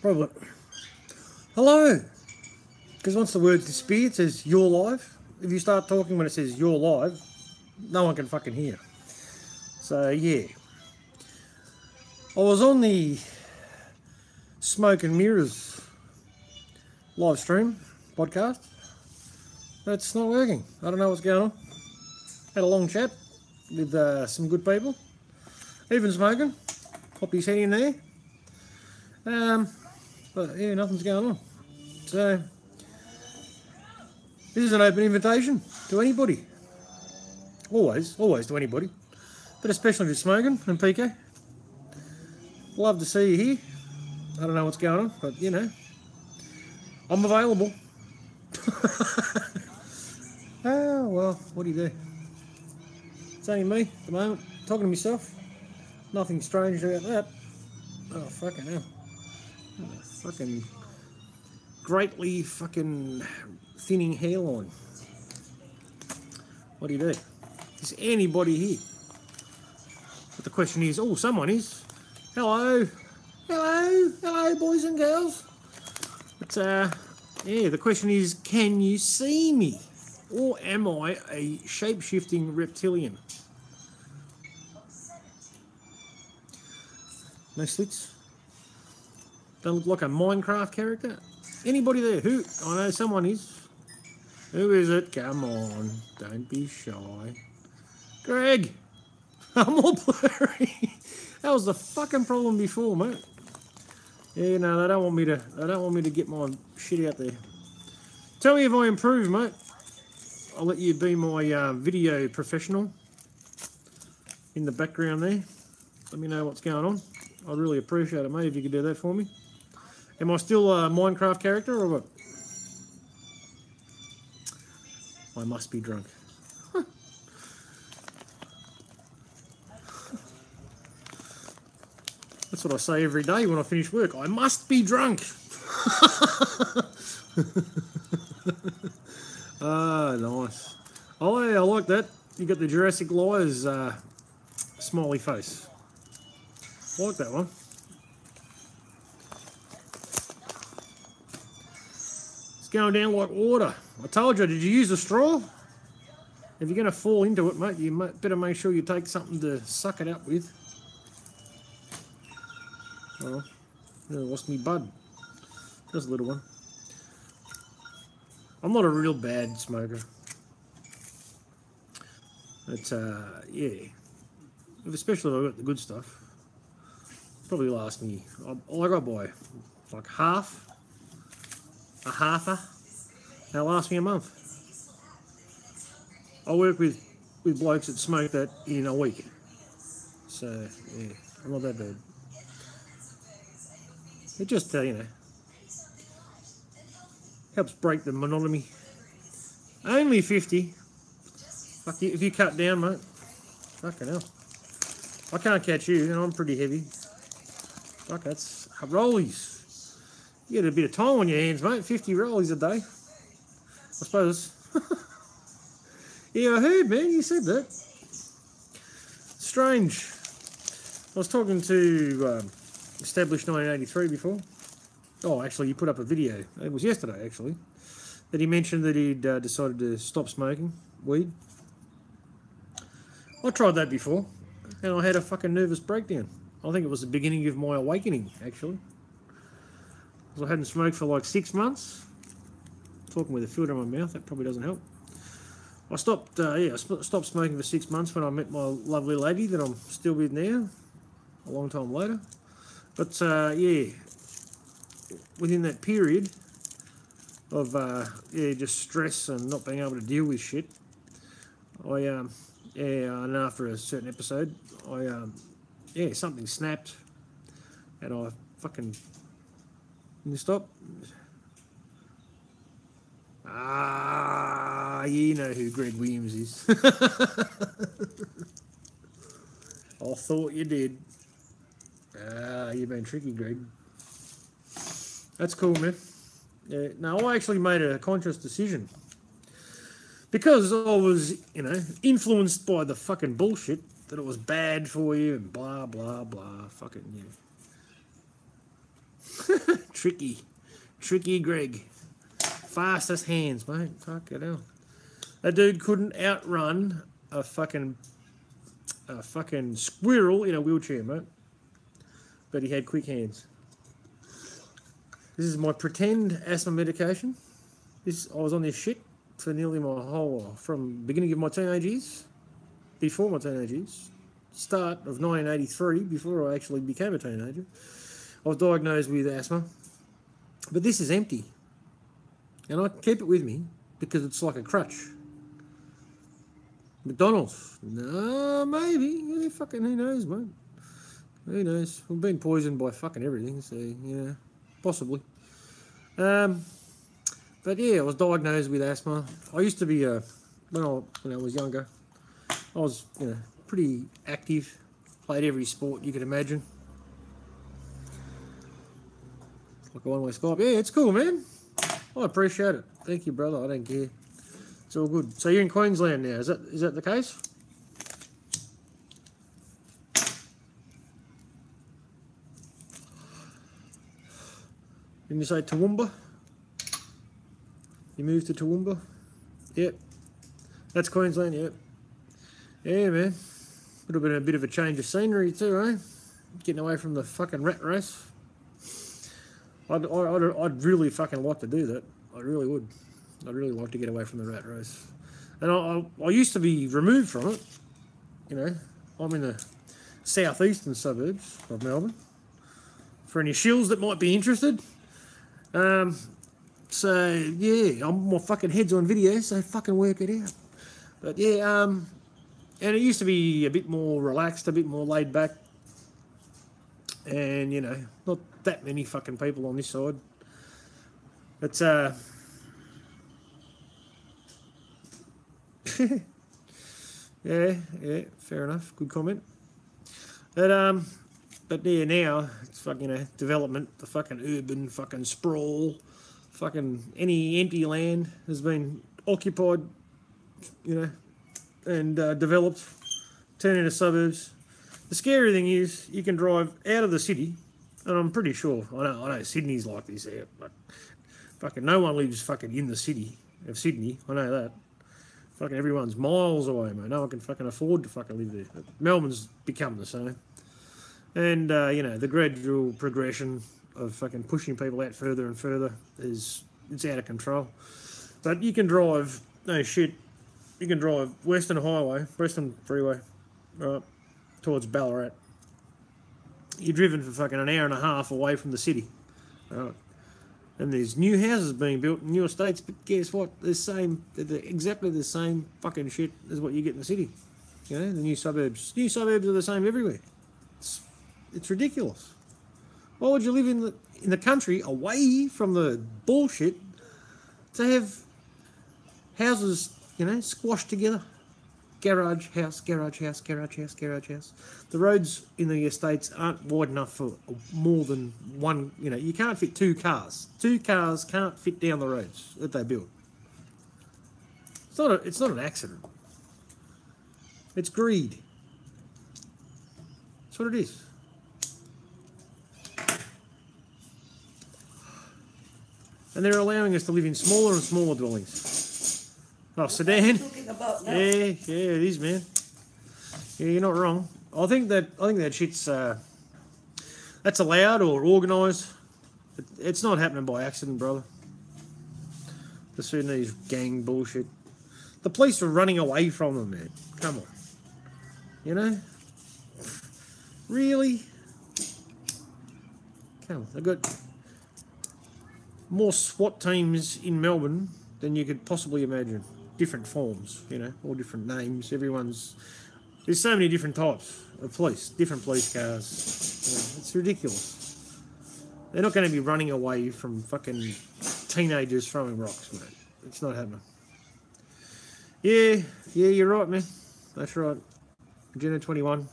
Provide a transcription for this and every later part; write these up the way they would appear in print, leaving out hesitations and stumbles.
Probably. Hello. Because once the word disappears, it says you're live. If you start talking when it says you're live, no one can fucking hear. So, yeah. I was on the Smoke and Mirrors live stream podcast. It's not working. I don't know what's going on. Had a long chat with some good people. Even Smoking. Popped his head in there. But yeah, nothing's going on. So, this is an open invitation to anybody. Always to anybody. But especially to Smoking and Peekay. Love to see you here. I don't know what's going on, but you know, I'm available. Oh, well, what do you do? It's only me at the moment, talking to myself. Nothing strange about that. Oh, fucking hell. Oh, fucking greatly fucking thinning hairline. What do you do? Is anybody here? But the question is, oh, someone is. Hello, boys and girls. But, yeah, the question is, can you see me? Or am I a shape-shifting reptilian? No slits? Don't look like a Minecraft character? Anybody there? Who? I know someone is. Who is it? Come on. Don't be shy. Greg! I'm all blurry. That was the fucking problem before, mate. Yeah, no, they don't want me to get my shit out there. Tell me if I improve, mate. I'll let you be my video professional in the background there. Let me know what's going on. I'd really appreciate it, mate, if you could do that for me. Am I still a Minecraft character or what? I must be drunk. That's what I say every day when I finish work. I must be drunk. Ah, nice. Oh, yeah, I like that. You got the Jurassic Liars smiley face. I like that one. It's going down like water. I told you, did you use a straw? If you're going to fall into it, mate, you better make sure you take something to suck it up with. Oh, I lost me bud. Just a little one. I'm not a real bad smoker. But, yeah. Especially if I've got the good stuff. Probably last me, I got by like a halfer. That'll last me a month. I work with blokes that smoke that in a week. So, yeah, I'm not that bad. It just, you know, helps break the monotony. Only 50. Fuck you, if you cut down, mate. Fucking hell. I can't catch you, and I'm pretty heavy. Fuck, that's rollies. You get a bit of time on your hands, mate. 50 rollies a day. I suppose. Yeah, I heard, man. You said that. Strange. I was talking to Established 1983 before. Oh, actually, you put up a video. It was yesterday, actually. That he mentioned that he'd decided to stop smoking weed. I tried that before. And I had a fucking nervous breakdown. I think it was the beginning of my awakening, actually. Because I hadn't smoked for like 6 months. Talking with a filter in my mouth, that probably doesn't help. I stopped, stopped smoking for 6 months when I met my lovely lady that I'm still with now, a long time later. But, yeah, within that period of, just stress and not being able to deal with shit, and after a certain episode, something snapped, and I fucking... Can you stop? Ah, you know who Greg Williams is. I thought you did. Ah, you've been tricky, Greg. That's cool, man. Yeah, no, I actually made a conscious decision. Because I was, you know, influenced by the fucking bullshit that it was bad for you and blah, blah, blah. Fucking, yeah. Tricky Greg. Fastest hands, mate. Fuck it hell. That dude couldn't outrun a fucking squirrel in a wheelchair, mate. But he had quick hands. This is my pretend asthma medication. I was on this shit for nearly my whole, from beginning of my teenage years, before my teenage years, start of 1983, before I actually became a teenager. I was diagnosed with asthma. But this is empty. And I keep it with me because it's like a crutch. McDonald's? No, maybe. Yeah, fucking who knows, mate. Who knows? We've been poisoned by fucking everything, so, yeah, possibly. But yeah, I was diagnosed with asthma. I used to be, when I was younger, I was, pretty active. Played every sport you could imagine. Like a one-way Skype. Yeah, it's cool, man. I appreciate it. Thank you, brother. I don't care. It's all good. So you're in Queensland now. Is that the case? Didn't you say Toowoomba? You moved to Toowoomba? Yep. That's Queensland, yep. Yeah, man. Would have been a bit of a change of scenery too, eh? Getting away from the fucking rat race. I'd really fucking like to do that. I really would. I'd really like to get away from the rat race. And I used to be removed from it. I'm in the southeastern suburbs of Melbourne. For any shills that might be interested. So, yeah, my fucking head's on video, so fucking work it out. But, yeah, and it used to be a bit more relaxed, a bit more laid back. And, not that many fucking people on this side. It's, yeah, fair enough. Good comment. But yeah, now it's fucking, development, the fucking urban fucking sprawl, fucking any empty land has been occupied, and developed, turned into suburbs. The scary thing is you can drive out of the city, and I'm pretty sure, I know Sydney's like this here, but fucking no one lives fucking in the city of Sydney, I know that. Fucking everyone's miles away, mate. No one can fucking afford to fucking live there. Melbourne's become the same. And, the gradual progression of fucking pushing people out further and further it's out of control. But you can drive, no shit, you can drive Western Freeway, right, towards Ballarat. You're driven for fucking an hour and a half away from the city, right? And there's new houses being built in new estates, but guess what? They're exactly the same fucking shit as what you get in the city. The new suburbs. New suburbs are the same everywhere. It's ridiculous. Why would you live in the country away from the bullshit to have houses, squashed together? Garage house, garage house, garage house, garage house. The roads in the estates aren't wide enough for more than one, you can't fit two cars. Two cars can't fit down the roads that they build. It's not an accident. It's greed. That's what it is. And they're allowing us to live in smaller and smaller dwellings. Oh, sedan. Yeah, it is, man. Yeah, you're not wrong. I think that shit's that's allowed or organised. It's not happening by accident, brother. The Sudanese gang bullshit. The police are running away from them, man. Come on. Really? Come on. They've got more SWAT teams in Melbourne than you could possibly imagine. Different forms, all different names. There's so many different types of police, different police cars. It's ridiculous. They're not going to be running away from fucking teenagers throwing rocks, mate. It's not happening. Yeah, you're right, man. That's right. Agenda 21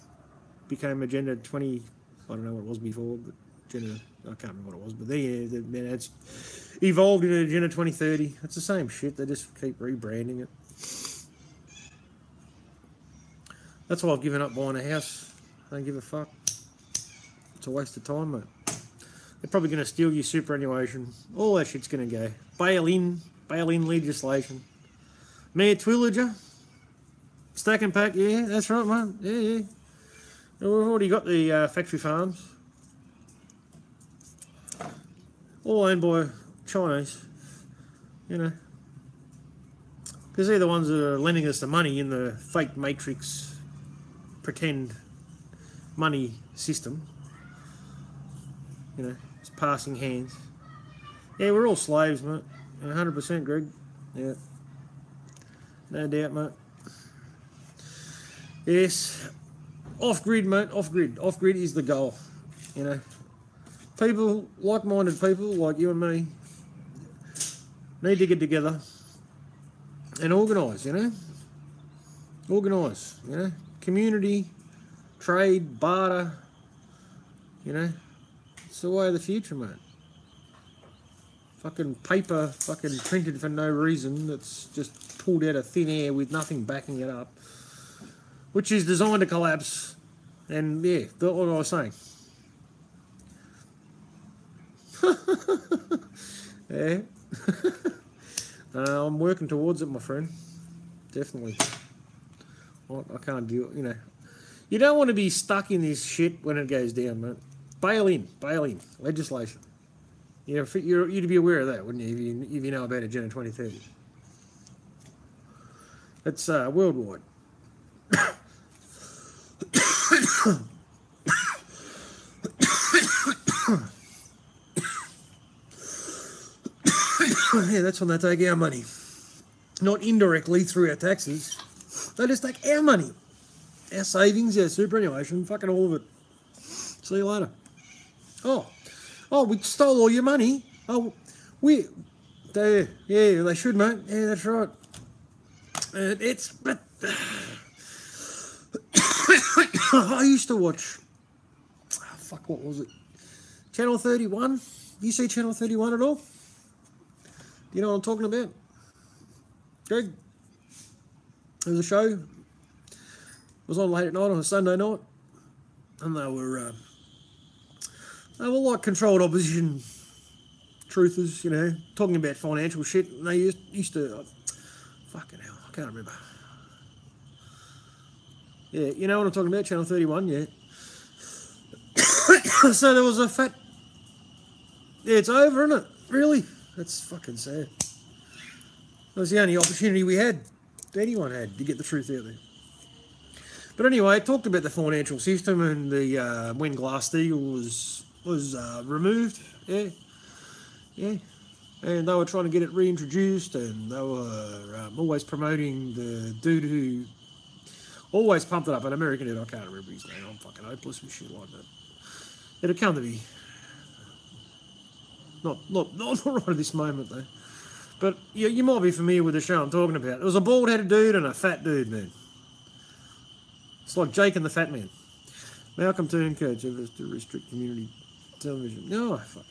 became Agenda 20, I don't know what it was before, but Agenda, I can't remember what it was, but it's evolved into Agenda 2030. It's the same shit, they just keep rebranding it. That's why I've given up buying a house. I don't give a fuck. It's a waste of time, mate. They're probably going to steal your superannuation. All that shit's going to go. Bail in legislation. Mayor Twillager. Stack and pack, yeah, that's right, mate. Yeah. We've already got the factory farms. All owned by Chinese, you know. Because they're the ones that are lending us the money in the fake matrix, pretend money system. You know, it's passing hands. Yeah, we're all slaves, mate. 100%, Greg. Yeah. No doubt, mate. Yes. Off-grid, mate. Off-grid. Off-grid is the goal, you know. People, like-minded people like you and me, need to get together and organise, you know. Organise, you know. Community, trade, barter, you know. It's the way of the future, mate. Fucking paper, fucking printed for no reason, that's just pulled out of thin air with nothing backing it up, which is designed to collapse. And yeah, that's what I was saying. Yeah. I'm working towards it, my friend. Definitely. I can't deal, you know. You don't want to be stuck in this shit when it goes down, mate. Bail in. Legislation. You'd be aware of that, wouldn't you, if you know about Agenda 2030. It's worldwide. Yeah, that's when they take our money. Not indirectly through our taxes. They just take our money. Our savings, our superannuation, fucking all of it. See you later. Oh, we stole all your money. Oh, yeah, they should, mate. Yeah, that's right. But I used to watch, what was it? Channel 31? Do you see Channel 31 at all? You know what I'm talking about? Greg? There was a show. It was on late at night on a Sunday night. And they were like controlled opposition truthers, you know, talking about financial shit. And they used to, fucking hell, I can't remember. Yeah, you know what I'm talking about, Channel 31, yeah. So there was a fat... Yeah, it's over, isn't it? Really? That's fucking sad. That was the only opportunity we had, anyone had, to get the truth out there. But anyway, it talked about the financial system and the when Glass-Steagall was removed, yeah. And they were trying to get it reintroduced, and they were always promoting the dude who always pumped it up, an American dude, I can't remember his name, I'm fucking hopeless with shit like that. It'd come to me. Not right at this moment, though. But you might be familiar with the show I'm talking about. It was a bald-headed dude and a fat dude, man. It's like Jake and the Fat Man. Malcolm Turncoats efforts to restrict community television. No, fuck.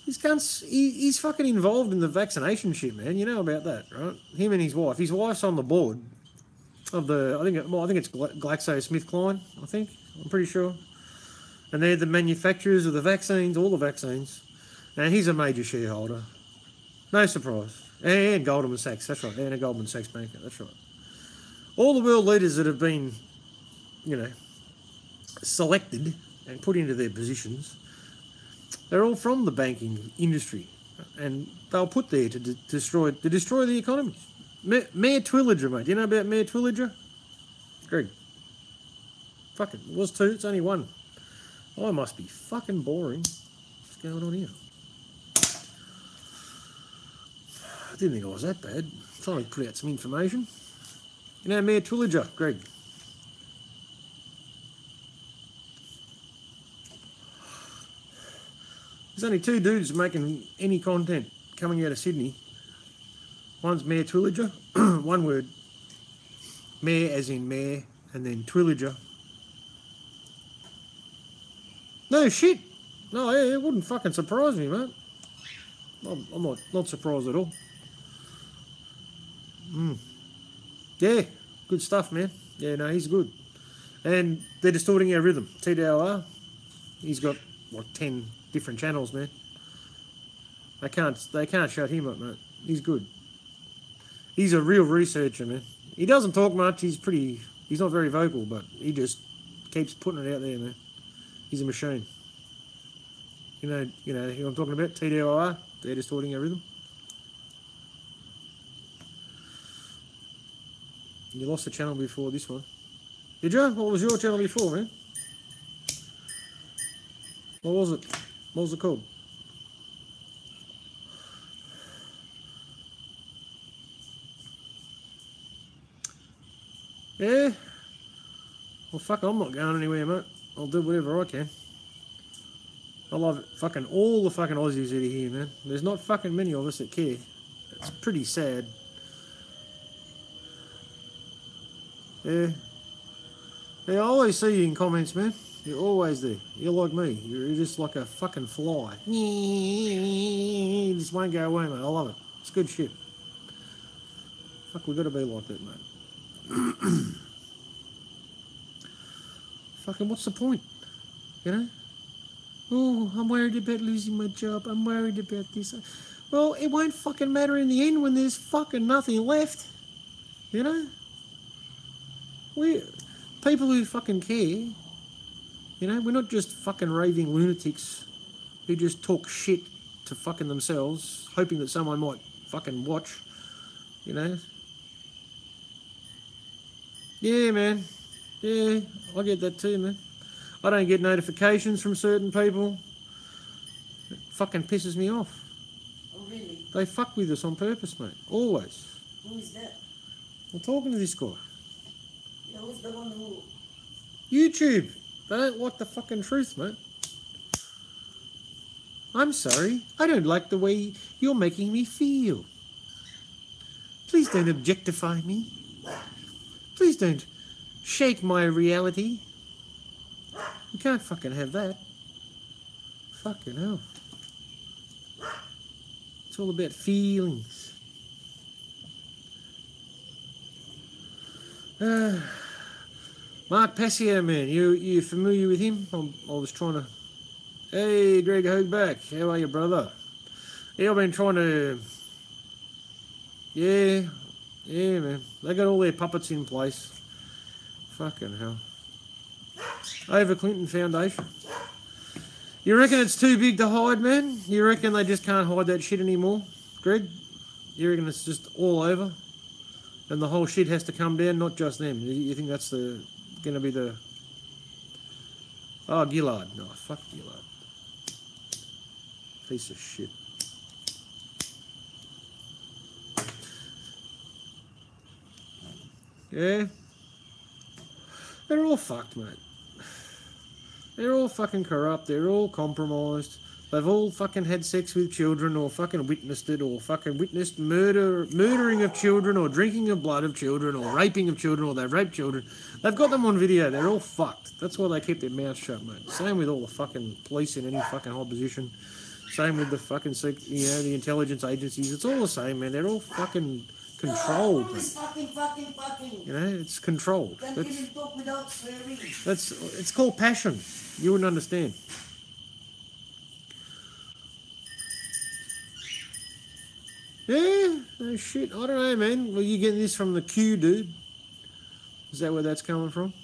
He's fucking involved in the vaccination shit, man. You know about that, right? Him and his wife. His wife's on the board of the, I think it's GlaxoSmithKline, I think. I'm pretty sure. And they're the manufacturers of the vaccines, all the vaccines. And he's a major shareholder. No surprise. And Goldman Sachs, that's right. And a Goldman Sachs banker, that's right. All the world leaders that have been, you know, selected and put into their positions, they're all from the banking industry. And they'll put there to destroy the economy. Mayor Twillager, mate. Do you know about Mayor Twillager? Greg. Fuck it. It was two, it's only one. I must be fucking boring. What's going on here? I didn't think I was that bad. I'm trying to put out some information. You know Mayor Twillager, Greg? There's only two dudes making any content coming out of Sydney. One's Mayor Twillager, one word. Mayor as in mayor, and then Twillager. No shit. No, it wouldn't fucking surprise me, mate. I'm not surprised at all. Yeah, good stuff, man. Yeah, no, he's good. And they're distorting our rhythm. TDLR, he's got what, 10 different channels, man. They can't shut him up, mate. He's good. He's a real researcher, man. He doesn't talk much. He's not very vocal, but he just keeps putting it out there, man. He's a machine. You know who I'm talking about? TDOR, Data Distorting a Rhythm. You lost the channel before this one. Did you? What was your channel before, man? What was it? What was it called? Yeah? Well, fuck, I'm not going anywhere, mate. I'll do whatever I can. I love fucking all the fucking Aussies out of here, man. There's not fucking many of us that care. It's pretty sad. Yeah. Yeah, I always see you in comments, man. You're always there. You're like me. You're just like a fucking fly. You just won't go away, mate. I love it. It's good shit. Fuck, we gotta be like that, mate. Fucking, what's the point? You know? Oh, I'm worried about losing my job. I'm worried about this. Well, it won't fucking matter in the end when there's fucking nothing left. You know? People who fucking care, you know, we're not just fucking raving lunatics who just talk shit to fucking themselves, hoping that someone might fucking watch, you know. Yeah, man. Yeah, I get that too, man. I don't get notifications from certain people. It fucking pisses me off. Oh, really? They fuck with us on purpose, mate. Always. Who is that? I'm talking to this guy. Yeah, who's the one who... YouTube. They don't like the fucking truth, mate. I'm sorry. I don't like the way you're making me feel. Please don't objectify me. Please don't shake my reality. You can't fucking have that. Fucking hell. It's all about feelings. Mark Passio, man. You familiar with him? I was trying to... Hey, Greg Hoagback. How are you, brother? Yeah, I've been trying to... Yeah, man. They got all their puppets in place. Fucking hell. Over Clinton Foundation. You reckon it's too big to hide, man? You reckon they just can't hide that shit anymore, Greg? You reckon it's just all over? And the whole shit has to come down, not just them. You think that's going to be the... Oh, Gillard. No, fuck Gillard. Piece of shit. Yeah? They're all fucked, mate. They're all fucking corrupt. They're all compromised. They've all fucking had sex with children or fucking witnessed it or fucking witnessed murdering of children or drinking of blood of children or raping of children or they've raped children. They've got them on video. They're all fucked. That's why they keep their mouths shut, mate. Same with all the fucking police in any fucking high position. Same with the fucking, the intelligence agencies. It's all the same, man. They're all fucking controlled. Fucking. You know, it's controlled. Can't even talk without swearing. It's called passion. You wouldn't understand. Yeah, no shit. I don't know, man. Well, you getting this from the Q, dude? Is that where that's coming from?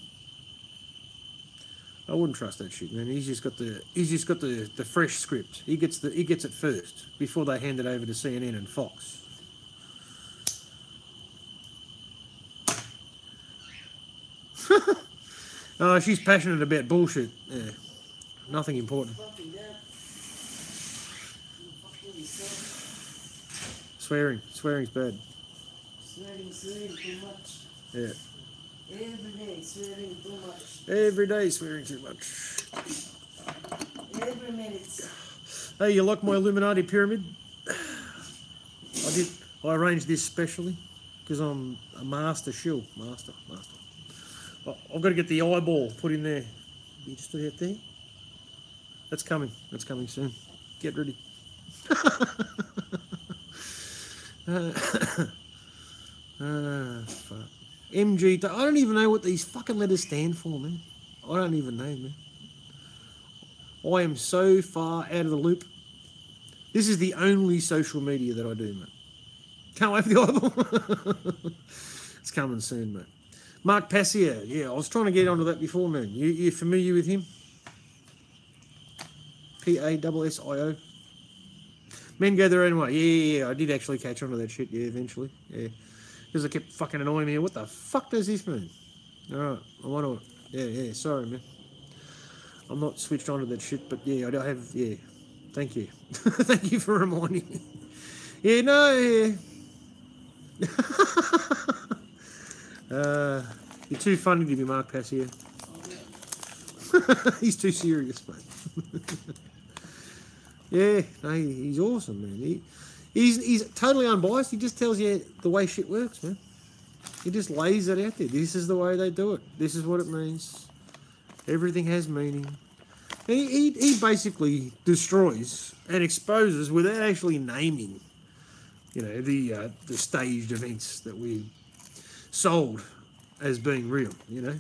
I wouldn't trust that shit, man. He's just got the fresh script. He gets it first before they hand it over to CNN and Fox. Oh, she's passionate about bullshit. Yeah, nothing important. Swearing's bad. Swearing too much. Yeah. Every day swearing too much. Every day swearing too much. Every minute. Hey, you like my Illuminati pyramid? I arranged this specially because I'm a master shill. Master. I've got to get the eyeball put in there. You just stood out there. That's coming soon. Get ready. Fuck. MG. I don't even know what these fucking letters stand for, man. I don't even know, man. I am so far out of the loop. This is the only social media that I do, mate. Can't wait for the eyeball. It's coming soon, mate. Mark Passier. Yeah, I was trying to get onto that before, man. You familiar with him? P-A-S-S-I-O. Men go their own way. Yeah, I did actually catch on to that shit, yeah, eventually. Yeah. Because I kept fucking annoying me. What the fuck does this mean? Alright, I want to... Yeah, sorry, man. I'm not switched on to that shit, but yeah, I have... Yeah, thank you. Thank you for reminding me. Yeah, no, yeah. You're too funny to be Mark Passier. He's too serious, mate. Yeah, no, he's awesome, man. He's totally unbiased. He just tells you the way shit works, man. He just lays it out there. This is the way they do it. This is what it means. Everything has meaning. And he basically destroys and exposes without actually naming, you know, the staged events that we sold as being real, you know.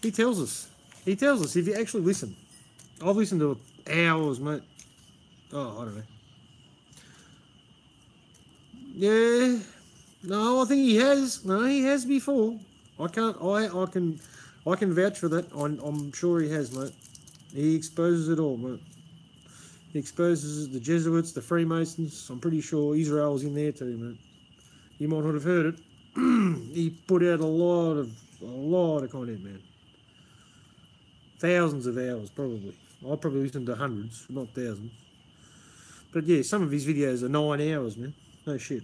He tells us. He tells us if you actually listen. I've listened to hours, mate. Oh, I don't know. Yeah. No, I think he has. No, he has before. I can vouch for that. I'm sure he has, mate. He exposes it all, mate. He exposes the Jesuits, the Freemasons. I'm pretty sure Israel's in there too, mate. You might not have heard it. He put out a lot of content, man. Thousands of hours, probably. I probably listened to hundreds, not thousands. But yeah, some of his videos are 9 hours, man. No shit.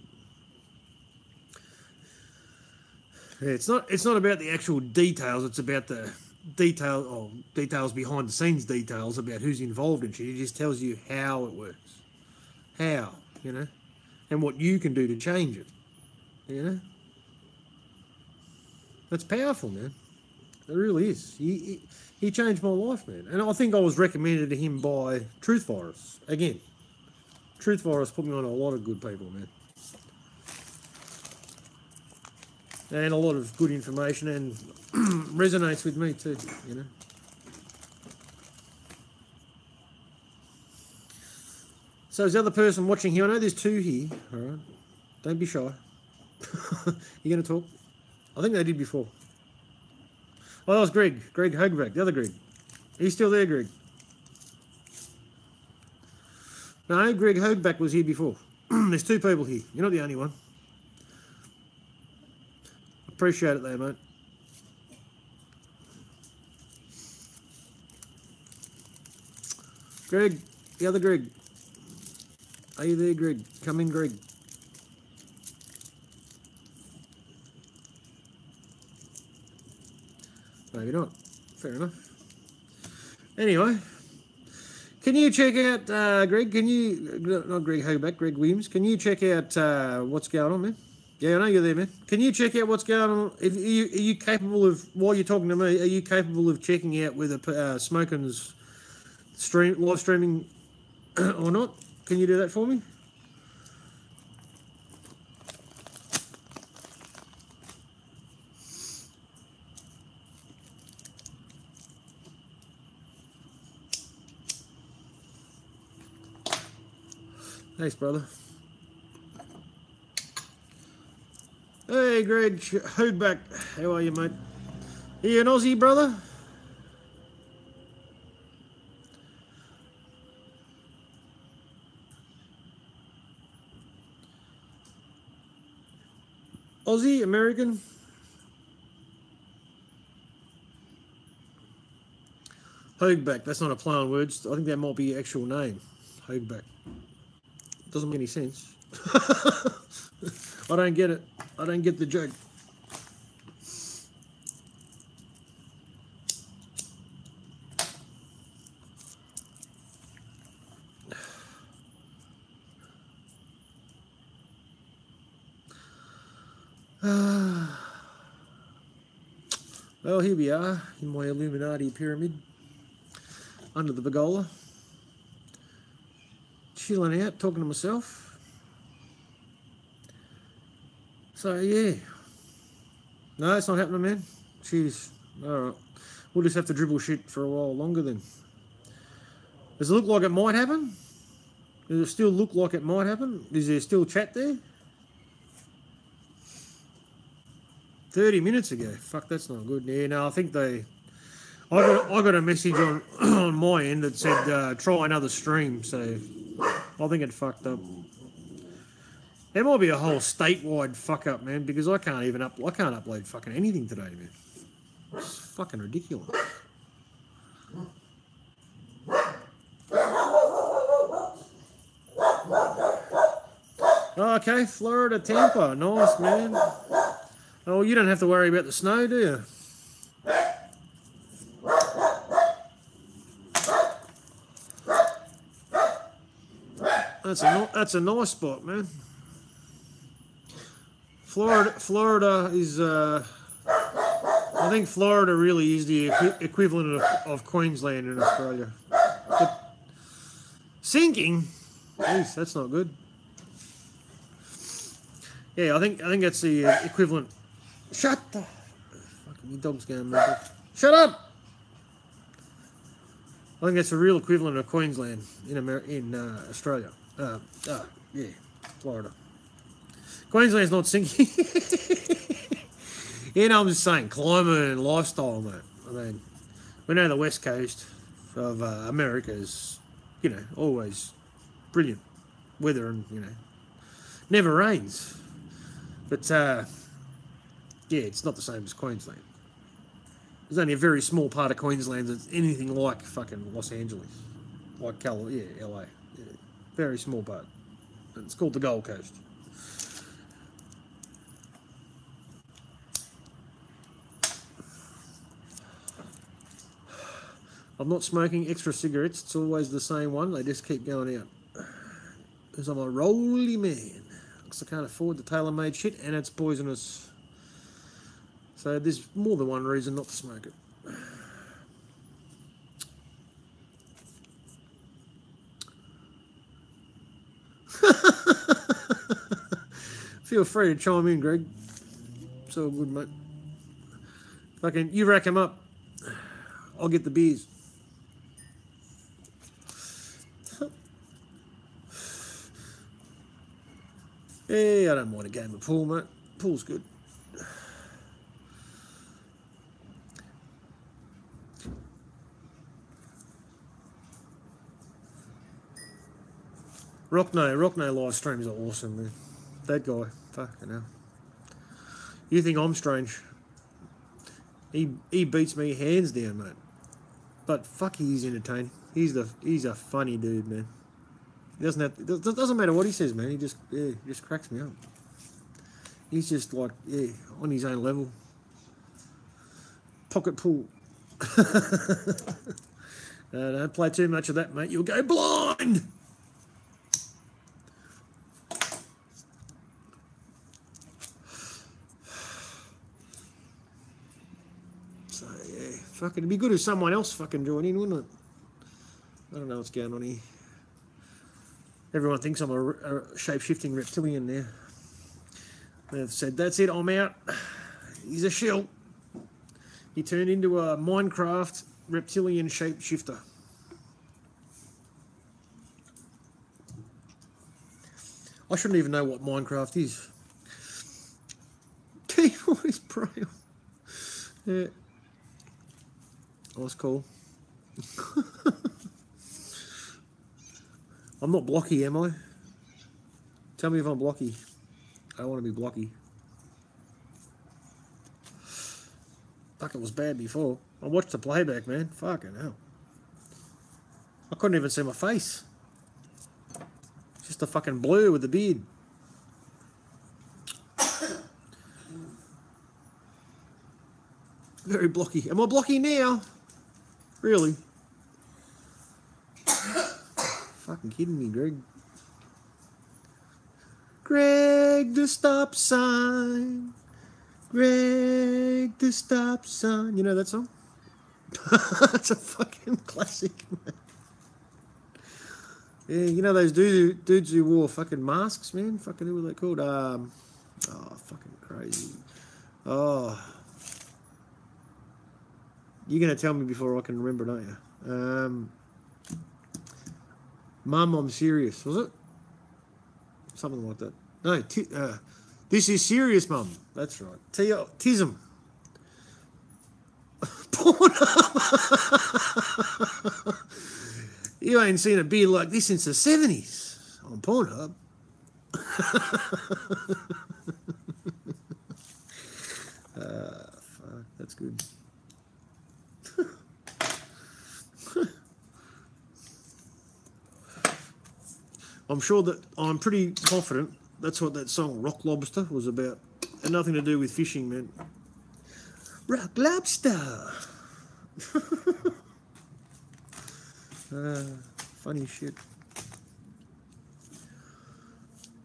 Yeah, it's not about the actual details. It's about the details behind the scenes details about who's involved in shit. He just tells you how it works, how, you know, and what you can do to change it. You know, that's powerful, man. It really is. He changed my life, man. And I think I was recommended to him by Truth Virus again. Truth Virus put me on a lot of good people, man. And a lot of good information, and resonates with me too, you know. So is the other person watching here? I know there's two here, all right? Don't be shy. You going to talk? I think they did before. Oh, that was Greg Hogback, the other Greg. He's still there, Greg. No, Greg Hogback was here before. There's two people here. You're not the only one. Appreciate it though, mate. Greg, the other Greg. Are you there, Greg? Come in, Greg. Maybe not. Fair enough. Anyway, can you check out, Greg, not Greg Hogback, Greg Williams, can you check out what's going on, man? Yeah, I know you're there, man. Can you check out what's going on? Are you capable of, while you're talking to me, are you capable of checking out whether Smoken's live streaming or not? Can you do that for me? Thanks, brother. Hey, Greg Hogback. How are you, mate? Are you an Aussie, brother? Aussie, American? Hogback. That's not a play on words. I think that might be your actual name. Hogback. Doesn't make any sense. I don't get it. I don't get the joke. Well, here we are in my Illuminati pyramid under the pergola. Chilling out, talking to myself. So yeah, no, it's not happening, man. Cheers. All right, we'll just have to dribble shit for a while longer then. Does it look like it might happen? Does it still look like it might happen? Is there still chat there? 30 minutes ago. Fuck, that's not good. Yeah, no, I think they... I got a message on on my end that said try another stream, so I think it fucked up. There might be a whole statewide fuck up, man, because I can't upload fucking anything today, man. It's fucking ridiculous. Okay, Florida, Tampa, nice, man. Oh, you don't have to worry about the snow, do you? That's a nice spot, man. Florida is, I think Florida really is the equivalent of Queensland in Australia. But sinking? Jeez, that's not good. Yeah, I think that's the equivalent. Shut the... Fucking your dog's going mental. Shut up! I think that's the real equivalent of Queensland in Australia. Yeah, Florida. Queensland's not sinking. You know, I'm just saying, climate and lifestyle, mate. I mean, we know the west coast of America is, you know, always brilliant weather and, you know, never rains. But, yeah, it's not the same as Queensland. There's only a very small part of Queensland that's anything like fucking Los Angeles. Like LA. Yeah, very small part. And it's called the Gold Coast. I'm not smoking extra cigarettes. It's always the same one. They just keep going out. Because I'm a rolly man. Because I can't afford the tailor-made shit and it's poisonous. So there's more than one reason not to smoke it. Feel free to chime in, Greg. It's all good, mate. Fucking, you rack them up. I'll get the beers. Yeah, I don't mind a game of pool, mate. Pool's good. Rockno live streams are awesome, man. That guy, fucking hell. You think I'm strange? He beats me hands down, mate. But fuck, he's entertaining. He's a funny dude, man. He doesn't matter what he says, man. He just cracks me up. He's just like, yeah, on his own level. Pocket pool. Don't play too much of that, mate. You'll go blind. So yeah, fucking, it'd be good if someone else fucking joined in, wouldn't it? I don't know what's going on here. Everyone thinks I'm a shape-shifting reptilian now. They've said, that's it, I'm out. He's a shill. He turned into a Minecraft reptilian shapeshifter. I shouldn't even know what Minecraft is. Keyboard braille. Yeah. Oh, that's cool. I'm not blocky, am I? Tell me if I'm blocky. I don't want to be blocky. Fuck, it was bad before. I watched the playback, man. Fucking hell. I couldn't even see my face. Just a fucking blur with the beard. Very blocky. Am I blocky now? Really? Fucking kidding me, Greg. Greg, the stop sign. Greg, the stop sign. You know that song? That's a fucking classic, man. Yeah, you know those dudes who wore fucking masks, man? Fucking, who were they called? Oh, fucking crazy. Oh. You're going to tell me before I can remember, don't you? Mum, I'm serious, was it? Something like that. No, this is serious, Mum. That's right. Tism. Pornhub. You ain't seen a beard like this since the 70s on Pornhub. Fuck, that's good. I'm pretty confident that's what that song Rock Lobster was about. Had nothing to do with fishing, man. Rock Lobster. Funny shit.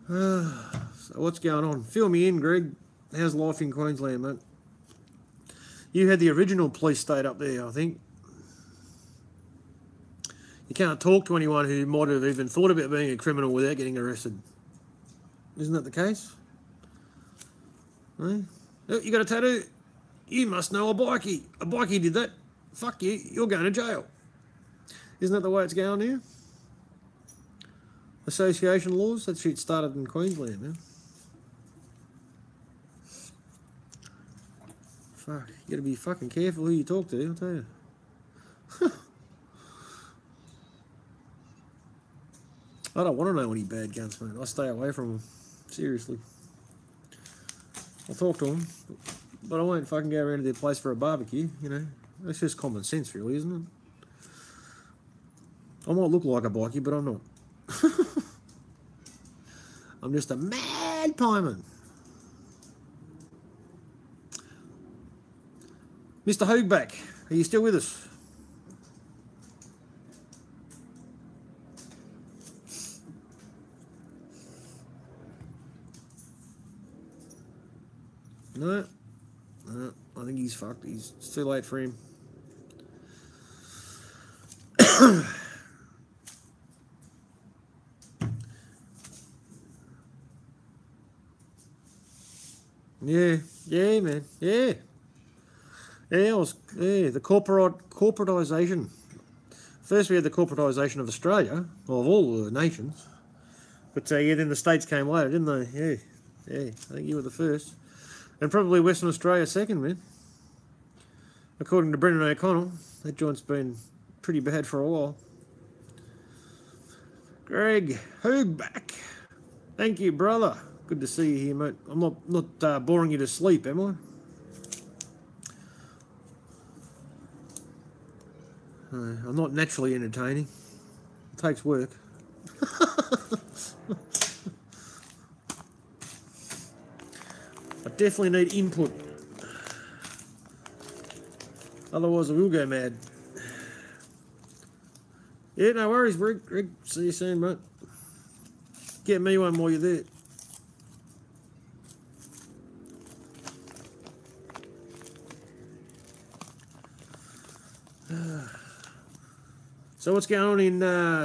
So what's going on? Fill me in, Greg. How's life in Queensland, mate? You had the original police state up there, I think. You can't talk to anyone who might have even thought about being a criminal without getting arrested. Isn't that the case? Eh? Oh, you got a tattoo? You must know a bikie. A bikie did that. Fuck you. You're going to jail. Isn't that the way it's going now? Association laws? That shit started in Queensland, man. Fuck. You got to be fucking careful who you talk to, I'll tell you. I don't want to know any bad guns, man. I stay away from them. Seriously. I'll talk to them, but I won't fucking go around to their place for a barbecue, you know. That's just common sense, really, isn't it? I might look like a bikie, but I'm not. I'm just a mad pieman. Mr. Hoogback, are you still with us? No, I think he's fucked. It's too late for him. Yeah, man, yeah. The corporatisation. First we had the corporatisation of Australia, of all the nations. But then the states came later, didn't they? Yeah, I think you were the first. And probably Western Australia second, man. According to Brendan O'Connell, that joint's been pretty bad for a while. Greg Hoogback. Thank you, brother. Good to see you here, mate. I'm not boring you to sleep, am I? I'm not naturally entertaining. It takes work. I definitely need input. Otherwise I will go mad. Yeah, no worries, Greg. See you soon, mate. Get me one while you're there. So what's going on in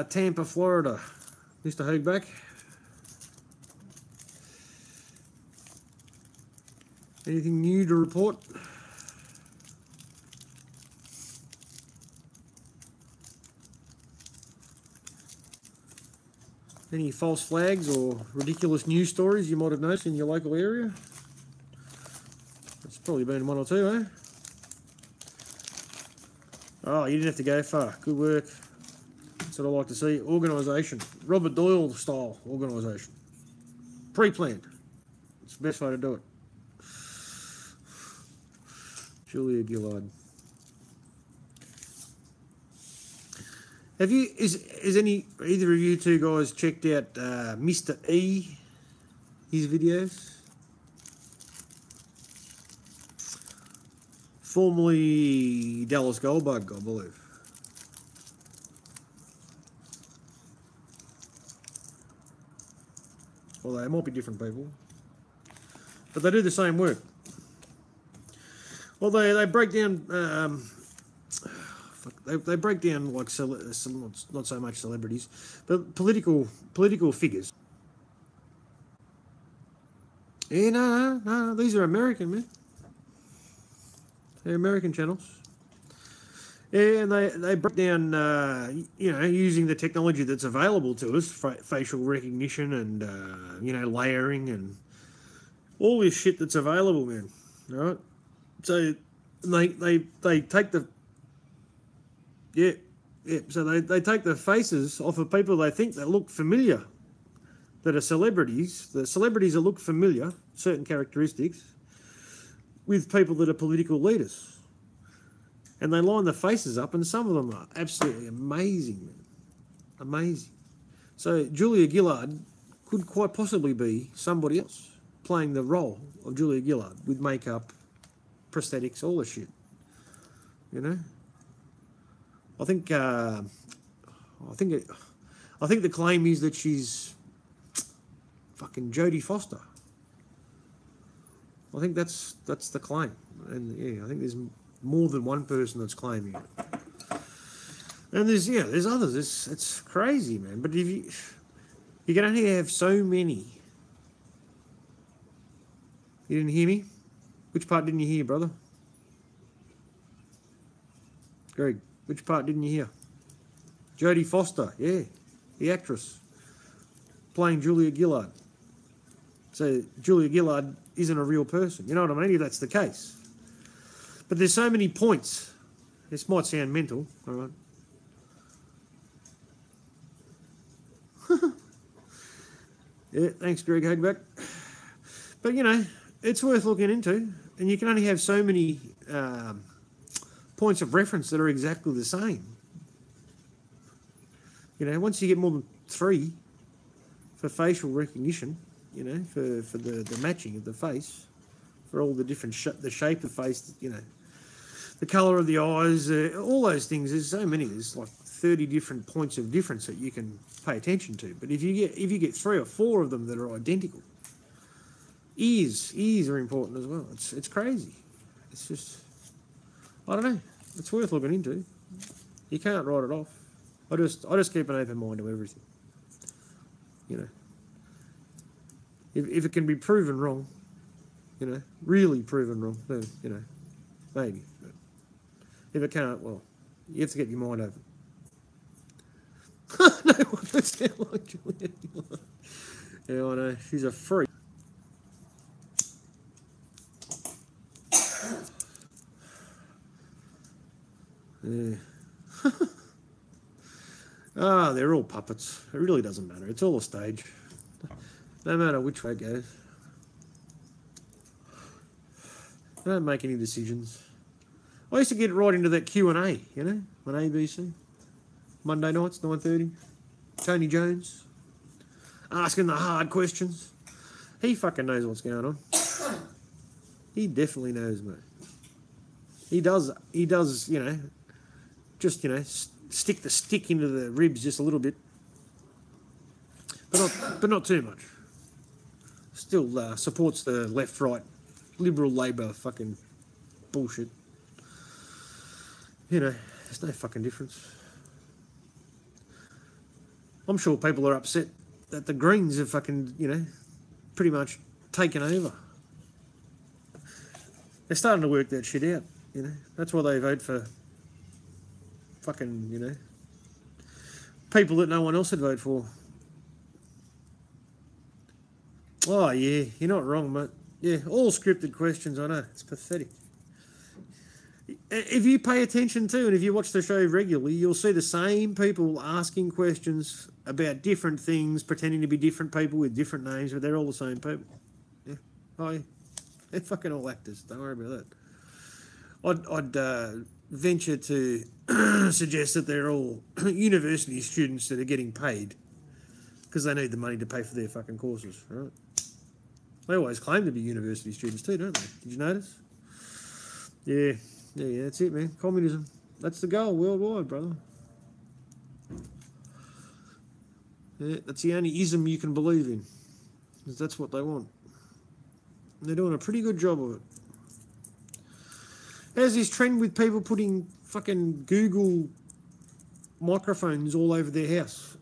Tampa, Florida, Mr. Hoogback? Anything new to report? Any false flags or ridiculous news stories you might have noticed in your local area? There's probably been one or two, eh? Oh, you didn't have to go far. Good work. That's what I like to see. Organisation. Robert Doyle style organisation. Pre-planned. It's the best way to do it. Julia Gillard. Have you, either of you two guys checked out Mr. E, his videos? Formerly Dallas Goldbug, I believe. Although they might be different people. But they do the same work. Well, they break down, they break down like not so much celebrities, but political figures. Yeah, no, these are American, man. They're American channels. Yeah, and they break down, using the technology that's available to us, facial recognition and, layering and all this shit that's available, man. Right? So they take the, so they take the faces off of people they think that look familiar, that are celebrities, the celebrities that look familiar, certain characteristics, with people that are political leaders. And they line the faces up, and some of them are absolutely amazing, man. Amazing. So Julia Gillard could quite possibly be somebody else playing the role of Julia Gillard with makeup, prosthetics, all the shit. You know? I think the claim is that she's fucking Jodie Foster. I think that's the claim, and yeah, I think there's more than one person that's claiming it. And there's others. It's crazy, man. But if you can only have so many. You didn't hear me? Which part didn't you hear, brother? Greg, which part didn't you hear? Jodie Foster, yeah, the actress, playing Julia Gillard. So Julia Gillard isn't a real person. You know what I mean? If that's the case. But there's so many points. This might sound mental, all right? Yeah, thanks, Greg Hagback. But, it's worth looking into. And you can only have so many points of reference that are exactly the same. Once you get more than 3 for facial recognition, for the matching of the face, for all the different the shape of the face, the colour of the eyes, all those things. There's so many. There's like 30 different points of difference that you can pay attention to. But if you get 3 or 4 of them that are identical, ears are important as well. It's crazy. It's just, I don't know. It's worth looking into. You can't write it off. I just keep an open mind to everything. If it can be proven wrong, really proven wrong, then maybe. But if it can't, well, you have to get your mind open. No one would sound like Julia Gillard. Yeah, I know. She's a freak. Yeah. They're all puppets. It really doesn't matter. It's all a stage. No matter which way it goes. They don't make any decisions. I used to get right into that Q&A, on ABC. Monday nights, 9:30. Tony Jones. Asking the hard questions. He fucking knows what's going on. He definitely knows, mate. He does, just, stick the stick into the ribs just a little bit. But not too much. Still supports the left-right, Liberal Labor fucking bullshit. There's no fucking difference. I'm sure people are upset that the Greens have fucking, pretty much taken over. They're starting to work that shit out, That's why they vote for fucking, people that no one else would vote for. Oh, yeah, you're not wrong, mate. Yeah, all scripted questions, I know. It's pathetic. If you pay attention to, and if you watch the show regularly, you'll see the same people asking questions about different things, pretending to be different people with different names, but they're all the same people. Yeah. Oh, yeah. They're fucking all actors. Don't worry about that. I'd venture to suggest that they're all university students that are getting paid because they need the money to pay for their fucking courses, right? They always claim to be university students too, don't they? Did you notice? Yeah, that's it, man. Communism. That's the goal worldwide, brother. Yeah, that's the only ism you can believe in. Because that's what they want. And they're doing a pretty good job of it. There's this trend with people putting fucking Google microphones all over their house.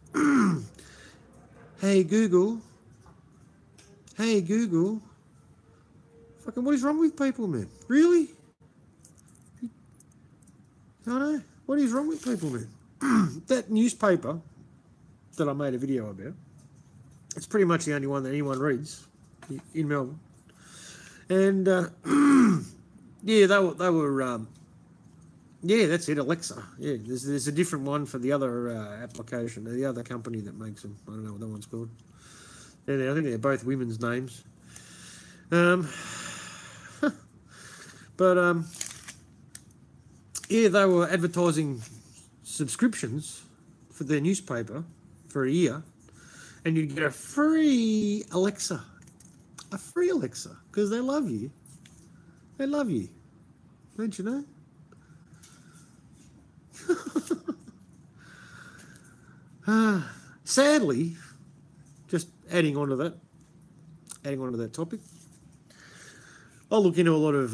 Hey Google. Hey Google. Fucking what is wrong with people, man? Really? I know. What is wrong with people, man? That newspaper that I made a video about, it's pretty much the only one that anyone reads in Melbourne. And yeah, they were yeah, that's it, Alexa. Yeah, there's a different one for the other application, the other company that makes them. I don't know what that one's called. I think they're both women's names. But yeah, they were advertising subscriptions for their newspaper for a year, and you'd get a free Alexa. A free Alexa, because they love you. They love you. Don't you know? Sadly, just adding on to that topic, I look into a lot of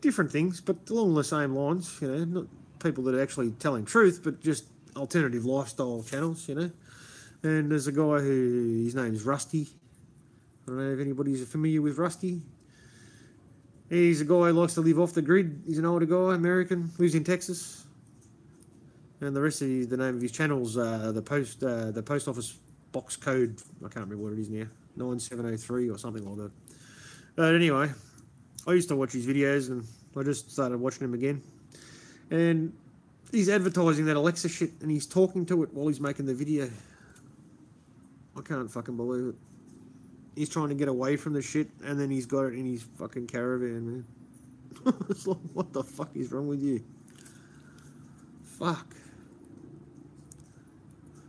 different things, but along the same lines, you know, not people that are actually telling truth, but just alternative lifestyle channels, you know. And there's a guy who, his name is Rusty. I don't know if anybody's familiar with Rusty. He's a guy who likes to live off the grid. He's an older guy, American, lives in Texas. And the rest of the name of his channel's the post office box code. I can't remember what it is now, 9703 or something like that. But anyway, I used to watch his videos, and I just started watching him again. And he's advertising that Alexa shit, and he's talking to it while he's making the video. I can't fucking believe it. He's trying to get away from the shit, and then he's got it in his fucking caravan, man. It's like, what the fuck is wrong with you? Fuck.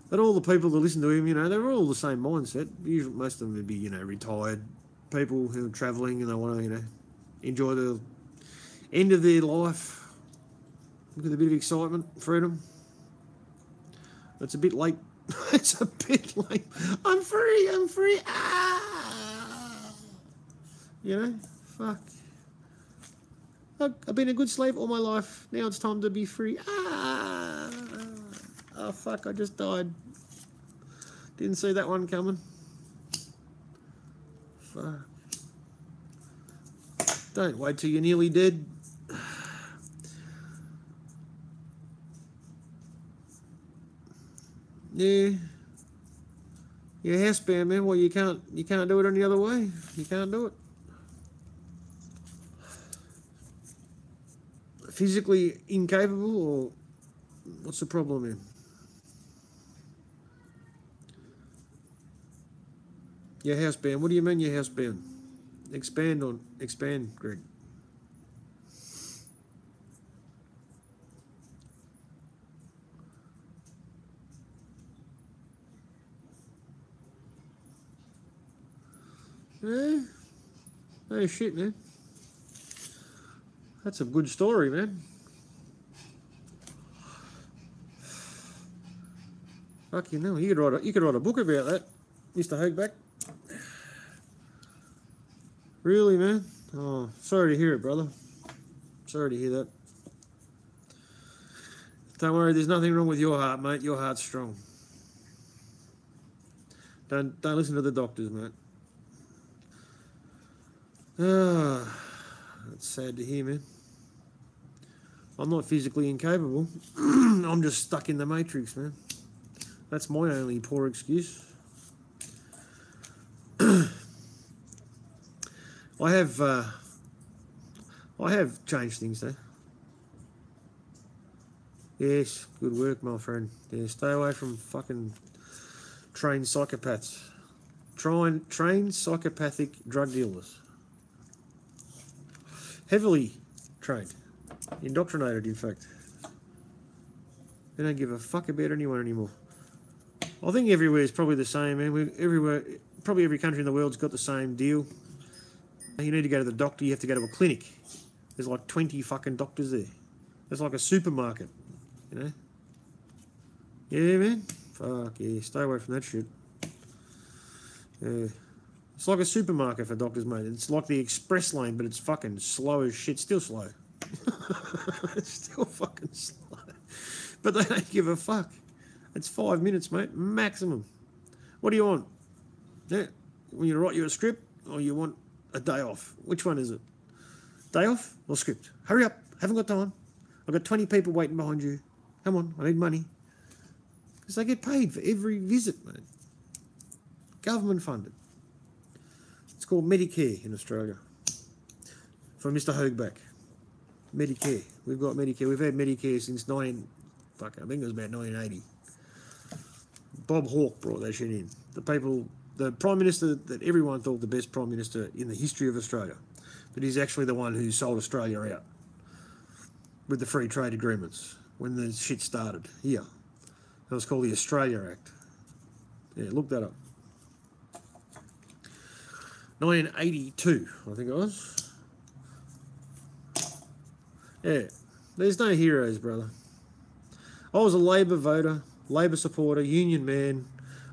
But all the people that listen to him, you know, they're all the same mindset. Usually, most of them would be, you know, retired people who are travelling and they want to, you know, enjoy the end of their life with a bit of excitement, freedom. It's a bit late. It's a bit late. I'm free. Ah! You know, fuck. I've been a good slave all my life. Now it's time to be free. Ah! Oh, fuck, I just died. Didn't see that one coming. Fuck. Don't wait till you're nearly dead. Yeah. You're housebound, man. Well, you can't do it any other way. You can't do it. Physically incapable, or what's the problem, man? You're housebound. What do you mean you're housebound? Expand, Greg. Yeah. Oh shit, man. That's a good story, man. Fuck, you know, you could write a book about that, Mr. Hoagback. Really, man? Oh, sorry to hear it, brother. Sorry to hear that. Don't worry, there's nothing wrong with your heart, mate. Your heart's strong. Don't listen to the doctors, mate. Ah, that's sad to hear, man. I'm not physically incapable. I'm just stuck in the matrix, man. That's my only poor excuse. I have changed things, though. Yes, good work, my friend. Yeah, stay away from fucking trained psychopaths. Trained psychopathic drug dealers. Heavily trained. Indoctrinated, in fact. They don't give a fuck about anyone anymore. I think everywhere is probably the same, man. Probably every country in the world's got the same deal. You need to go to the doctor, you have to go to a clinic. There's like 20 fucking doctors there. It's like a supermarket, you know? Yeah, man. Fuck, yeah. Stay away from that shit. Yeah. It's like a supermarket for doctors, mate. It's like the express lane, but it's fucking slow as shit. Still slow. It's still fucking slow. But they don't give a fuck. It's 5 minutes, mate. Maximum. What do you want? Yeah. Want you to write you a script, or you want a day off? Which one is it? Day off or script? Hurry up. Haven't got time. I've got 20 people waiting behind you. Come on, I need money. Because they get paid for every visit, mate. Government funded. It's called Medicare in Australia. For Mr. Hoagback. Medicare. We've got Medicare. We've had Medicare since I think it was about 1980. Bob Hawke brought that shit in. The Prime Minister that everyone thought the best Prime Minister in the history of Australia. But he's actually the one who sold Australia out with the free trade agreements when the shit started here. That was called the Australia Act. Yeah, look that up. 1982, I think it was. Yeah, there's no heroes, brother. I was a Labor voter, Labor supporter, union man.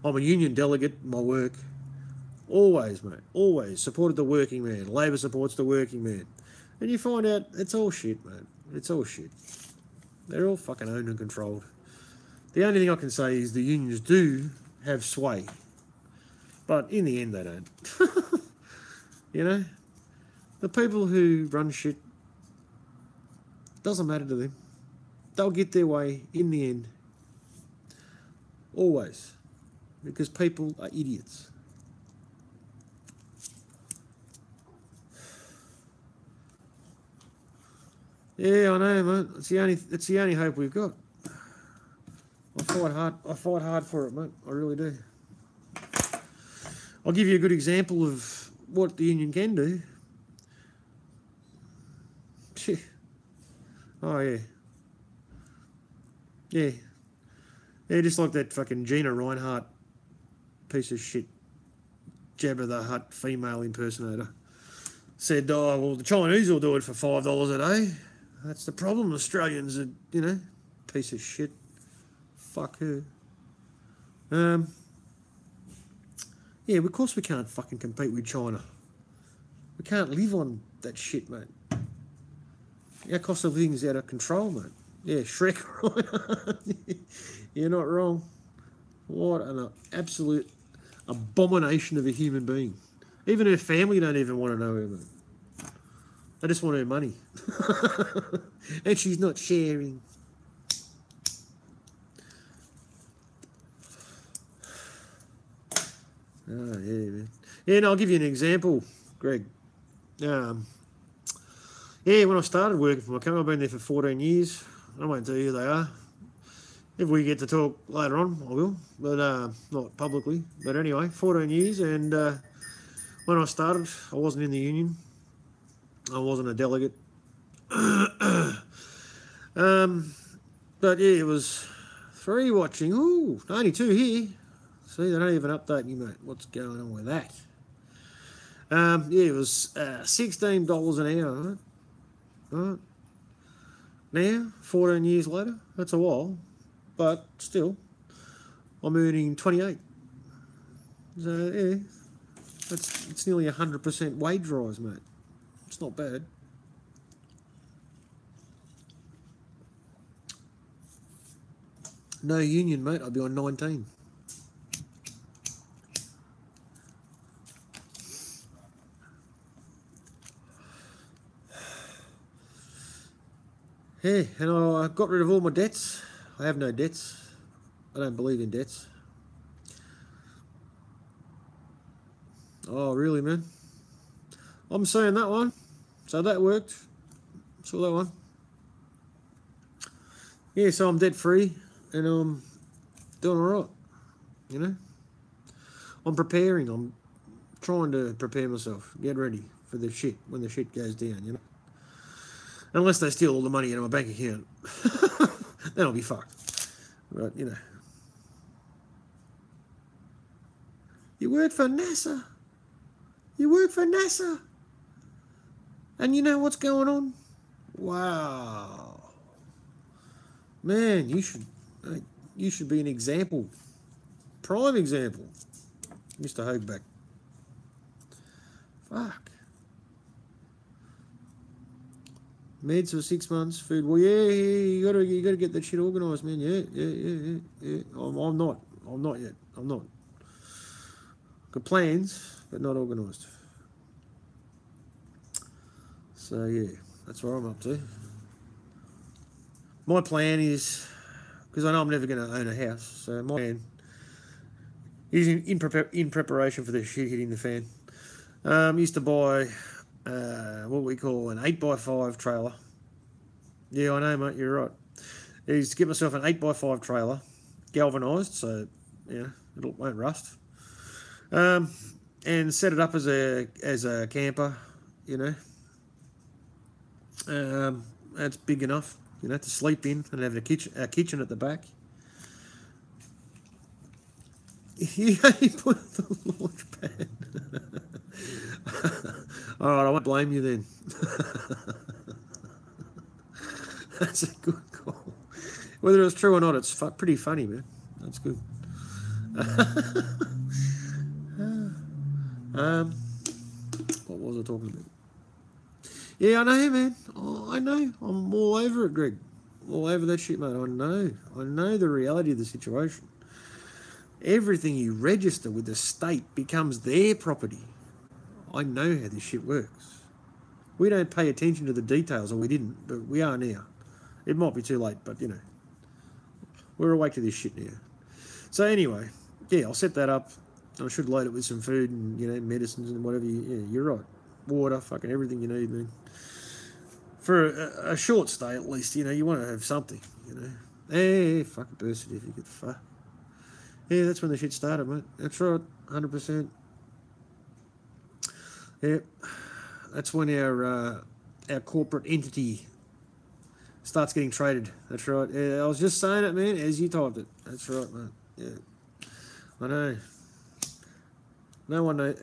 I'm a union delegate in my work. Always, mate, always supported the working man. Labor supports the working man. And you find out it's all shit, mate. It's all shit. They're all fucking owned and controlled. The only thing I can say is the unions do have sway. But in the end, they don't. You know? The people who run shit, doesn't matter to them. They'll get their way in the end. Always. Because people are idiots. Yeah, I know, mate. It's the only hope we've got. I fight hard for it, mate. I really do. I'll give you a good example of what the union can do. Oh, yeah. Yeah. Yeah, just like that fucking Gina Reinhardt piece of shit, Jabba the Hutt female impersonator, said, oh, well, the Chinese will do it for $5 a day. That's the problem. Australians are, piece of shit. Fuck her. Yeah, of course we can't fucking compete with China. We can't live on that shit, mate. Our cost of living is out of control, mate. Yeah, Shrek, right? You're not wrong. What an absolute abomination of a human being. Even her family don't even want to know her, mate. They just want her money. And she's not sharing. Oh, yeah, man. Yeah, no, I'll give you an example, Greg. Yeah, when I started working for my company, I've been there for 14 years. I won't tell you who they are. If we get to talk later on, I will, but not publicly. But anyway, 14 years, and when I started, I wasn't in the union. I wasn't a delegate. But yeah, it was 3 watching. Ooh, only 2 here. See, they don't even update you, mate. What's going on with that? Yeah, it was $16 an hour, right? Right. Now, 14 years later, that's a while, but still, I'm earning 28. So yeah, it's nearly 100% wage rise, mate. It's not bad. No union, mate. I'd be on 19. Yeah, and I got rid of all my debts. I have no debts. I don't believe in debts. Oh, really, man? I'm saying that one. So that worked. Saw that one. Yeah, so I'm debt-free and I'm doing all right, I'm preparing. I'm trying to prepare myself, get ready for the shit when the shit goes down, Unless they steal all the money out of my bank account. Then I'll be fucked. But, You work for NASA. You work for NASA. And you know what's going on? Wow. Man, you should be an example. Prime example. Mr. Hoagback. Fuck. Meds for 6 months, food. Well, yeah, you gotta get that shit organised, man. Yeah. I'm not yet. I'm not. Got plans, but not organised. So yeah, that's what I'm up to. My plan is, because I know I'm never going to own a house, so my plan is in preparation for the shit hitting the fan. Used to buy what we call an 8x5 trailer. Yeah, I know, mate, you're right. I used to get myself an 8x5 trailer, galvanised, so it won't rust. And set it up as a camper, That's big enough, to sleep in and have a kitchen at the back. You put the launch pad. All right, I won't blame you then. That's a good call. Whether it's true or not, it's pretty funny, man. That's good. What was I talking about? Yeah, I know, man. Oh, I know. I'm all over it, Greg. All over that shit, mate. I know the reality of the situation. Everything you register with the state becomes their property. I know how this shit works. We don't pay attention to the details, or we didn't, but we are now. It might be too late, but, we're awake to this shit now. So anyway, yeah, I'll set that up. I should load it with some food and, medicines and whatever. You're right. Water, fucking everything you need, man. For a short stay, at least, you want to have something, Hey, fucking birth certificate, fuck. Yeah, that's when the shit started, mate. That's right, 100%. Yeah, that's when our corporate entity starts getting traded. That's right. Yeah, I was just saying it, man, as you typed it. That's right, mate. Yeah, I know. No one knows,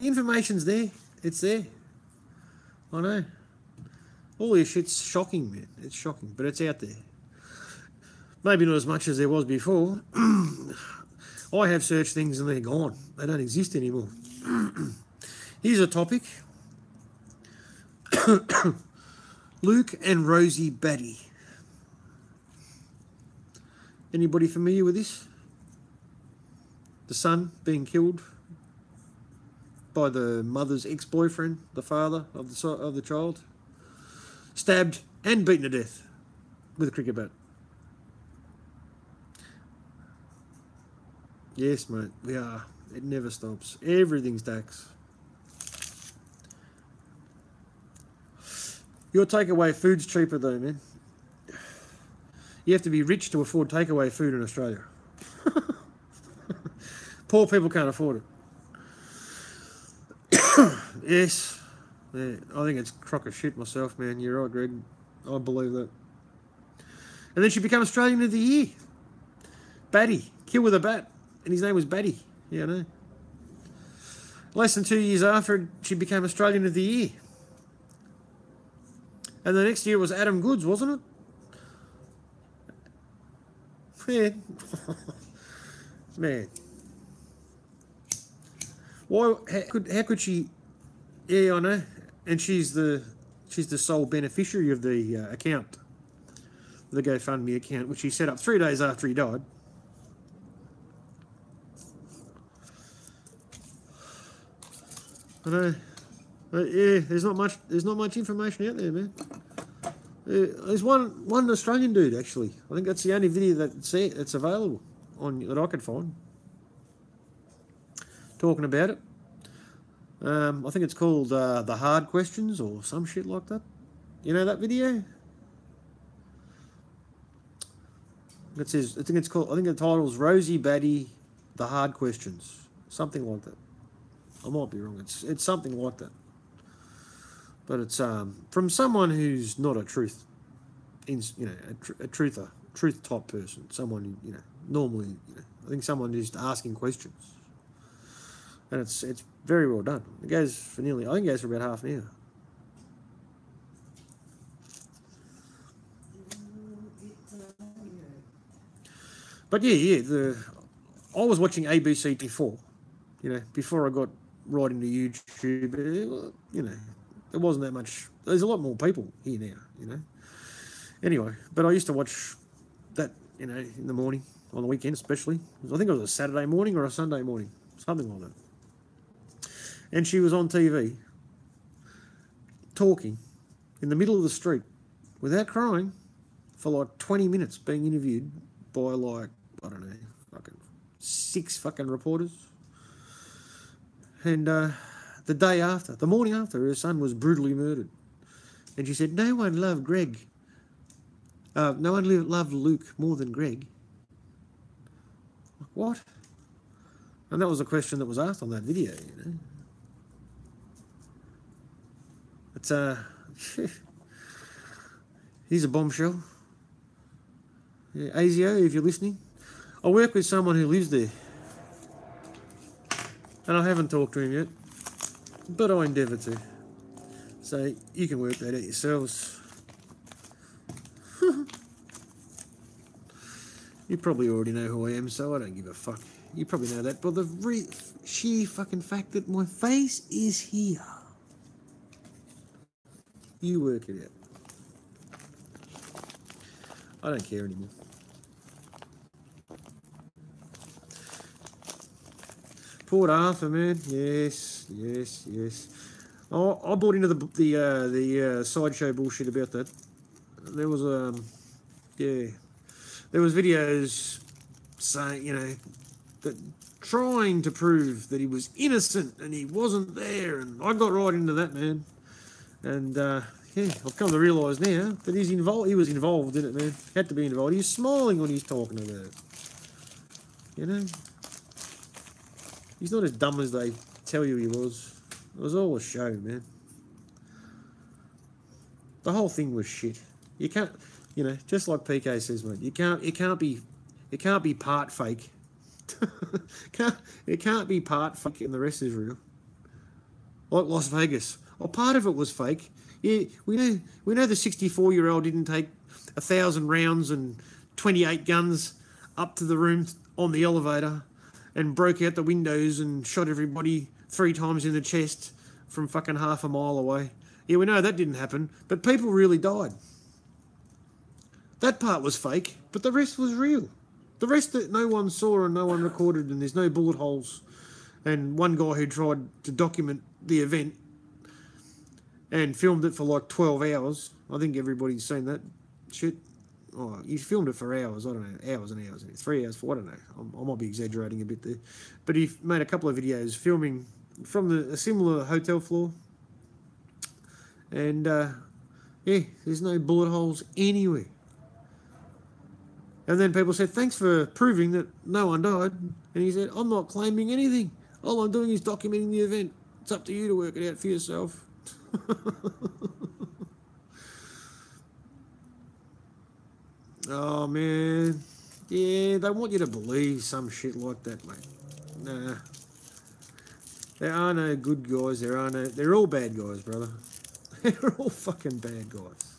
information's there. It's there. I know. All this shit's shocking, man. It's shocking, but it's out there. Maybe not as much as there was before. I have searched things and they're gone. They don't exist anymore. Here's a topic. Luke and Rosie Batty. Anybody familiar with this? The son being killed by the mother's ex-boyfriend, the father of the child, stabbed and beaten to death with a cricket bat. Yes, mate, we are. It never stops. Everything's tax. Your takeaway food's cheaper though, man. You have to be rich to afford takeaway food in Australia. Poor people can't afford it. Yes. Yeah, I think it's a crock of shit myself, man. You're right, Greg. I believe that. And then she became Australian of the Year. Batty. Killed with a bat. And his name was Batty. Yeah, I know. Less than 2 years after, she became Australian of the Year. And the next year was Adam Goods, wasn't it? Yeah. Man. Why? How could she? Yeah, I know. And she's the sole beneficiary of the account, the GoFundMe account, which he set up 3 days after he died. I know. Yeah, there's not much information out there, man. There's one Australian dude actually. I think that's the only video that's available that I could find talking about it. I think it's called The Hard Questions or some shit like that. You know that video? It says, I think the title's Rosie Batty, The Hard Questions. Something like that. I might be wrong. It's something like that. But it's from someone who's not a truth type person. Someone who, normally, I think someone who's just asking questions. And it's very well done. It goes for about half an hour. But yeah, I was watching ABC before, before I got right into YouTube. There wasn't that much. There's a lot more people here now, Anyway, but I used to watch that, in the morning, on the weekend especially. I think it was a Saturday morning or a Sunday morning, something like that. And she was on TV talking in the middle of the street without crying for like 20 minutes being interviewed by like, I don't know, fucking 6 fucking reporters. And the day after, the morning after, her son was brutally murdered. And she said, no one loved Greg. No one loved Luke more than Greg. Like, what? And that was a question that was asked on that video, you know. It's he's a bombshell. Yeah, ASIO, if you're listening, I work with someone who lives there, and I haven't talked to him yet, but I endeavour to. So you can work that out yourselves. You probably already know who I am, so I don't give a fuck. You probably know that, but the sheer fucking fact that my face is here. You work it out. I don't care anymore. Port Arthur, man. Yes. I bought into the sideshow bullshit about that. There was there was videos saying, you know, that trying to prove that he was innocent and he wasn't there, and I got right into that, man. And yeah, I've come to realise now that he's involved. He was involved in it, man. Had to be involved. He's smiling when he's talking about it. You know, he's not as dumb as they tell you he was. It was all a show, man. The whole thing was shit. You can't, you know, just like Peekay says, mate. It can't be part fake. It can't be part fake and the rest is real. Like Las Vegas. Well, part of it was fake. Yeah, we know the 64-year-old didn't take 1,000 rounds and 28 guns up to the room on the elevator and broke out the windows and shot everybody 3 times in the chest from fucking half a mile away. Yeah, we know that didn't happen, but people really died. That part was fake, but the rest was real. The rest that no one saw and no one recorded, and there's no bullet holes. And one guy who tried to document the event and filmed it for like 12 hours. I think everybody's seen that shit. Oh, he filmed it for hours. I don't know, hours and hours. 3 hours, 4, I don't know. I might be exaggerating a bit there. But he made a couple of videos filming from a similar hotel floor. And, yeah, there's no bullet holes anywhere. And then people said, thanks for proving that no one died. And he said, I'm not claiming anything. All I'm doing is documenting the event. It's up to you to work it out for yourself. Oh, man. Yeah, they want you to believe some shit like that, mate. Nah. There are no good guys. They're all bad guys, brother. They're all fucking bad guys.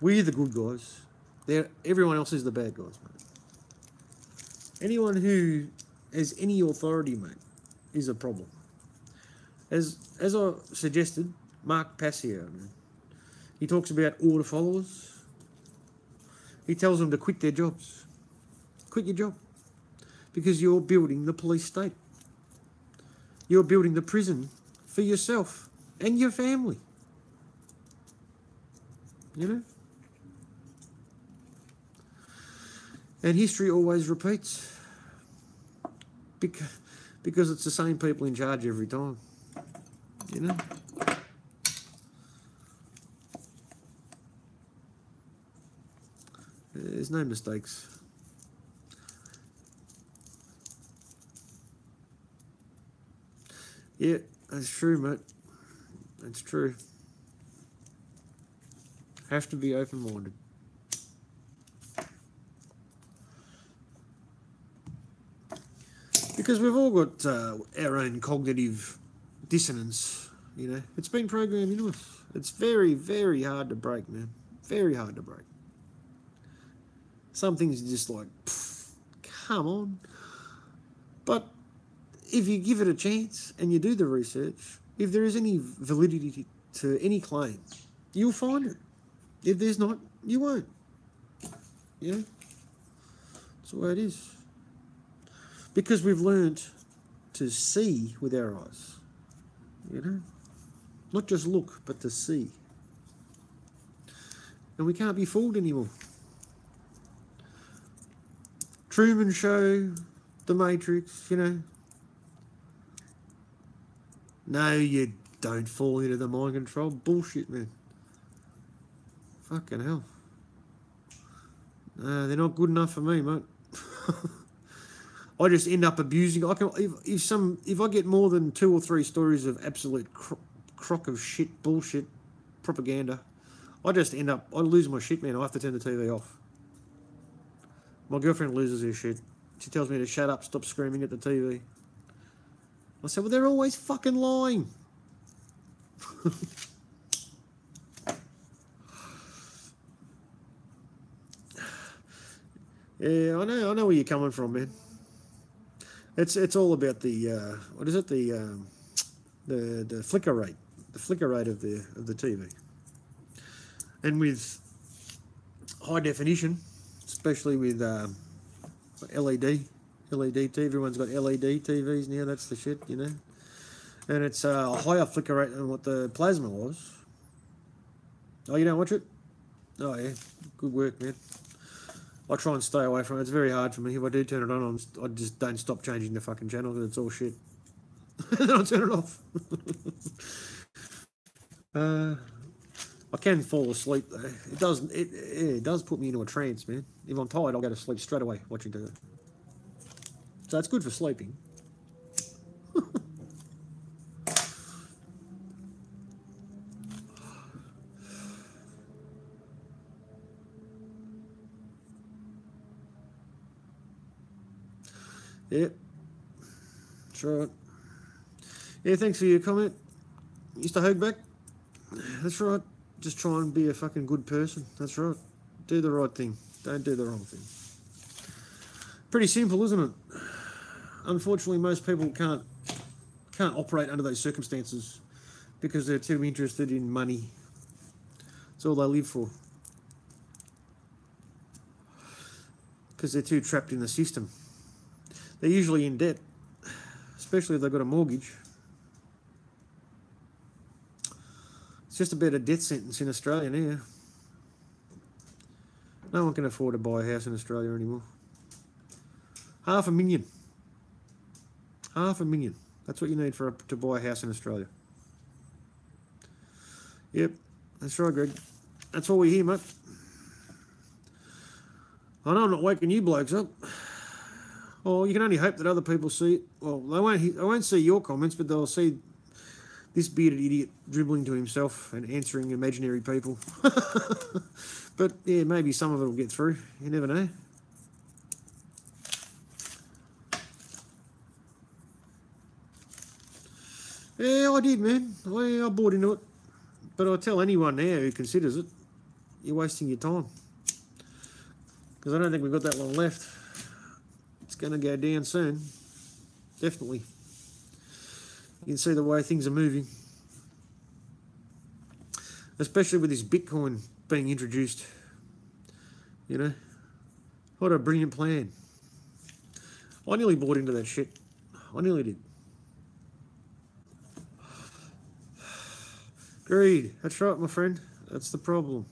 We're the good guys. Everyone else is the bad guys, mate. Anyone who has any authority, mate, is a problem. As I suggested, Mark Passio, man, he talks about order followers. He tells them to quit their jobs. Quit your job. Because you're building the police state. You're building the prison for yourself and your family. You know? And history always repeats. Because it's the same people in charge every time. You know? There's no mistakes. Yeah, that's true, mate. That's true. Have to be open-minded. Because we've all got our own cognitive dissonance, you know. It's been programmed into us. It's very, very hard to break, man. Very hard to break. Some things are just like, come on. But if you give it a chance and you do the research, if there is any validity to any claim, you'll find it. If there's not, you won't. You know? That's the way it is. Because we've learnt to see with our eyes. You know? Not just look, but to see. And we can't be fooled anymore. Truman Show, The Matrix, you know. No, you don't fall into the mind control. Bullshit, man. Fucking hell. No, they're not good enough for me, mate. I just end up abusing. If I get more than 2 or 3 stories of absolute crock of shit, bullshit, propaganda, I lose my shit, man. I have to turn the TV off. My girlfriend loses her shit. She tells me to shut up, stop screaming at the TV. I said, well, they're always fucking lying. Yeah, I know where you're coming from, man. It's all about the what is it, the flicker rate, of the TV, and with high definition, especially with LED TV. Everyone's got LED TVs now. That's the shit, you know. And it's a higher flicker rate than what the plasma was. Oh, you don't watch it? Oh yeah, good work, man. I try and stay away from it. It's very hard for me. If I do turn it on, I just don't stop changing the fucking channel because it's all shit. Then I turn it off. I can fall asleep though. It does put me into a trance, man. If I'm tired, I'll go to sleep straight away watching TV. So it's good for sleeping. Yep. That's right. Yeah, thanks for your comment, Mr. Hogback. That's right. Just try and be a fucking good person. That's right. Do the right thing. Don't do the wrong thing. Pretty simple, isn't it? Unfortunately, most people can't operate under those circumstances because they're too interested in money. That's all they live for. Because they're too trapped in the system. They're usually in debt, especially if they've got a mortgage. It's just about a death sentence in Australia now. No one can afford to buy a house in Australia anymore. $500,000. $500,000. That's what you need to buy a house in Australia. Yep, that's right, Greg. That's all we hear, mate. I know I'm not waking you blokes up. Well, you can only hope that other people see it. Well, they won't see your comments, but they'll see this bearded idiot dribbling to himself and answering imaginary people. But yeah, maybe some of it will get through. You never know. Yeah, I did, man. I bought into it. But I tell anyone now who considers it, you're wasting your time. Because I don't think we've got that long left. It's going to go down soon. Definitely. You can see the way things are moving. Especially with this Bitcoin being introduced. You know? What a brilliant plan. I nearly bought into that shit. I nearly did. Greed. That's right, my friend. That's the problem.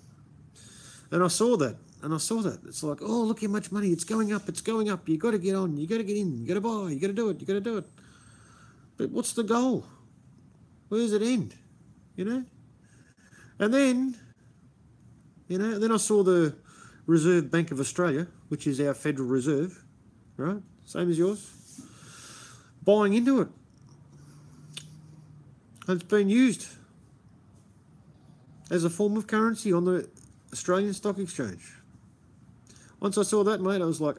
And I saw that. It's like, oh, look how much money. It's going up. It's going up. You got to get on. You got to get in. You got to buy. You got to do it. You got to do it. But what's the goal? Where does it end? You know? And then, then I saw the Reserve Bank of Australia, which is our Federal Reserve, right? Same as yours. Buying into it. And it's been used as a form of currency on the Australian Stock Exchange. Once I saw that, mate, I was like,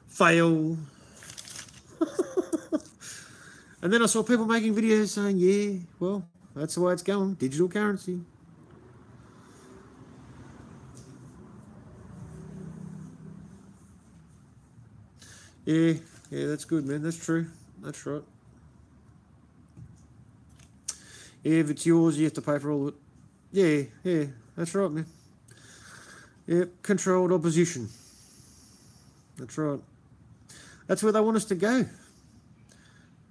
fail. And then I saw people making videos saying, yeah, well, that's the way it's going, digital currency. Yeah, that's good, man. That's true. That's right. Yeah, if it's yours, you have to pay for all of it. Yeah, that's right, man. Yep, controlled opposition. That's right. That's where they want us to go.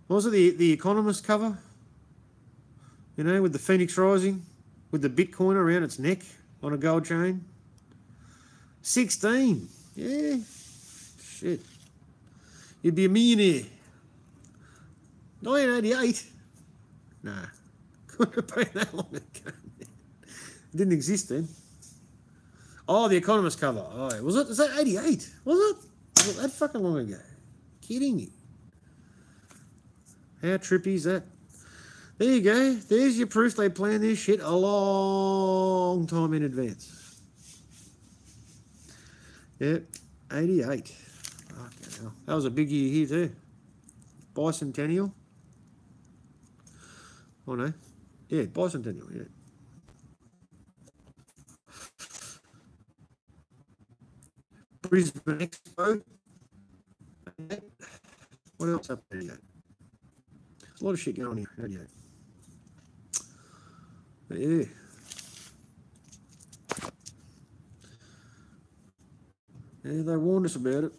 What was it, the Economist cover? With the Phoenix Rising with the Bitcoin around its neck on a gold chain. 16. Yeah. Shit. You'd be a millionaire. 1988. Nah. Couldn't have been that long ago. It didn't exist then. Oh, The Economist cover. Oh, was it? Is that 88? Was it? Was it that fucking long ago? Kidding me. How trippy is that? There you go. There's your proof they planned this shit a long time in advance. Yep, 88. Fucking hell. That was a big year here too. Bicentennial. Oh no. Yeah, bicentennial, yeah. Brisbane Expo. What else up there? There's a lot of shit going on here. 88. But yeah. Yeah, they warned us about it.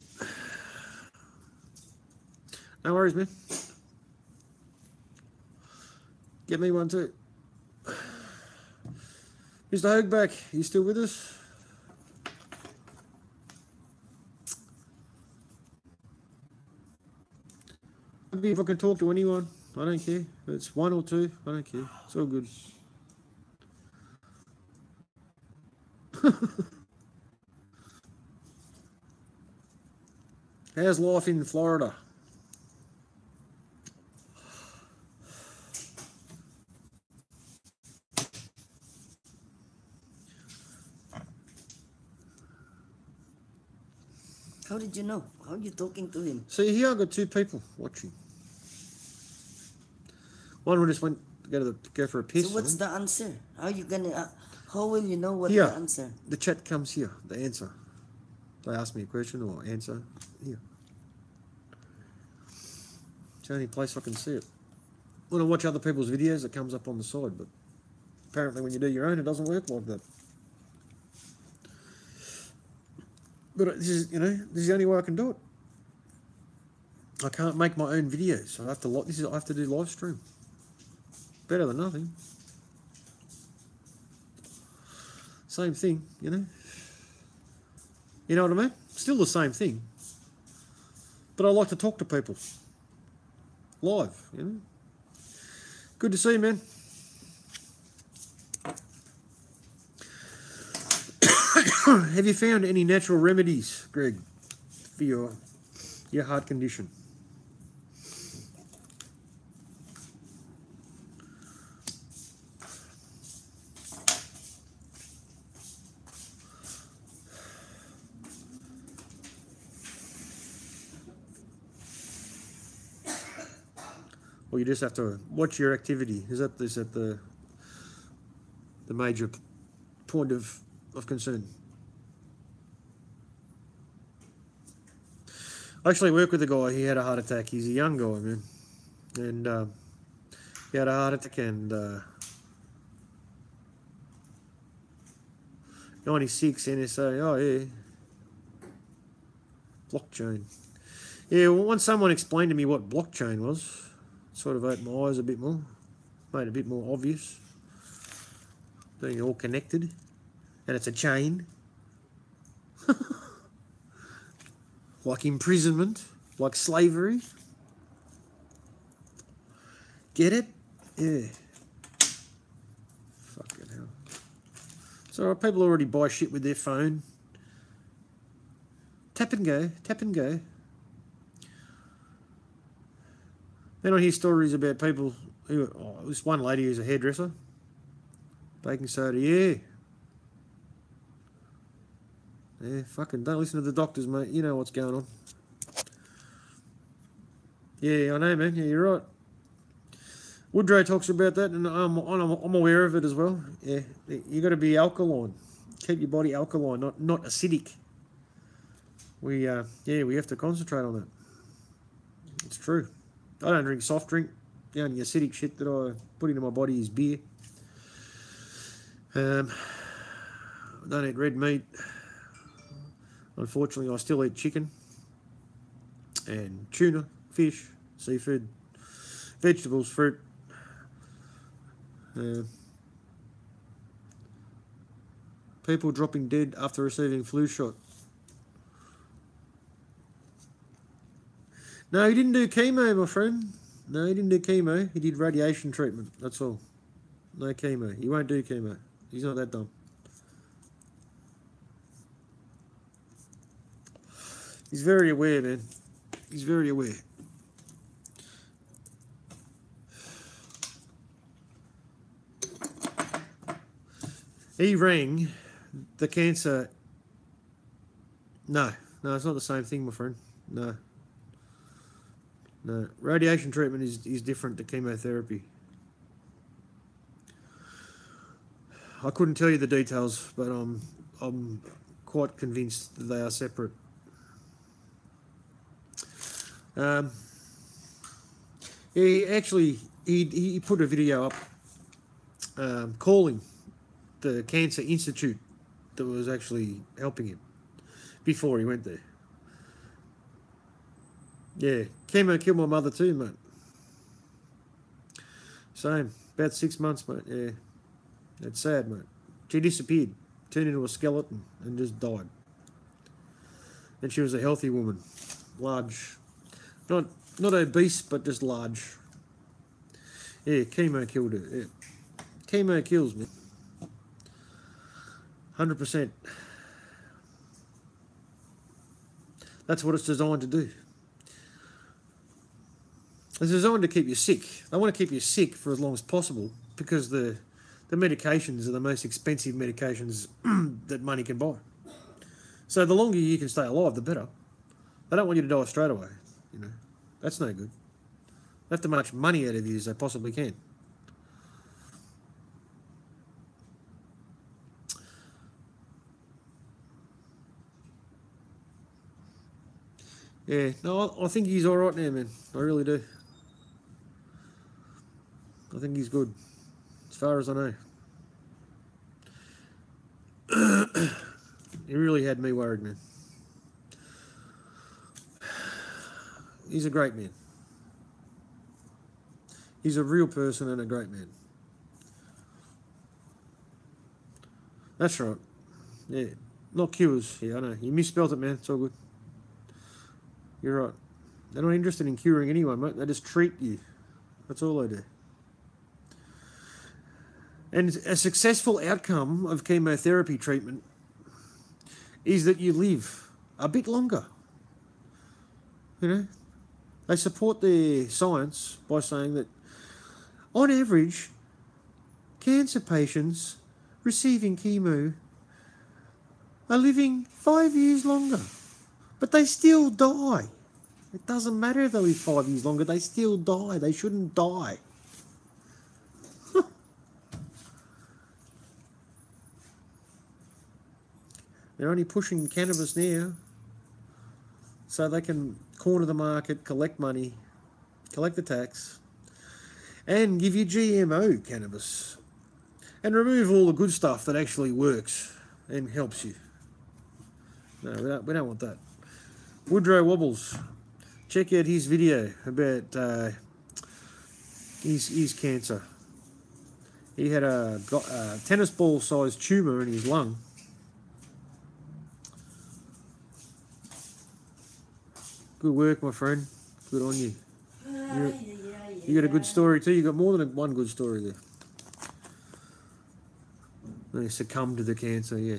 No worries, man. Get me one too. Mr. Hoagback, you still with us? Maybe if I can talk to anyone, I don't care. If it's one or two, I don't care. It's all good. How's life in Florida? How did you know? How are you talking to him? See, here I've got two people watching. One just went to go for a piss. So what's the answer? How you gonna? How will you know what Here, the answer? the chat comes here. The answer. They ask me a question or answer here. It's the only place I can see it. When I watch other people's videos, it comes up on the side, but apparently when you do your own, it doesn't work like that. But this is, this is the only way I can do it. I can't make my own videos, so I have to. I have to do live stream. Better than nothing. Same thing, You know what I mean? Still the same thing. But I like to talk to people live. Good to see you, man. Have you found any natural remedies, Greg, for your heart condition? Or you just have to watch your activity? Is that the major point of concern? I actually work with a guy. He had a heart attack. He's a young guy, man, and he had a heart attack, and 96 NSA. Oh yeah, blockchain. Yeah, well, once someone explained to me what blockchain was, sort of opened my eyes a bit more, made it a bit more obvious, being all connected, and it's a chain. Like imprisonment, like slavery. Get it? Yeah. Fucking hell. So people already buy shit with their phone. Tap and go, tap and go. Then I hear stories about people who, this one lady who's a hairdresser, baking soda, yeah. Yeah, fucking don't listen to the doctors, mate. You know what's going on. Yeah, I know, man. Yeah, you're right. Woodrow talks about that, and I'm aware of it as well. Yeah, you got to be alkaline. Keep your body alkaline, not acidic. We have to concentrate on that. It's true. I don't drink soft drink. The only acidic shit that I put into my body is beer. I don't eat red meat. Unfortunately, I still eat chicken and tuna, fish, seafood, vegetables, fruit. People dropping dead after receiving flu shot. No, he didn't do chemo, my friend. No, he didn't do chemo. He did radiation treatment. That's all. No chemo. He won't do chemo. He's not that dumb. He's very aware, man. He's very aware. He rang the cancer. No, it's not the same thing, my friend. No. Radiation treatment is different to chemotherapy. I couldn't tell you the details, but I'm quite convinced that they are separate. He put a video up calling the Cancer Institute that was actually helping him before he went there. Yeah, chemo killed my mother too, mate. Same, about 6 months, mate. Yeah, it's sad, mate. She disappeared, turned into a skeleton, and just died. And she was a healthy woman, large, not obese, but just large. Yeah, chemo killed her. Yeah. Chemo kills me. 100%. That's what it's designed to do. It's designed to keep you sick. They want to keep you sick for as long as possible because the medications are the most expensive medications that money can buy. So the longer you can stay alive, the better. They don't want you to die straight away. You know, that's no good. They have to make as much money out of you as they possibly can. Yeah, no, I think he's all right now, man. I really do. I think he's good, as far as I know. He really had me worried, man. He's a great man. He's a real person and a great man. That's right. Yeah, not cures. Yeah, I know. You misspelled it, man. It's all good. You're right. They're not interested in curing anyone, mate. They just treat you. That's all they do. And a successful outcome of chemotherapy treatment is that you live a bit longer. You know, they support their science by saying that, on average, cancer patients receiving chemo are living 5 years longer, but they still die. It doesn't matter if they live 5 years longer, they still die. They shouldn't die. They're only pushing cannabis now so they can corner the market, collect money, collect the tax, and give you GMO cannabis and remove all the good stuff that actually works and helps you. No, we don't want that. Woodrow Wobbles, check out his video about his cancer. He had a tennis ball sized tumour in his lung. Good work, my friend. Good on you. You got a good story too. You got more than one good story there. They succumbed to the cancer, yeah.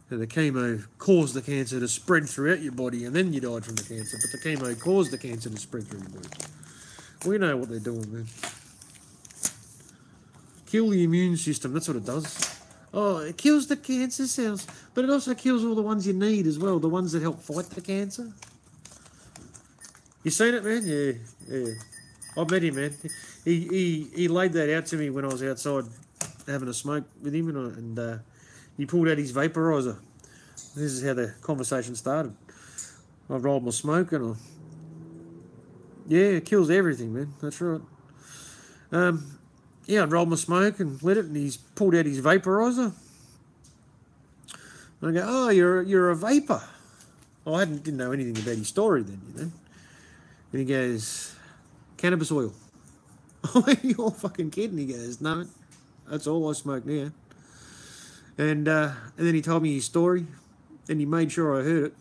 The chemo caused the cancer to spread throughout your body, and then you died from the cancer. But the chemo caused the cancer to spread through your body. We know what they're doing, man. Kill the immune system. That's what it does. Oh, it kills the cancer cells, but it also kills all the ones you need as well. The ones that help fight the cancer. You seen it, man? Yeah. I met him, man. He laid that out to me when I was outside having a smoke with him, and he pulled out his vaporizer. This is how the conversation started. I rolled my smoke and it kills everything, man. That's right. I rolled my smoke and lit it, and he's pulled out his vaporizer. And I go, oh, you're a vapor. Well, I didn't know anything about his story then, you know. And he goes, cannabis oil. Oh, you're fucking kidding. He goes, no, that's all I smoke now. And then he told me his story, and he made sure I heard it.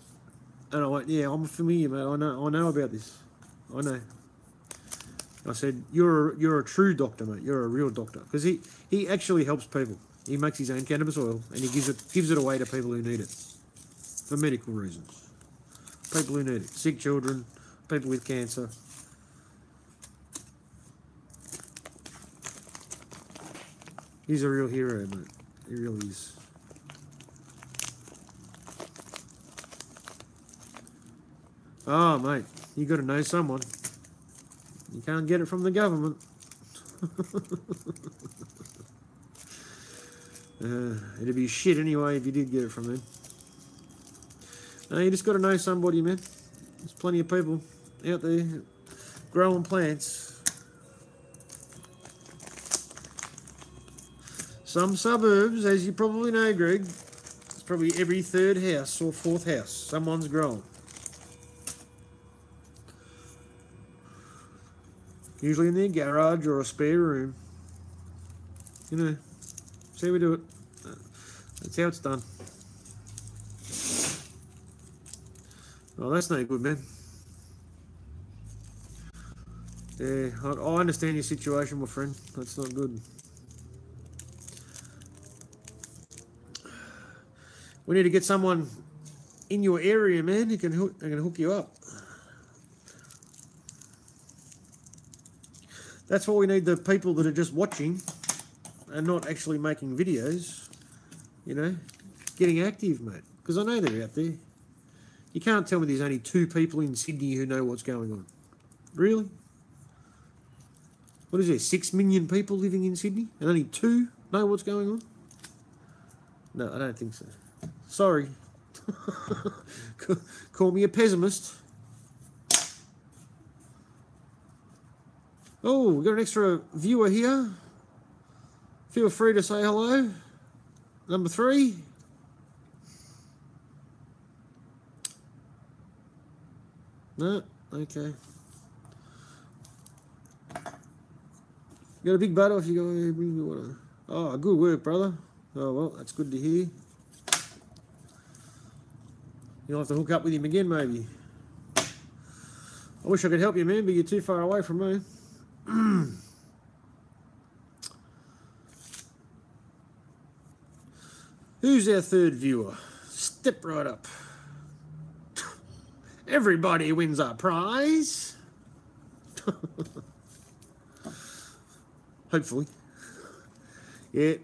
And I went, yeah, I'm familiar, mate. I know about this. I know. I said, you're a true doctor, mate. You're a real doctor, because he actually helps people. He makes his own cannabis oil, and he gives it away to people who need it for medical reasons. People who need it, sick children, people with cancer. He's a real hero, mate. He really is. Oh, mate, you got to know someone. You can't get it from the government. It'd be shit anyway if you did get it from them. No, you just got to know somebody, man. There's plenty of people out there growing plants. Some suburbs, as you probably know, Greg, it's probably every third house or fourth house someone's growing. Usually in their garage or a spare room. You know, see how we do it. That's how it's done. Oh, that's no good, man. Yeah, I understand your situation, my friend. That's not good. We need to get someone in your area, man, who can hook you up. That's why we need the people that are just watching and not actually making videos, you know, getting active, mate. Because I know they're out there. You can't tell me there's only 2 people in Sydney who know what's going on. Really? What is there, 6 million people living in Sydney and only 2 know what's going on? No, I don't think so. Sorry. Call me a pessimist. Oh, we've got an extra viewer here. Feel free to say hello. Number 3. No, okay. You got a big butter if you go here, bring me water. Oh, good work, brother. Oh, well, that's good to hear. You'll have to hook up with him again, maybe. I wish I could help you, man, but you're too far away from me. Who's our third viewer? Step right up. Everybody wins a prize. Hopefully. Yeah.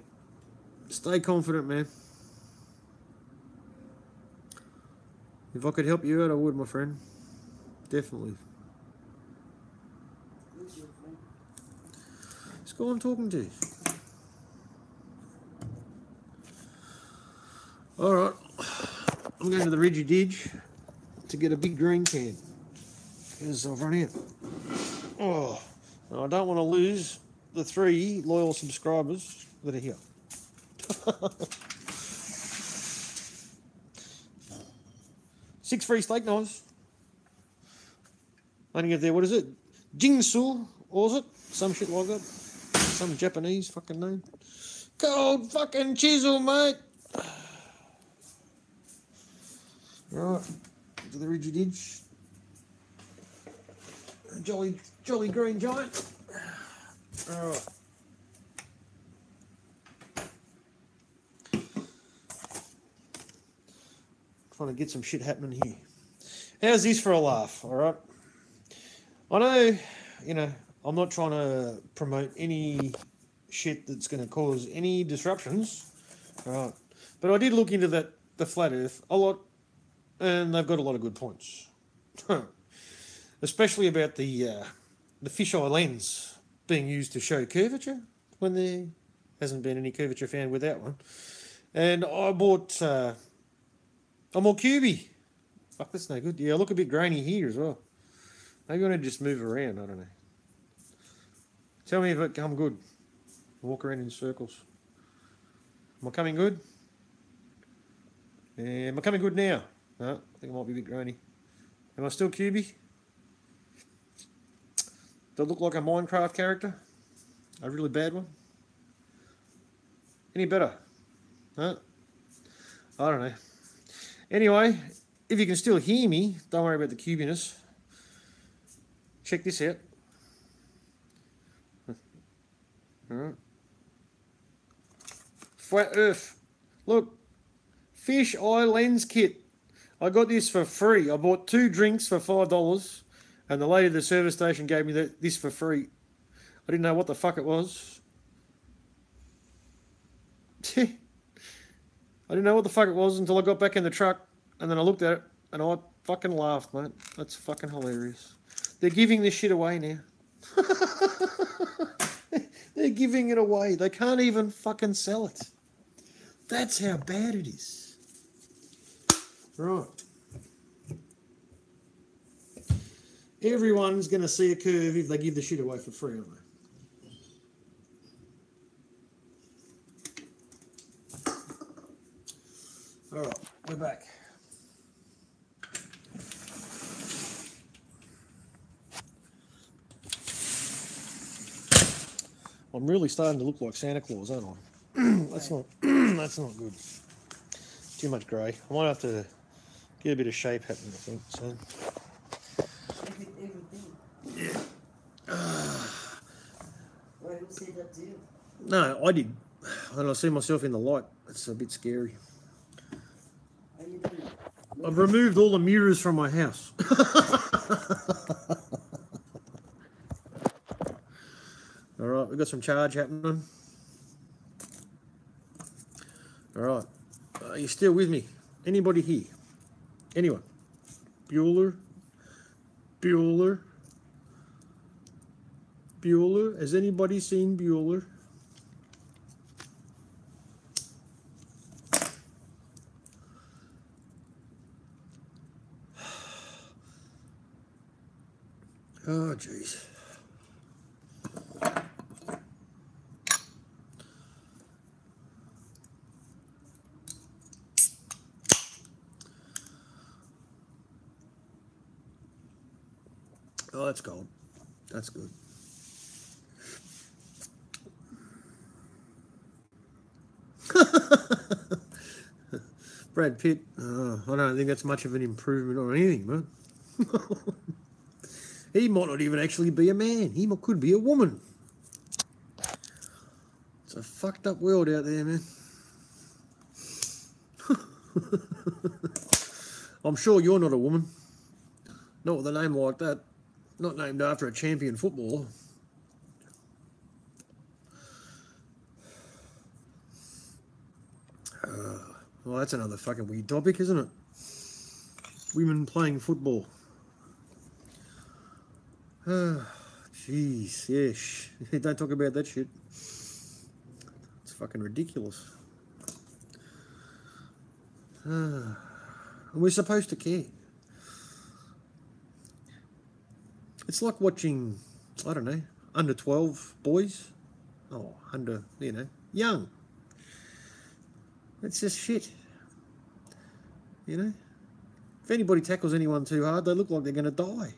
Stay confident, man. If I could help you out, I would, my friend. Definitely. This guy I'm talking to. Alright. I'm going to the Ridgy Didge to get a big green can. Because I've run out. Oh. I don't want to lose the 3 loyal subscribers that are here. 6 free steak knives. I didn't get there, what is it? Jingsu, or is it? Some shit like that. Some Japanese fucking name. Cold fucking chisel, mate. Right, to the Ridgy Didge. Jolly green giant. Alright. Trying to get some shit happening here. How's this for a laugh, alright? I know, you know, I'm not trying to promote any shit that's going to cause any disruptions, alright? But I did look into the flat earth a lot, and they've got a lot of good points. Especially about the fisheye lens being used to show curvature when there hasn't been any curvature found with that one. And I bought a more cubey. Fuck, that's no good. Yeah, I look a bit grainy here as well. Maybe I want to just move around, I don't know. Tell me if it come good. Walk around in circles. Am I coming good? Am I coming good now? No, I think I might be a bit grainy. Am I still cubey? Do I look like a Minecraft character? A really bad one? Any better? Huh? I don't know. Anyway, if you can still hear me, don't worry about the cubiness. Check this out. All right. Flat Earth. Look, fish eye lens kit. I got this for free. I bought 2 drinks for $5, and the lady at the service station gave me this for free. I didn't know what the fuck it was. I didn't know what the fuck it was until I got back in the truck, and then I looked at it, and I fucking laughed, mate. That's fucking hilarious. They're giving this shit away now. They're giving it away. They can't even fucking sell it. That's how bad it is. Right. Everyone's going to see a curve if they give the shit away for free, aren't they? All right, we're back. I'm really starting to look like Santa Claus, aren't I? That's not good. Too much grey. I might have to get a bit of shape happening, I think. So. Yeah. Why did you say that to you? No, I did. And I see myself in the light. It's a bit scary. I've removed all the mirrors from my house. All right, we've got some charge happening. All right, are you still with me? Anybody here? Anyone? Bueller? Bueller? Bueller? Has anybody seen Bueller? Oh, jeez. Oh, that's cold. That's good. Brad Pitt. I don't think that's much of an improvement or anything, man. He might not even actually be a man. He could be a woman. It's a fucked up world out there, man. I'm sure you're not a woman. Not with a name like that. Not named after a champion footballer. Well, that's another fucking weird topic, isn't it? Women playing football. Jeez, yes. Don't talk about that shit. It's fucking ridiculous. And we're supposed to care. It's like watching, I don't know, under 12 boys. Oh, under, young. It's just shit. If anybody tackles anyone too hard, they look like they're going to die.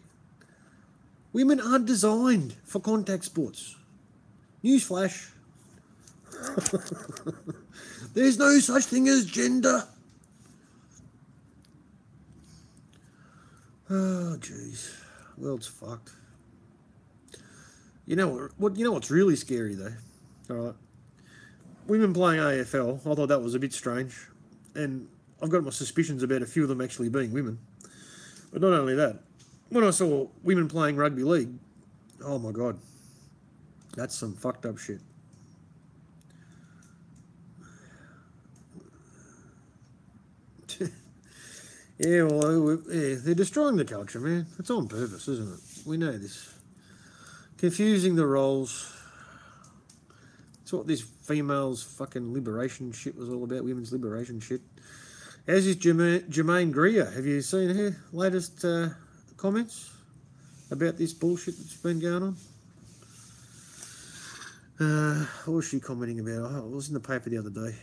Women aren't designed for contact sports. Newsflash. There's no such thing as gender. Oh, jeez. World's fucked. You know what's really scary though? All right. Women playing AFL, I thought that was a bit strange. And I've got my suspicions about a few of them actually being women. But not only that, when I saw women playing rugby league, oh my God, that's some fucked up shit. Yeah, well, they're destroying the culture, man. It's on purpose, isn't it? We know this. Confusing the roles. That's what this females fucking liberation shit was all about, women's liberation shit. How's this Jermaine Greer? Have you seen her latest comments about this bullshit that's been going on? What was she commenting about? Oh, it was in the paper the other day.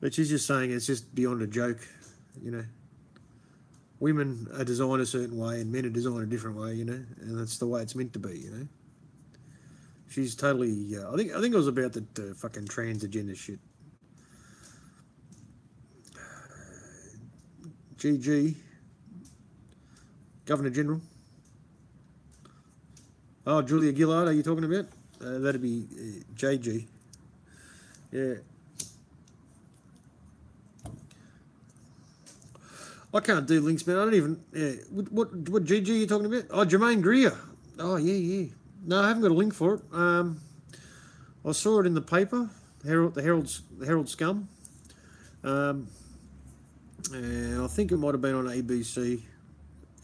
But she's just saying it's just beyond a joke, Women are designed a certain way and men are designed a different way, and that's the way it's meant to be, She's totally, I think it was about the fucking trans agenda shit. GG. Governor General. Oh, Julia Gillard, are you talking about? That'd be JG. Yeah. I can't do links, man. I don't even... Yeah. What GG are you talking about? Oh, Jermaine Greer. Oh, yeah. No, I haven't got a link for it. I saw it in the paper, the Herald Scum. And I think it might have been on ABC.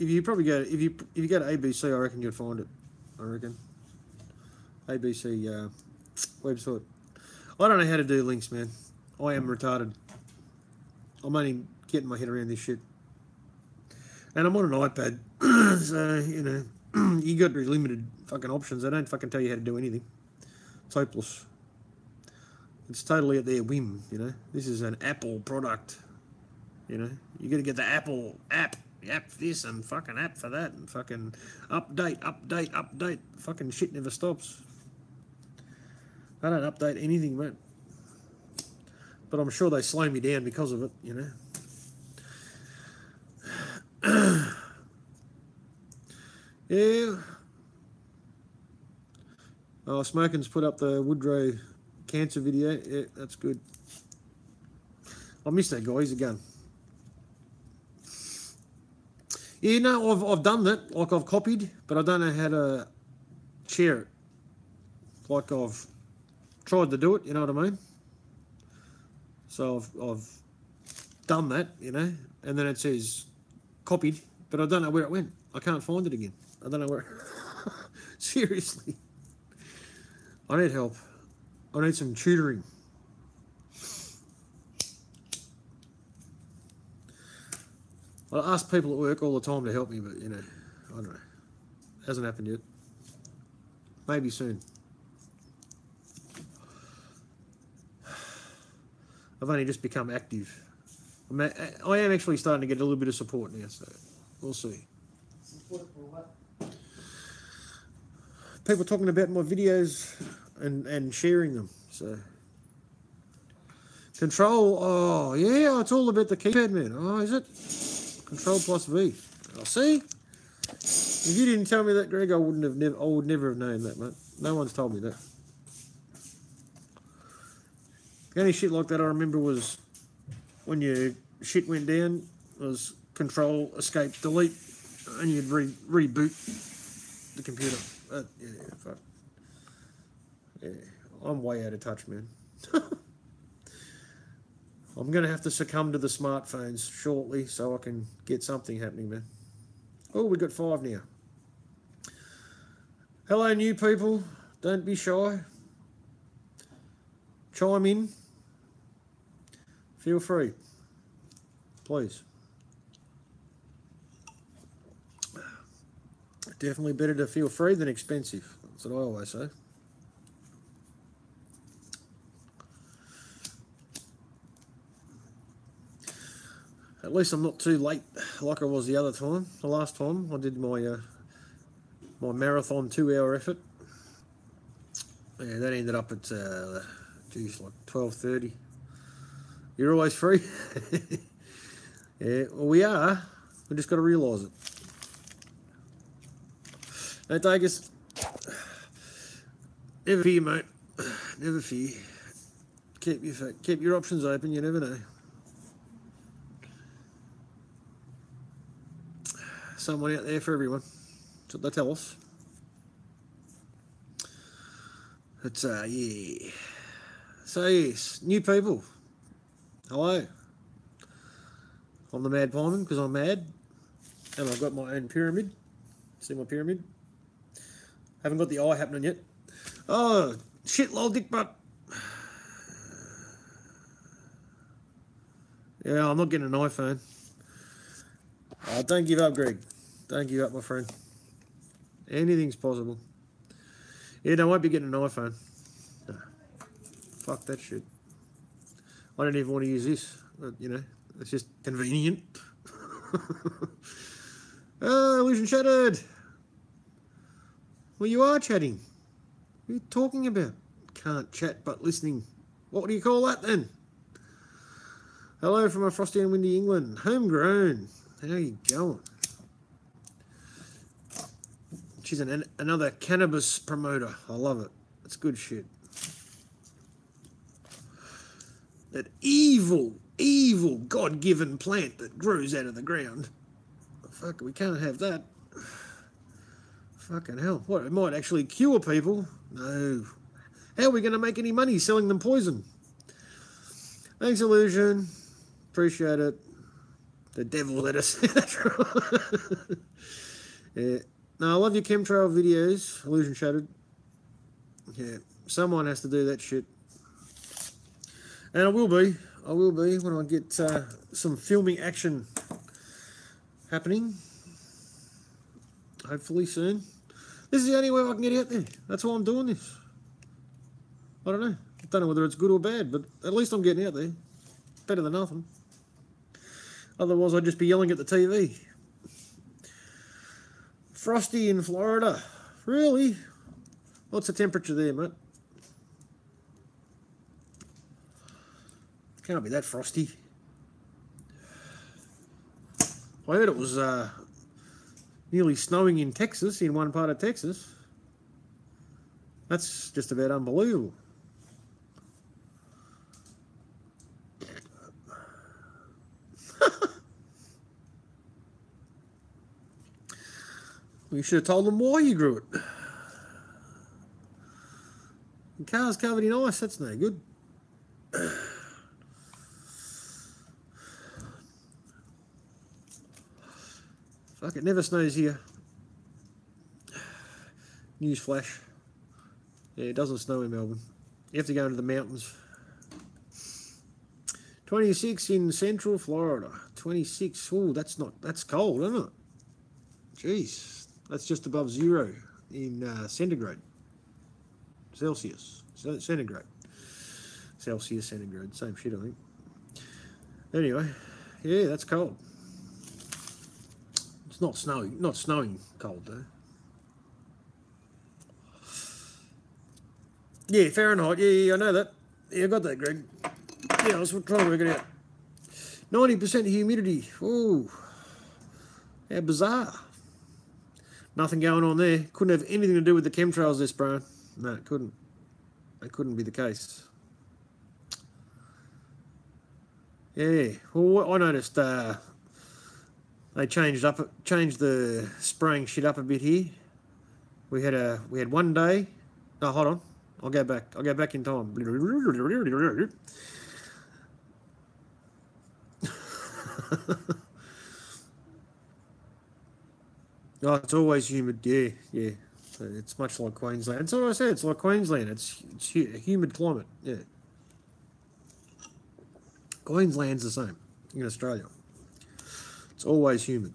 If you go to ABC, I reckon you'd find it. I reckon ABC website. I don't know how to do links, man. I am retarded. I'm only getting my head around this shit, and I'm on an iPad, so you know you got very limited fucking options. They don't fucking tell you how to do anything. It's hopeless. It's totally at their whim. You know, this is an Apple product. You know, you got to get the Apple app. App for this and fucking app for that and fucking update. Fucking shit never stops. I don't update anything, mate. But I'm sure they slow me down because of it, you know. Yeah. Oh, Smoking's put up the Woodrow cancer video. Yeah, that's good. I miss that guy. He's a gun. Yeah, no, I've done that. Like, I've copied, but I don't know how to share it. Like, I've tried to do it, you know what I mean? So I've done that, you know, and then it says copied, but I don't know where it went. I can't find it again. I don't know where. Seriously. I need help. I need some tutoring. I ask people at work all the time to help me, but, you know, I don't know. Hasn't happened yet. Maybe soon. I've only just become active. I am actually starting to get a little bit of support now, so we'll see. Support for what? People talking about my videos and sharing them, so... Control, oh, yeah, it's all about the keypad, man. Oh, is it? Control plus V. Oh, see? If you didn't tell me that, Greg, I would never have known that, mate. No one's told me that. The only shit like that I remember was when your shit went down, was Control, Escape, Delete, and you'd reboot the computer. Yeah, fuck. Yeah, I'm way out of touch, man. I'm going to have to succumb to the smartphones shortly so I can get something happening, man. Oh, we got 5 now. Hello, new people. Don't be shy. Chime in. Feel free. Please. Definitely better to feel free than expensive. That's what I always say. At least I'm not too late like I was the other time. The last time I did my my marathon 2-hour effort. Yeah, that ended up at geez, like 12:30. You're always free. Yeah, well we are. We just got to realise it. Don't take us. Never fear, mate. Never fear. Keep your options open. You never know. Someone out there for everyone. That's what they tell us. It's yeah. So yes, new people. Hello. I'm the Mad Pieman because I'm mad, and I've got my own pyramid. See my pyramid? Haven't got the eye happening yet. Oh shit, lol, dick butt. Yeah, I'm not getting an iPhone. Don't give up, Greg. Don't give up, my friend. Anything's possible. Yeah, I won't be getting an iPhone. No. Fuck that shit. I don't even want to use this. But, you know, it's just convenient. Oh, Illusion Shattered. Well, you are chatting. What are you talking about? Can't chat but listening. What do you call that then? Hello from a frosty and windy England. Homegrown. How you going? She's another cannabis promoter. I love it. It's good shit. That evil, God-given plant that grows out of the ground. Fuck, we can't have that. Fucking hell. What, it might actually cure people? No. How are we going to make any money selling them poison? Thanks, Illusion. Appreciate it. The devil let us. Yeah. No, I love your chemtrail videos. Illusion Shattered. Yeah. Someone has to do that shit. And I will be when I get some filming action happening. Hopefully soon. This is the only way I can get out there. That's why I'm doing this. I don't know. I don't know whether it's good or bad, but at least I'm getting out there. Better than nothing. Otherwise, I'd just be yelling at the TV. Frosty in Florida. Really? What's the temperature there, mate? Can't be that frosty. I heard it was nearly snowing in Texas, in one part of Texas. That's just about unbelievable. You should have told them why you grew it. The car's covered in ice, that's no good. Fuck, it never snows here. News flash. Yeah, it doesn't snow in Melbourne. You have to go into the mountains. 26 in Central Florida. 26. Oh, that's cold, isn't it? Jeez. That's just above 0 in centigrade. Celsius. Centigrade. Celsius, centigrade. Same shit, I think. Anyway, yeah, that's cold. It's not snowing cold though. Yeah, Fahrenheit. Yeah, I know that. Yeah, I got that, Greg. Yeah, I was trying to work it out. 90% humidity. Ooh, how bizarre. Nothing going on there. Couldn't have anything to do with the chemtrails this, Brian. No, it couldn't. It couldn't be the case. Yeah. Well, I noticed they changed the spraying shit up a bit here. We had one day. Oh, hold on. I'll go back in time. Oh, it's always humid. Yeah. So it's much like Queensland. That's what I said. It's like Queensland. It's a humid climate. Yeah. Queensland's the same in Australia. It's always humid.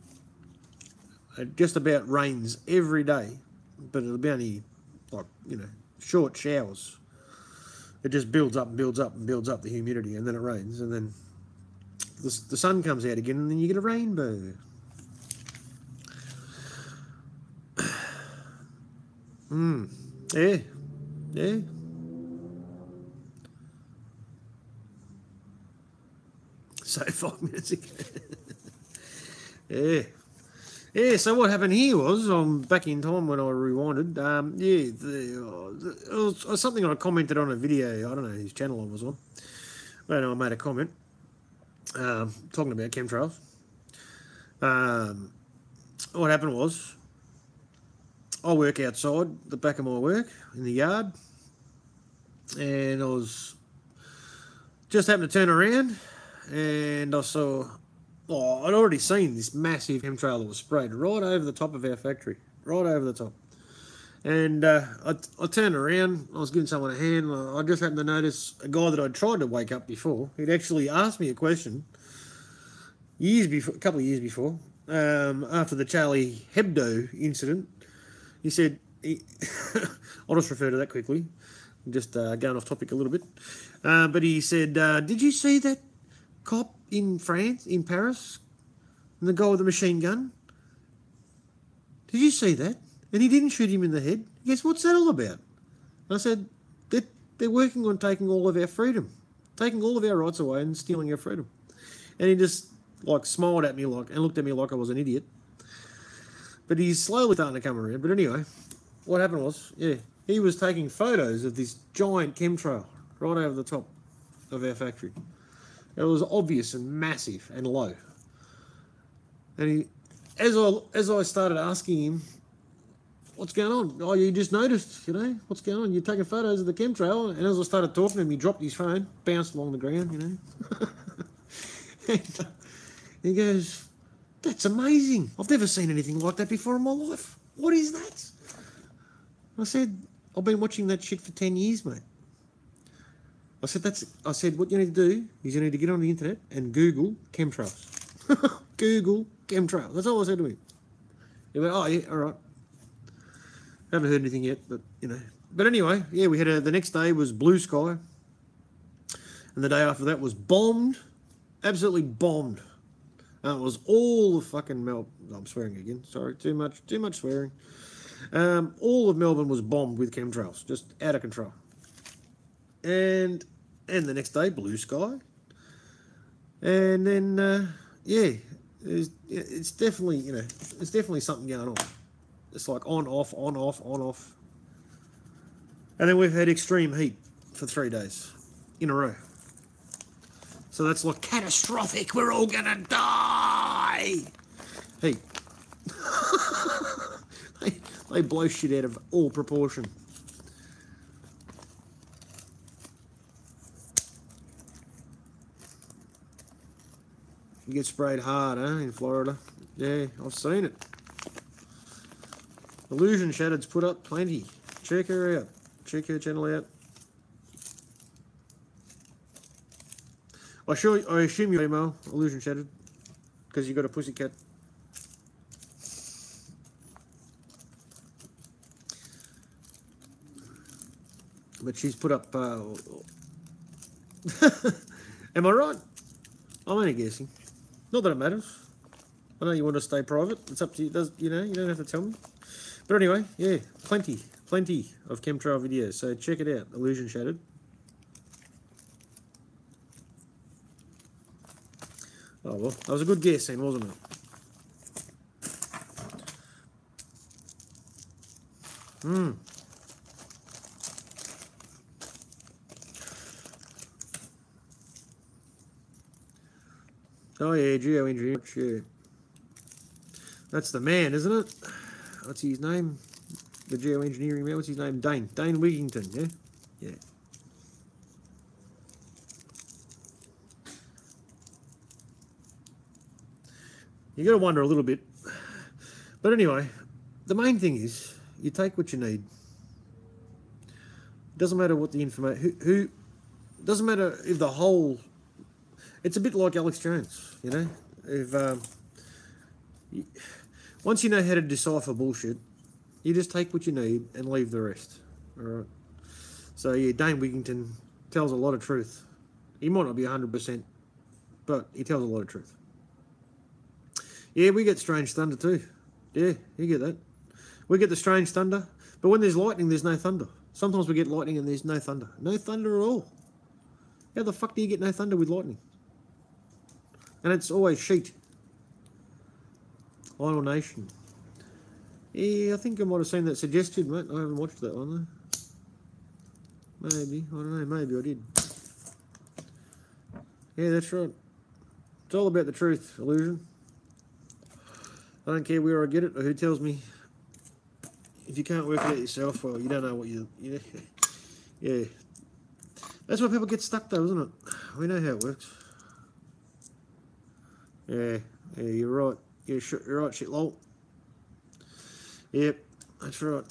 It just about rains every day, but it'll be only like, short showers. It just builds up and builds up and builds up the humidity, and then it rains, and then the sun comes out again, and then you get a rainbow. Yeah. So 5 minutes ago. Yeah, so what happened here was, I'm back in time when I rewinded. It was something I commented on a video. I don't know whose channel I was on. But I made a comment talking about chemtrails. What happened was, I work outside the back of my work in the yard, and I was just happened to turn around, and I saw, I'd already seen this massive chemtrail that was sprayed right over the top of our factory, right over the top. And I turned around, I was giving someone a hand, and I just happened to notice a guy that I'd tried to wake up before. He'd actually asked me a question a couple of years before, after the Charlie Hebdo incident. He said, I'll just refer to that quickly, I'm just going off topic a little bit. But he said, did you see that cop in France, in Paris, and the guy with the machine gun? Did you see that? And he didn't shoot him in the head. He goes, what's that all about? And I said, they're working on taking all of our freedom, taking all of our rights away and stealing our freedom. And he just like smiled at me and looked at me like I was an idiot. But he's slowly starting to come around. But anyway, what happened was, he was taking photos of this giant chemtrail right over the top of our factory. It was obvious and massive and low. And as I started asking him, what's going on? Oh, you just noticed, what's going on? You're taking photos of the chemtrail. And as I started talking to him, he dropped his phone, bounced along the ground, and he goes, that's amazing. I've never seen anything like that before in my life. What is that? I said, I've been watching that shit for 10 years, mate. I said, what you need to do is you need to get on the internet and Google chemtrails. Google chemtrails. That's all I said to him. He went, oh, yeah, all right. Haven't heard anything yet, but, But anyway, we had the next day was blue sky. And the day after that was bombed. Absolutely bombed. It was all the fucking I'm swearing again. Sorry, too much swearing. All of Melbourne was bombed with chemtrails, just out of control. And the next day, blue sky. And then, it's definitely, it's definitely something going on. It's like on, off, on, off, on, off. And then we've had extreme heat for 3 days in a row. So that's like catastrophic. We're all going to die. Heat. They blow shit out of all proportion. You get sprayed hard, in Florida. Yeah, I've seen it. Illusion Shattered's put up plenty. Check her out. Check her channel out. I assume you email Illusion Shattered because you got a pussycat. But she's put up. Am I right? I'm only guessing. Not that it matters. I know you want to stay private. It's up to you. You don't have to tell me. But anyway, plenty of chemtrail videos. So check it out. Illusion Shattered. Oh well, that was a good guess then, wasn't it? Oh yeah, geoengineering. Yeah. That's the man, isn't it? What's his name? The geoengineering man. What's his name? Dane Wigington. Yeah. Yeah. You got to wonder a little bit. But anyway, the main thing is you take what you need. It doesn't matter what the information. Who doesn't matter if the whole. It's a bit like Alex Jones, If once you know how to decipher bullshit, you just take what you need and leave the rest. All right. So Dane Wigington tells a lot of truth. He might not be 100%, but he tells a lot of truth. Yeah, we get strange thunder too. Yeah, you get that. We get the strange thunder, but when there's lightning, there's no thunder. Sometimes we get lightning and there's no thunder. No thunder at all. How the fuck do you get no thunder with lightning? And it's always sheet. Idle Nation. Yeah, I think I might have seen that suggested, mate. I haven't watched that one though. Maybe. I don't know. Maybe I did. Yeah, that's right. It's all about the truth, Illusion. I don't care where I get it or who tells me. If you can't work it out yourself, well, you don't know what you... Yeah. That's why people get stuck though, isn't it? We know how it works. Yeah, you're right. You're right, shitlol. Yep, that's right.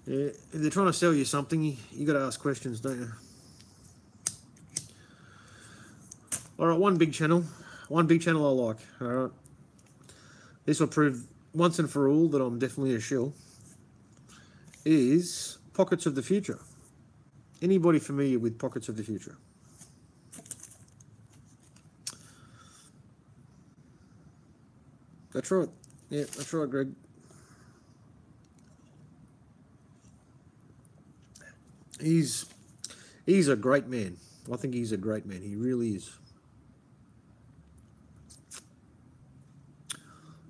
Yeah, if they're trying to sell you something, you got to ask questions, don't you? All right, one big channel I like. All right, this will prove once and for all that I'm definitely a shill. Is Pockets of the Future. Anybody familiar with Pockets of the Future? That's right. Yeah, that's right, Greg. He's a great man. I think he's a great man. He really is.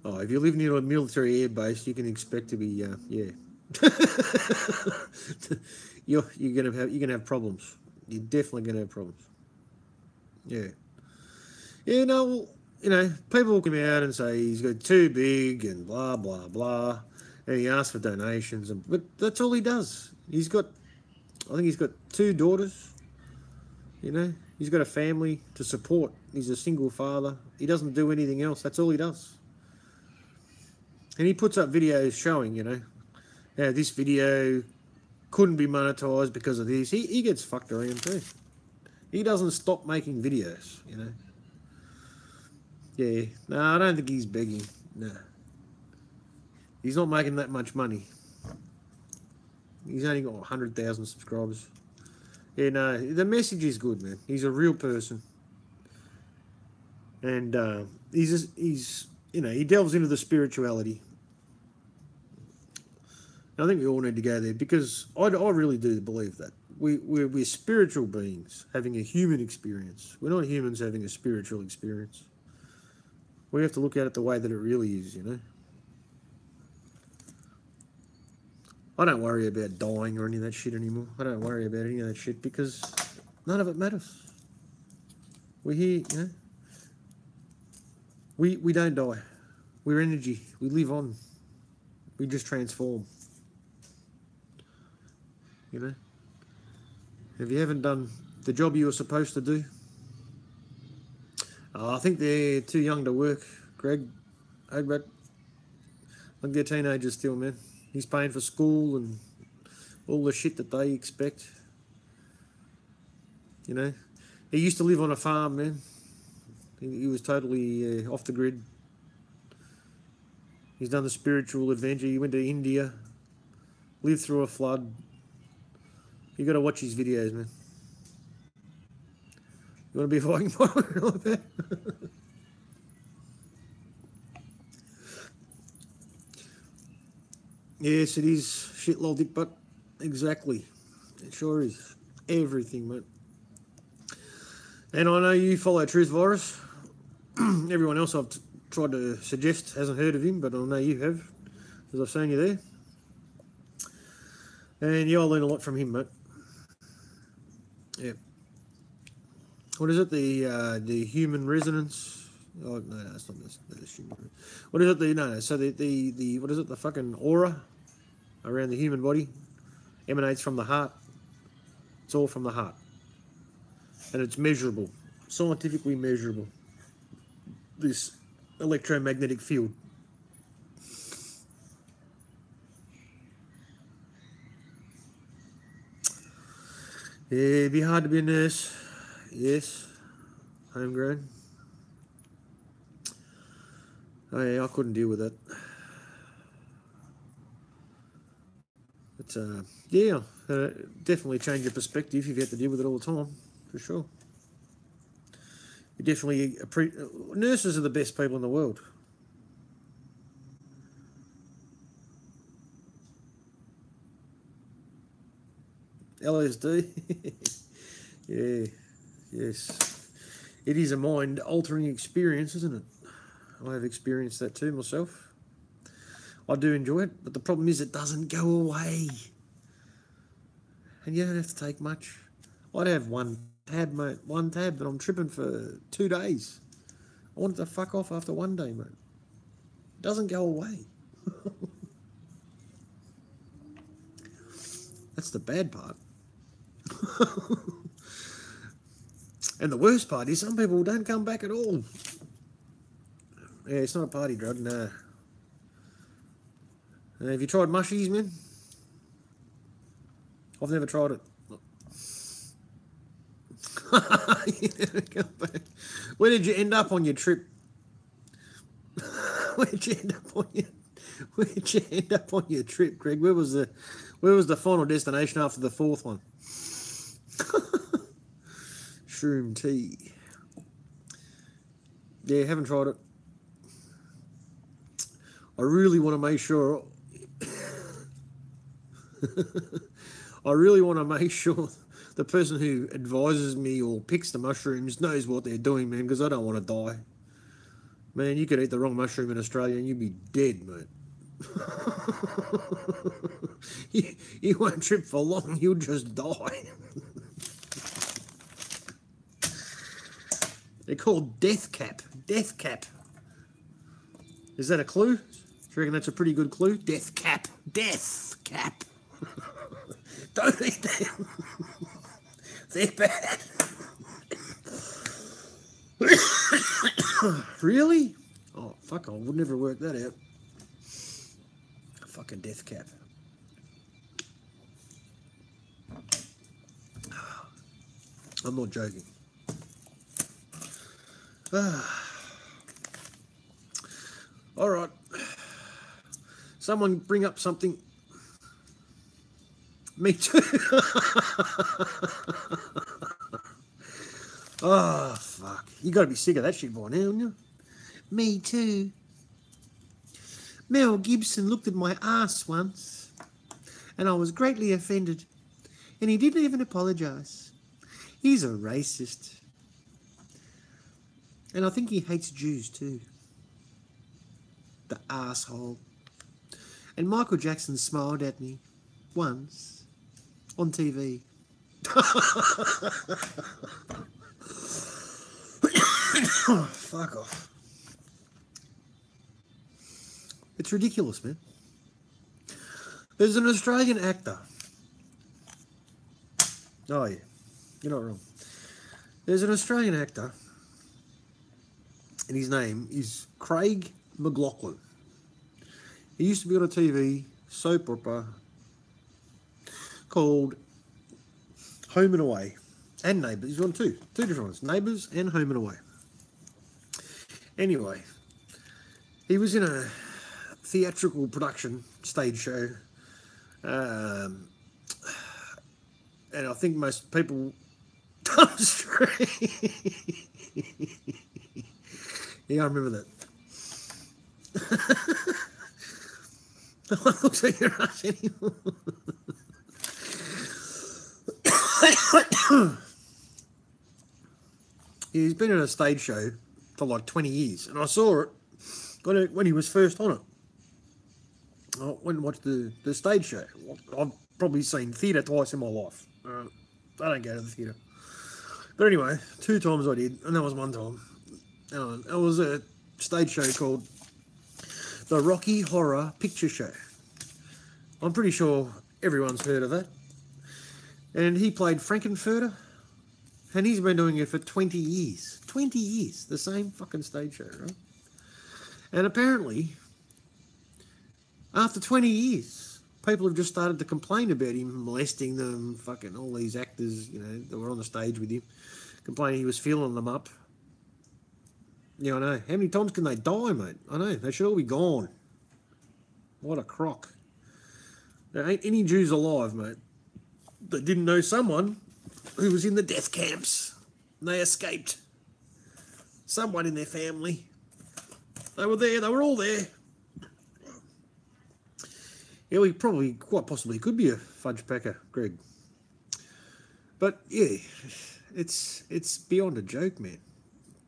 Oh, if you live near a military air base, you can expect to be, yeah. you're gonna have problems. You're definitely gonna have problems. Yeah. Yeah. No. Well, people will come out and say he's got too big and blah blah blah, and he asks for donations, but that's all he does. I think he's got 2 daughters. He's got a family to support. He's a single father. He doesn't do anything else. That's all he does. And he puts up videos showing, how this video couldn't be monetized because of this. He gets fucked around too. He doesn't stop making videos, Yeah. No, I don't think he's begging. No. He's not making that much money. He's only got 100,000 subscribers. Yeah, no, the message is good, man. He's a real person. And he delves into the spirituality. I think we all need to go there because I really do believe that. We're spiritual beings having a human experience. We're not humans having a spiritual experience. We have to look at it the way that it really is, I don't worry about dying or any of that shit anymore. I don't worry about any of that shit because none of it matters. We're here, We don't die. We're energy. We live on. We just transform. If you haven't done the job you were supposed to do, I think they're too young to work, Greg. I think they're teenagers still, man. He's paying for school and all the shit that they expect. He used to live on a farm, man. He was totally off the grid. He's done the spiritual adventure. He went to India, lived through a flood. You got to watch his videos, man. You want to be a Viking pirate like that? Yes, it is. Shit, lol, dick butt. Exactly. It sure is. Everything, mate. And I know you follow Truth Virus. Everyone else I've tried to suggest hasn't heard of him, but I know you have, because I've seen you there. And yeah, I learned a lot from him, mate. Yeah. What is it? The human resonance? Oh no, it's not this. What is it? No. So the what is it? The fucking aura around the human body emanates from the heart. It's all from the heart, and it's measurable, scientifically measurable. This electromagnetic field. Yeah, it'd be hard to be a nurse. Yes, homegrown. Oh yeah, I couldn't deal with that. But yeah, definitely change your perspective if you have to deal with it all the time, for sure. You definitely nurses are the best people in the world. LSD. Yeah, yes. It is a mind-altering experience, isn't it? I have experienced that too myself. I do enjoy it, but the problem is it doesn't go away. And you don't have to take much. I'd have one tab, mate. One tab, but I'm tripping for 2 days. I wanted to fuck off after 1 day, mate. It doesn't go away. That's the bad part. And the worst part is some people don't come back at all. Yeah, it's not a party drug, no. Have you tried mushies, man? I've never tried it. You never come back. Where did you end up on your trip? Where'd you end up on your trip, Greg? Where was the final destination after the 4th one? Shroom tea. Yeah, haven't tried it. I really want to make sure. the person who advises me or picks the mushrooms knows what they're doing, man, because I don't want to die. Man, you could eat the wrong mushroom in Australia and you'd be dead, mate. you won't trip for long, you'll just die. They're called death cap. Death cap. Is that a clue? Do you reckon that's a pretty good clue? Death cap. Death cap. Don't eat them. They're bad. Really? Oh, fuck, I would never work that out. Fucking death cap. I'm not joking. All right. Someone bring up something. Me too. Oh, fuck. You got to be sick of that shit by now, haven't you? Me too. Mel Gibson looked at my ass once, and I was greatly offended, and he didn't even apologise. He's a racist. And I think he hates Jews too. The asshole. And Michael Jackson smiled at me once on TV. Fuck off. It's ridiculous, man. There's an Australian actor. Oh, yeah. You're not wrong. There's an Australian actor, and his name is Craig McLachlan. He used to be on a TV soap opera called Home and Away and Neighbours. He's on two different ones, Neighbours and Home and Away. Anyway, he was in a theatrical production stage show, and I think most people yeah, I remember that. No one looks at your ass anymore. He's been in a stage show for like 20 years, and I saw it when he was first on it. I went and watched the stage show. I've probably seen theatre twice in my life. I don't go to the theatre. But anyway, 2 times I did, and that was one time. It was a stage show called the Rocky Horror Picture Show. I'm pretty sure everyone's heard of that. And he played Frankenfurter, and he's been doing it for 20 years. 20 years, the same fucking stage show, right? And apparently, after 20 years, people have just started to complain about him molesting them, fucking all these actors, you know, that were on the stage with him, complaining he was feeling them up. Yeah, I know. How many times can they die, mate? I know. They should all be gone. What a crock. There ain't any Jews alive, mate, that didn't know someone who was in the death camps. And they escaped. Someone in their family. They were there. They were all there. Yeah, we probably, quite possibly, could be a fudge packer, Greg. But, yeah, it's beyond a joke, man.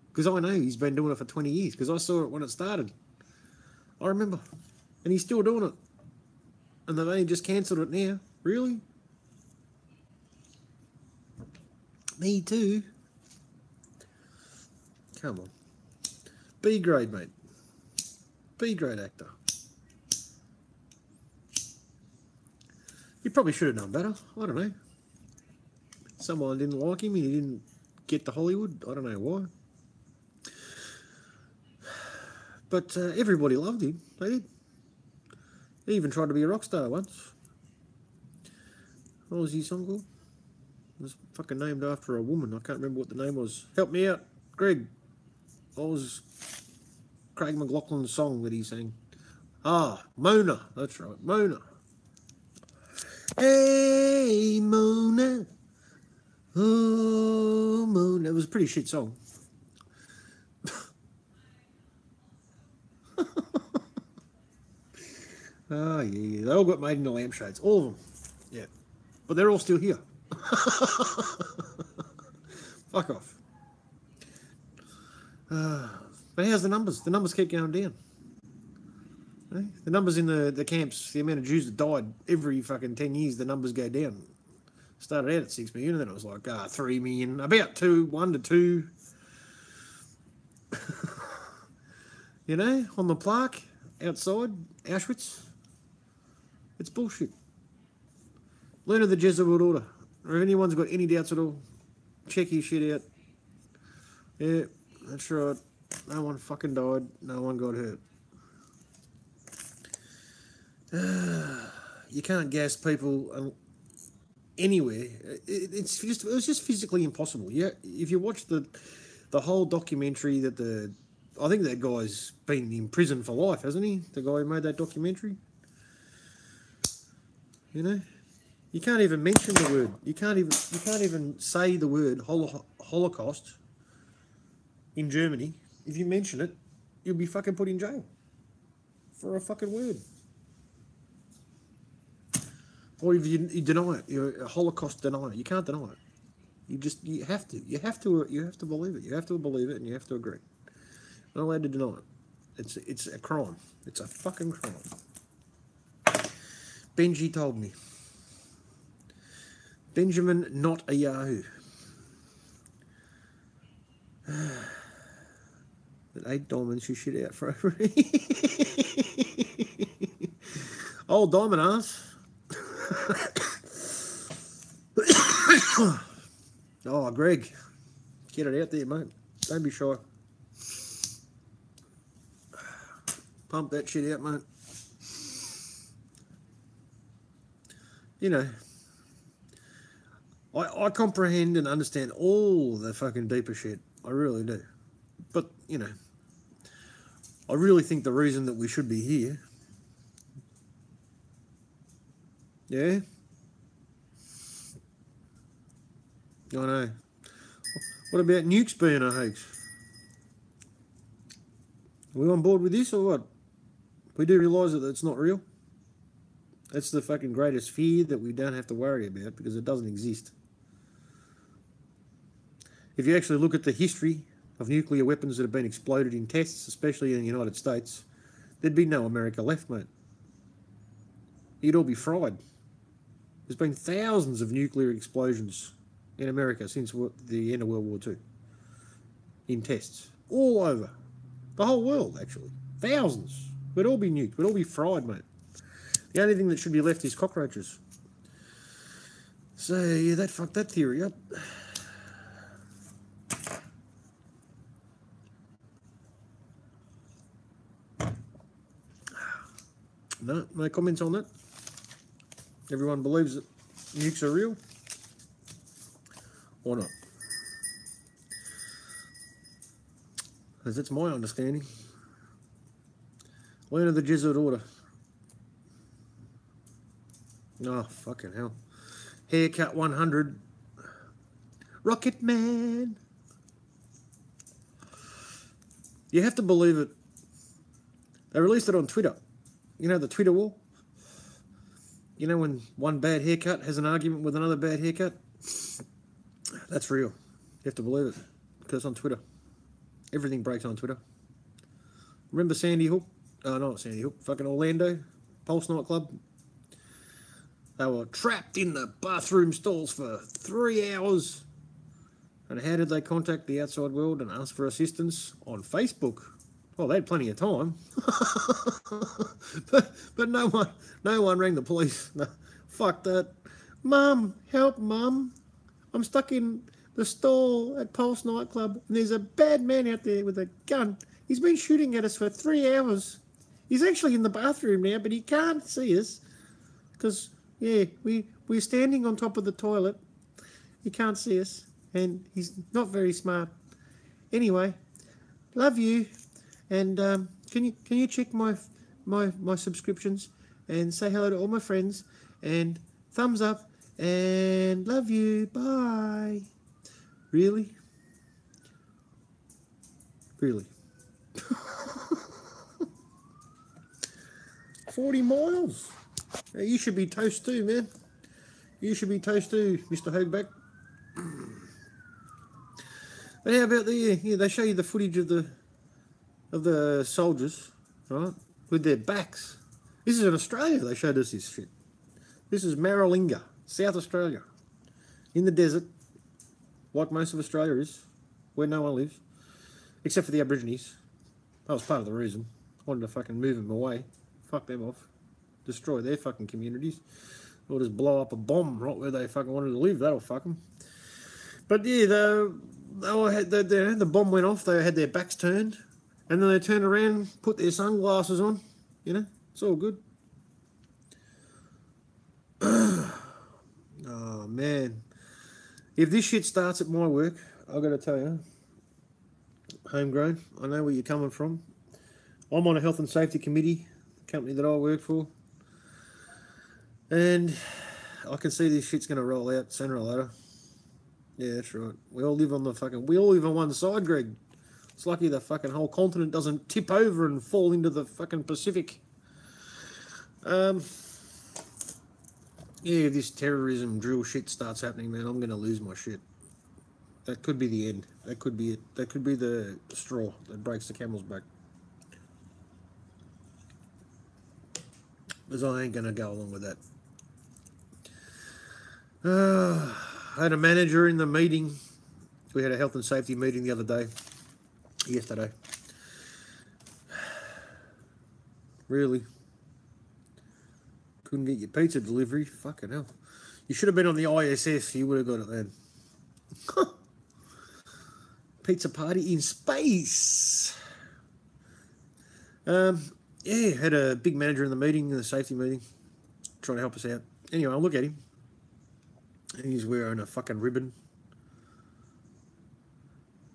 Because I know he's been doing it for 20 years, because I saw it when it started. I remember. And he's still doing it. And they've only just cancelled it now. Really? Me too. Come on. B grade, mate. B grade actor. He probably should have done better. I don't know. Someone didn't like him and he didn't get to Hollywood. I don't know why. But everybody loved him. They did. He even tried to be a rock star once. What was his song called? It was fucking named after a woman. I can't remember what the name was. Help me out, Greg. What was Craig McLachlan's song that he sang? Ah, Mona. That's right, Mona. Hey, Mona. Oh, Mona. It was a pretty shit song. Oh, yeah. They all got made into lampshades. All of them. Yeah. But they're all still here. Fuck off. But how's the numbers? The numbers keep going down. Eh? The numbers in the camps, the amount of Jews that died every fucking 10 years, the numbers go down. Started out at 6 million, and then it was like 3 million, about 1 to 2. You know, on the plaque outside Auschwitz. It's bullshit. Learn of the Jesuit order. Or if anyone's got any doubts at all, check his shit out. Yeah, that's right. No one fucking died. No one got hurt. You can't gas people anywhere. It was just physically impossible. Yeah, if you watch the whole documentary I think that guy's been in prison for life, hasn't he? The guy who made that documentary. You know, you can't even mention the word. You can't even say the word Holocaust in Germany. If you mention it, you'll be fucking put in jail for a fucking word. Or if you deny it, you're a Holocaust denier. You can't deny it. You have to believe it. You have to believe it, and you have to agree. Not allowed to deny it. It's a crime. It's a fucking crime. Benji told me. Benjamin, not a Yahoo. That 8 diamonds you shit out for over. Old diamond ass. Oh, Greg, get it out there, mate. Don't be shy. Pump that shit out, mate. You know, I comprehend and understand all the fucking deeper shit. I really do. But, you know, I really think the reason that we should be here, yeah? I know. What about nukes being a hoax? Are we on board with this or what? We do realise that it's not real. That's the fucking greatest fear that we don't have to worry about because it doesn't exist. If you actually look at the history of nuclear weapons that have been exploded in tests, especially in the United States, there'd be no America left, mate. You'd all be fried. There's been thousands of nuclear explosions in America since the end of World War II. In tests. All over. The whole world, actually. Thousands. We'd all be nuked. We'd all be fried, mate. The only thing that should be left is cockroaches. So, yeah, that fucked that theory up. No comments on that. Everyone believes that nukes are real. Or not. Because that's my understanding. Learn of the Jesuit order. Oh, fucking hell. Haircut 100. Rocket Man. You have to believe it. They released it on Twitter. You know the Twitter war? You know when one bad haircut has an argument with another bad haircut? That's real. You have to believe it. Because it's on Twitter. Everything breaks on Twitter. Remember Sandy Hook? Oh, not Sandy Hook. Fucking Orlando. Pulse nightclub. They were trapped in the bathroom stalls for 3 hours. And how did they contact the outside world and ask for assistance? On Facebook. Well, they had plenty of time. but no one rang the police. No, fuck that. Mum, help, Mum. I'm stuck in the stall at Pulse nightclub and there's a bad man out there with a gun. He's been shooting at us for 3 hours. He's actually in the bathroom now, but he can't see us. Because, yeah, we're standing on top of the toilet. He can't see us. And he's not very smart. Anyway, love you. And can you check my subscriptions and say hello to all my friends and thumbs up and love you. Bye. Really? Really? 40 miles. You should be toast too, man. You should be toast too, Mr. Hogback. But how about they show you the footage of the soldiers, right, with their backs. This is in Australia. They showed us this shit. This is Maralinga, South Australia, in the desert, like most of Australia is, where no one lives, except for the Aborigines. That was part of the reason. Wanted to fucking move them away, fuck them off, destroy their fucking communities, or just blow up a bomb right where they fucking wanted to live. That'll fuck them. But yeah, the bomb went off. They had their backs turned, and then they turned around, put their sunglasses on. You know, it's all good. Oh man, if this shit starts at my work, I've got to tell you, homegrown. I know where you're coming from. I'm on a health and safety committee, the company that I work for, and I can see this shit's going to roll out sooner or later. Yeah, that's right. We all live on one side, Greg. It's lucky the fucking whole continent doesn't tip over and fall into the fucking Pacific. Yeah, if this terrorism drill shit starts happening, man, I'm going to lose my shit. That could be the end. That could be it. That could be the straw that breaks the camel's back. Because I ain't going to go along with that. I had a manager in the meeting. We had a health and safety meeting the other day. Yesterday. Really? Couldn't get your pizza delivery? Fucking hell. You should have been on the ISS. You would have got it then. Pizza party in space. Yeah, had a big manager in the meeting, in the safety meeting, trying to help us out. Anyway, I look at him. And he's wearing a fucking ribbon.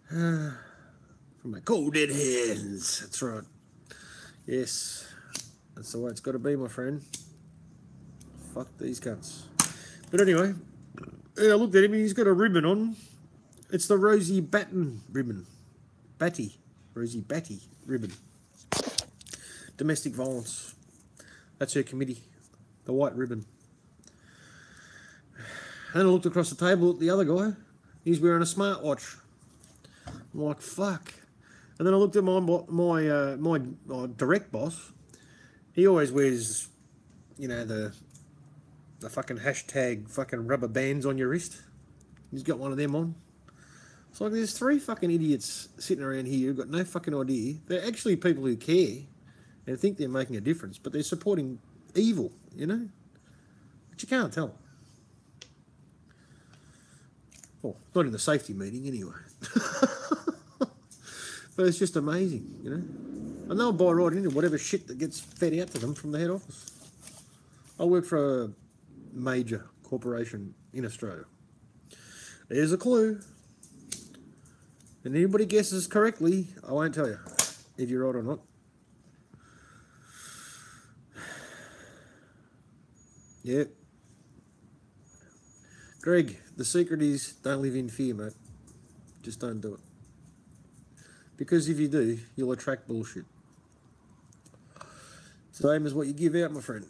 From my cold dead hands. That's right. Yes. That's the way it's got to be, my friend. Fuck these cunts. But anyway, yeah, I looked at him and he's got a ribbon on. It's the Rosie Batten ribbon. Rosie Batty ribbon. Domestic violence. That's her committee. The white ribbon. And I looked across the table at the other guy. He's wearing a smartwatch. I'm like, fuck. And then I looked at my direct boss. He always wears, you know, the fucking hashtag fucking rubber bands on your wrist. He's got one of them on. It's like there's 3 fucking idiots sitting around here who've got no fucking idea. They're actually people who care and think they're making a difference, but they're supporting evil, you know? But you can't tell. Well, not in the safety meeting anyway. But it's just amazing, you know? And they'll buy right into whatever shit that gets fed out to them from the head office. I work for a major corporation in Australia. There's a clue. And anybody guesses correctly, I won't tell you if you're right or not. Yeah. Greg, the secret is don't live in fear, mate. Just don't do it. Because if you do, you'll attract bullshit. Same as what you give out, my friend.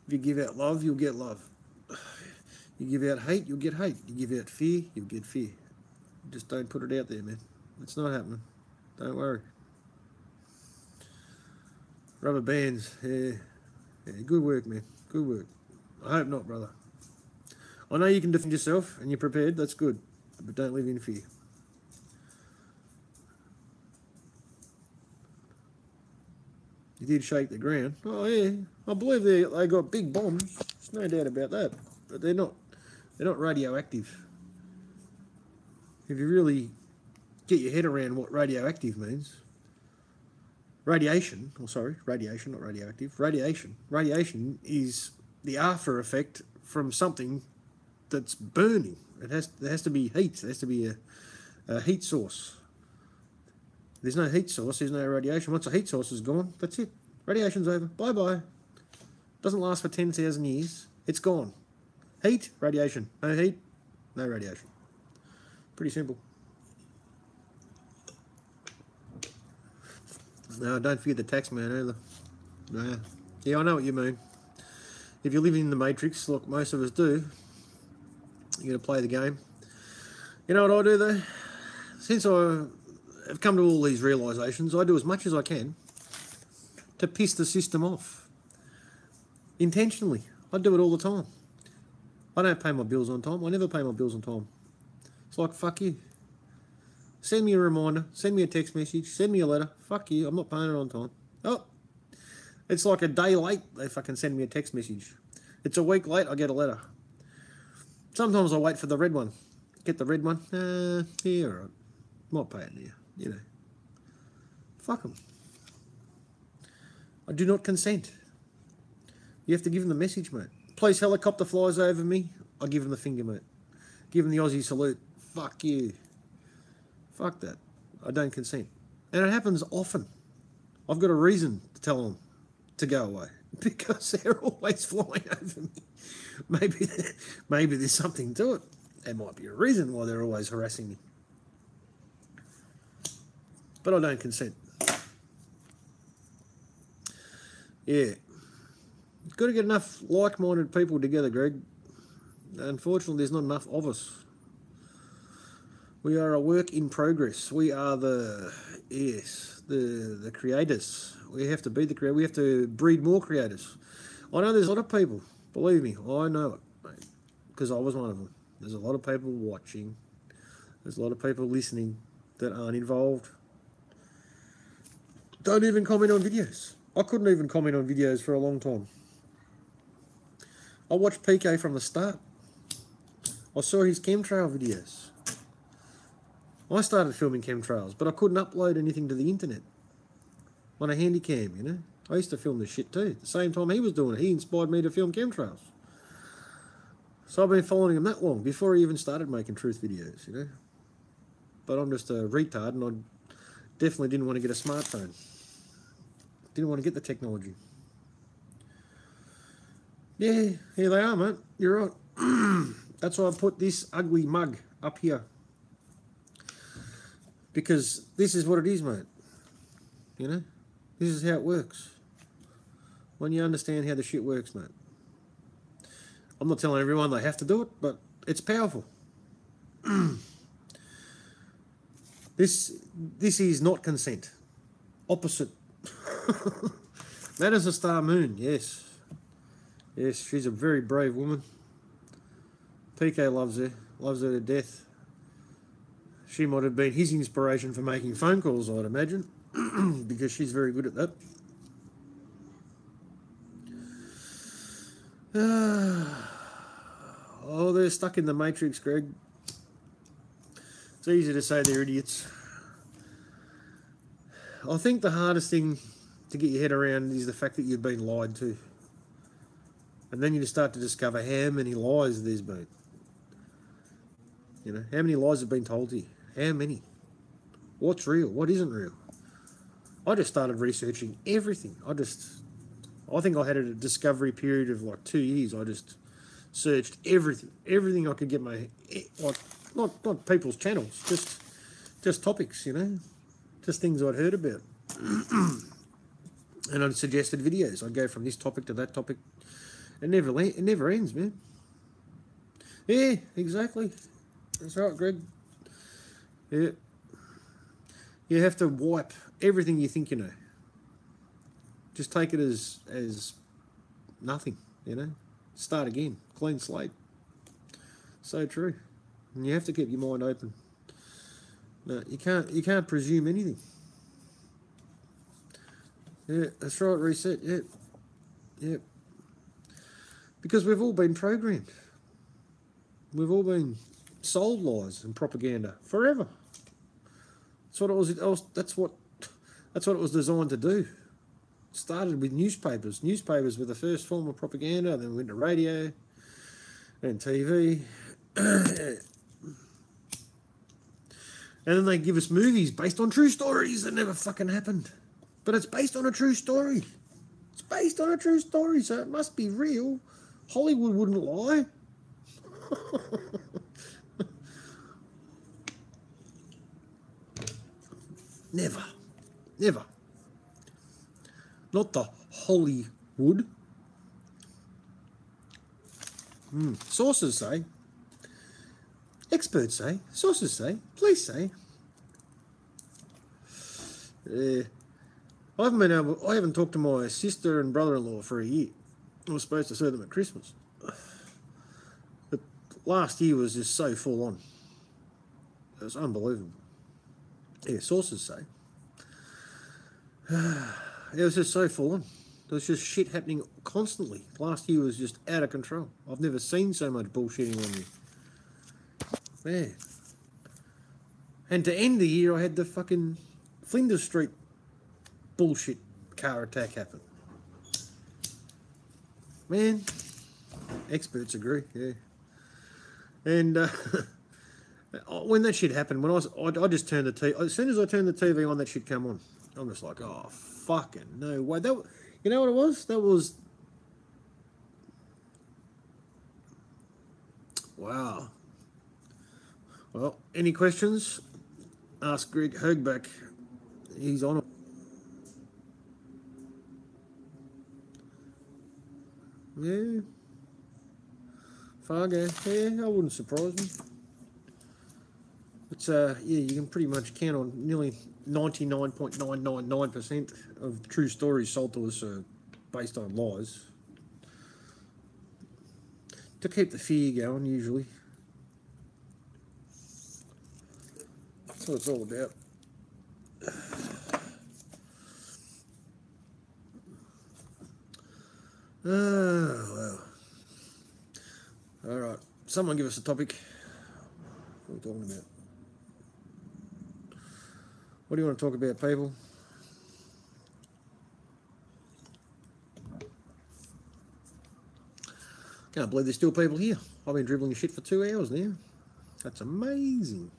If you give out love, you'll get love. You give out hate, you'll get hate. You give out fear, you'll get fear. Just don't put it out there, man. It's not happening. Don't worry. Rubber bands, yeah. Good work, man. Good work. I hope not, brother. I know you can defend yourself and you're prepared. That's good. But don't live in fear. You did shake the ground. Oh, yeah. I believe they got big bombs. There's no doubt about that. But they're not radioactive. If you really get your head around what radioactive means, radiation, not radioactive, radiation is the after effect from something that's burning. There has to be heat. There has to be a heat source. There's no heat source, there's no radiation. Once the heat source is gone, that's it. Radiation's over. Bye-bye. Doesn't last for 10,000 years. It's gone. Heat, radiation. No heat, no radiation. Pretty simple. No, don't forget the tax man either. No. Yeah, I know what you mean. if you're living in the Matrix, like most of us do, you're going to play the game. You know what I do though? Since I have come to all these realisations, I do as much as I can to piss the system off. Intentionally. I do it all the time. I don't pay my bills on time. I never pay my bills on time. It's like, fuck you. Send me a reminder. Send me a text message. Send me a letter. Fuck you. I'm not paying it on time. Oh. It's like a day late, they fucking send me a text message. It's a week late, I get a letter. Sometimes I wait for the red one. Get the red one. Yeah, alright. Might pay it now, you know. Fuck them. I do not consent. You have to give them the message, mate. Police helicopter flies over me, I give them the finger, mate. Give them the Aussie salute. Fuck you. Fuck that. I don't consent. And it happens often. I've got a reason to tell them to go away because they're always flying over me. Maybe there's something to it. There might be a reason why they're always harassing me. But I don't consent. Yeah. Got to get enough like-minded people together, Greg. Unfortunately, there's not enough of us. We are a work in progress. We are the creators. We have to be the creator. We have to breed more creators. I know there's a lot of people. Believe me, I know it, mate, because I was one of them. There's a lot of people watching. There's a lot of people listening that aren't involved. Don't even comment on videos. I couldn't even comment on videos for a long time. I watched Peekay from the start. I saw his chemtrail videos. I started filming chemtrails, but I couldn't upload anything to the internet on a handycam, you know. I used to film this shit too. At the same time he was doing it, he inspired me to film chemtrails. So I've been following him that long, before he even started making truth videos, you know. But I'm just a retard, and I definitely didn't want to get a smartphone. Didn't want to get the technology. Yeah, here they are, mate. You're right. That's why I put this ugly mug up here. Because this is what it is, mate. You know? This is how it works. When you understand how the shit works, mate. I'm not telling everyone they have to do it, but it's powerful. This is not consent. Opposite. That is a star moon, yes. Yes, she's a very brave woman. Peekay loves her to death. She might have been his inspiration for making phone calls, I'd imagine, because she's very good at that. Oh, they're stuck in the Matrix, Greg. It's easy to say they're idiots. I think the hardest thing to get your head around is the fact that you've been lied to. And then you start to discover how many lies there's been. You know, how many lies have been told to you? How many? What's real? What isn't real? I just started researching everything. I think I had a discovery period of like 2 years. I just searched everything I could get my, like, not people's channels, just topics, you know, just things I'd heard about. And I'd suggested videos. I'd go from this topic to that topic. It never ends, man. Yeah, exactly. That's right, Greg. Yeah. You have to wipe everything you think you know. Just take it as nothing, you know. Start again. Clean slate. So true. And you have to keep your mind open. No, you can't presume anything. Yeah, that's right, reset. Yeah. Yeah. Because we've all been programmed. We've all been sold lies and propaganda forever. That's what it was. That's what it was designed to do. It started with newspapers. Newspapers were the first form of propaganda. Then we went to radio and TV. And then they give us movies based on true stories that never fucking happened. But it's based on a true story. It's based on a true story, so it must be real. Hollywood wouldn't lie. Never. Never. Not the Hollywood. Sources say, experts say, sources say, police say. I haven't talked to my sister and brother-in-law for a year. I was supposed to see them at Christmas. But last year was just so full on. It was unbelievable. Yeah, sources say. It was just so full on. There was just shit happening constantly. Last year was just out of control. I've never seen so much bullshitting on you. Man. And to end the year, I had the fucking Flinders Street bullshit car attack happen. Man, experts agree, yeah. And when that shit happened, I just turned the TV. As soon as I turned the TV on, that shit came on. I'm just like, oh fucking no way. You know what it was? That was, wow. Well, any questions? Ask Greg Hogback. He's on it. Yeah. Fargo. Yeah, I wouldn't surprise me. It's yeah, you can pretty much count on nearly 99.999% of true stories sold to us are based on lies. To keep the fear going, usually. That's what it's all about. Well. Alright, someone give us a topic. What are we talking about? What do you want to talk about, people? Can't believe there's still people here. I've been dribbling shit for 2 hours now. That's amazing.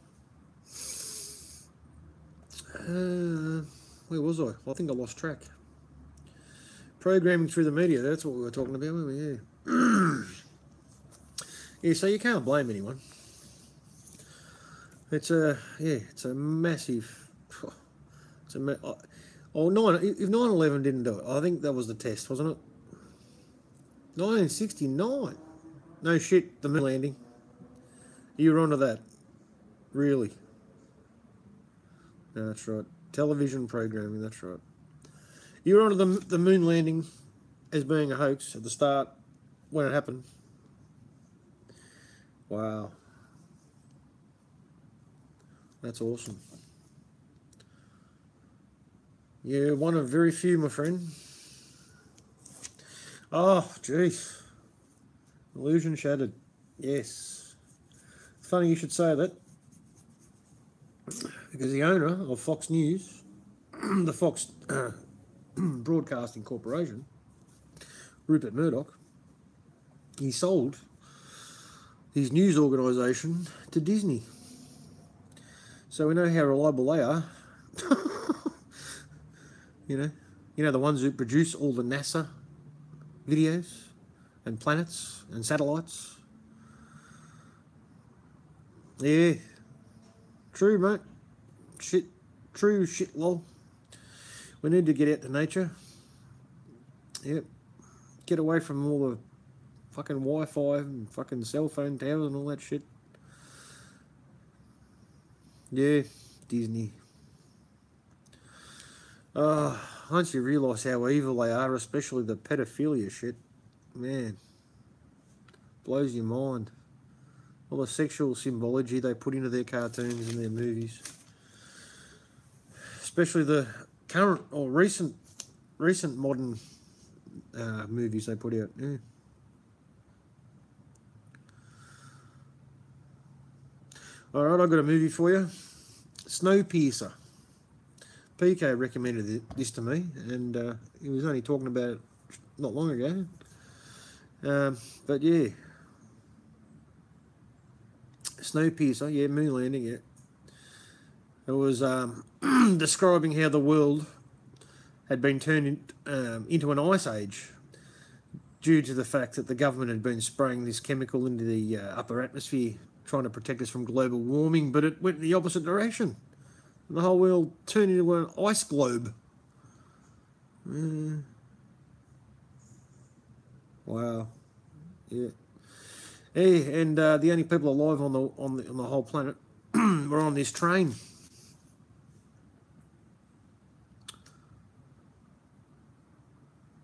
Where was I? I think I lost track. Programming through the media, that's what we were talking about, weren't we? Yeah. Yeah, so you can't blame anyone. It's a massive... If 9/11 didn't do it, I think that was the test, wasn't it? 1969. No shit, the moon landing. You were onto that. Really? No, that's right. Television programming, that's right. You were onto the moon landing as being a hoax at the start when it happened. Wow. That's awesome. Yeah, one of very few, my friend. Oh, jeez. Illusion shattered. Yes. It's funny you should say that. Because the owner of Fox News, the Fox Broadcasting Corporation, Rupert Murdoch, he sold his news organisation to Disney. So we know how reliable they are. You know the ones who produce all the NASA videos and planets and satellites. Yeah, true, mate. True shit, lol. We need to get out to nature. Yep. Get away from all the fucking Wi-Fi and fucking cell phone towers and all that shit. Yeah, Disney. Once you realise how evil they are, especially the pedophilia shit, man, blows your mind. All the sexual symbology they put into their cartoons and their movies. Especially the current or recent modern movies they put out. Yeah. Alright, I've got a movie for you. Snowpiercer. Peekay recommended this to me, and he was only talking about it not long ago. But yeah. Snowpiercer, yeah, moon landing, yeah. It was describing how the world had been turned into an ice age due to the fact that the government had been spraying this chemical into the upper atmosphere trying to protect us from global warming, but it went in the opposite direction. And the whole world turned into an ice globe. Wow. Yeah. Yeah, and the only people alive on the whole planet were on this train.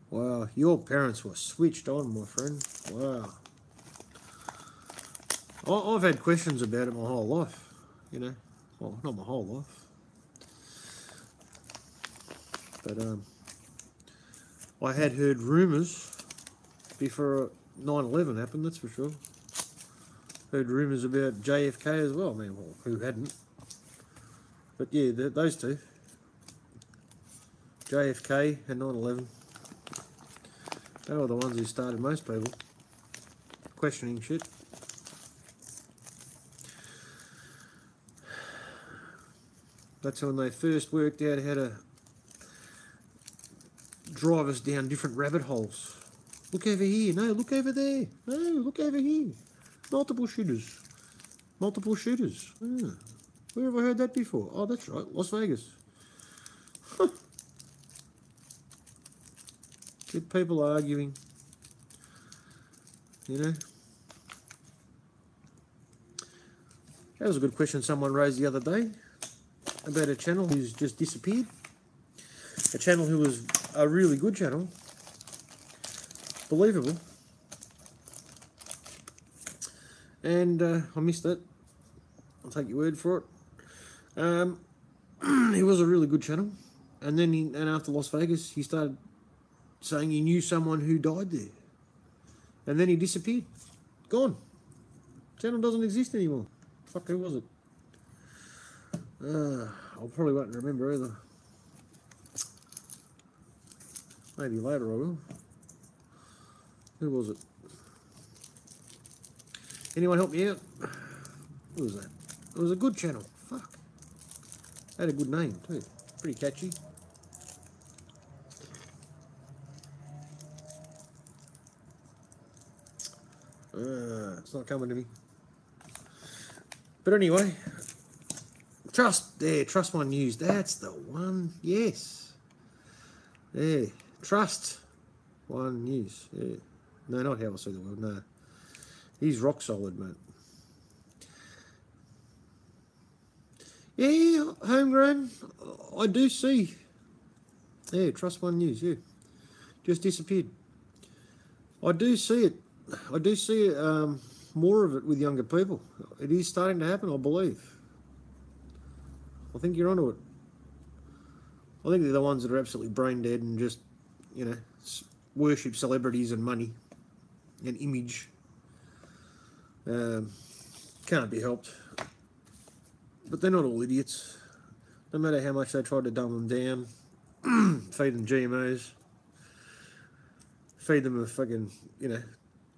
Wow, your parents were switched on, my friend. Wow. I've had questions about it my whole life, you know. Well, not my whole life. But I had heard rumours before 9/11 happened, that's for sure. Heard rumours about JFK as well. I mean, well, who hadn't? But yeah, those two. JFK and 9/11. They were the ones who started most people questioning shit. That's when they first worked out how to drive us down different rabbit holes. Look over here. No, look over there. No, look over here. Multiple shooters. Multiple shooters. Oh, where have I heard that before? Oh, that's right. Las Vegas. Get people arguing. You know? That was a good question someone raised the other day about a channel who's just disappeared. A channel who was a really good channel. Believable. And I missed it. I'll take your word for it. He was a really good channel. And then after Las Vegas, he started saying he knew someone who died there. And then he disappeared. Gone. Channel doesn't exist anymore. Fuck, who was it? I probably won't remember either. Maybe later I will. Who was it? Anyone help me out? Who was that? It was a good channel. Fuck. Had a good name too. Pretty catchy. It's not coming to me. But anyway, Trust One News. That's the one. Yes. Yeah. Trust One News. Yeah. No, not How I See the World. No. He's rock solid, mate. Yeah, homegrown. I do see. Yeah, Trust One News. Yeah. Just disappeared. I do see it. I do see more of it with younger people. It is starting to happen, I believe. I think you're onto it. I think they're the ones that are absolutely brain dead and just, you know, worship celebrities and money and image. Can't be helped. But they're not all idiots. No matter how much they try to dumb them down, feed them GMOs, feed them a fucking, you know,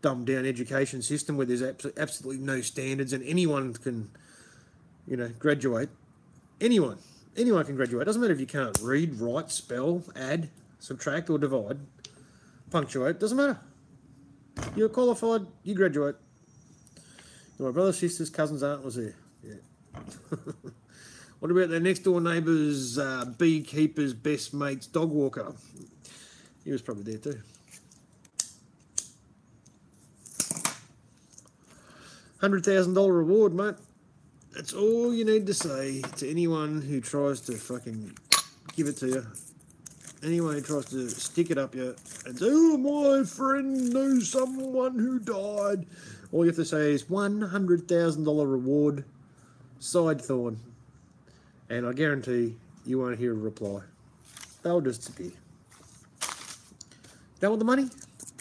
dumbed down education system where there's absolutely no standards and anyone can, you know, graduate. Anyone can graduate. Doesn't matter if you can't read, write, spell, add, subtract or divide, punctuate. Doesn't matter. You're qualified, you graduate. My brothers, sisters, cousins, aunt was there. Yeah. What about their next door neighbour's beekeeper's best mate's dog walker? He was probably there too. $100,000 reward, mate. That's all you need to say to anyone who tries to fucking give it to you. Anyone who tries to stick it up you and say, oh, my friend knows someone who died. All you have to say is $100,000 reward, side thorn. And I guarantee you won't hear a reply. They'll just disappear. Don't want the money?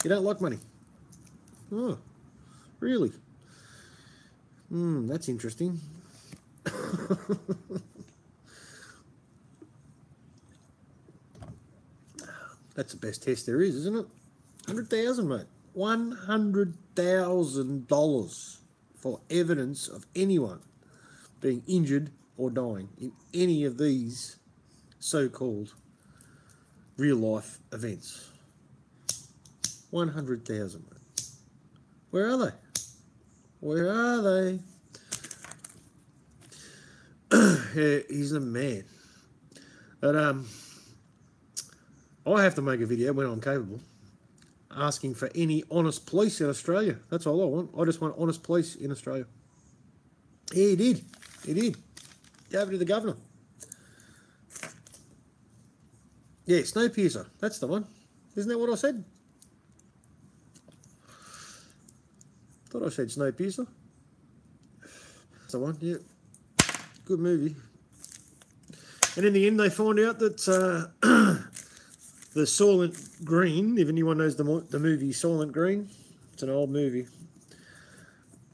You don't like money? Oh, really? That's interesting. That's the best test there is, isn't it? 100,000, mate. $100,000 for evidence of anyone being injured or dying in any of these so-called real-life events. 100,000, mate. Where are they? Where are they? Yeah, he's a man. But I have to make a video when I'm capable. asking for any honest police in Australia. That's all I want. I just want honest police in Australia. Yeah, he did. He did. Gave it to the governor. Yeah, Snowpiercer. That's the one. Isn't that what I said? Thought I said Snowpiercer. That's the one, yeah. Good movie. And in the end, they find out that the Soylent Green, if anyone knows the movie Soylent Green, it's an old movie.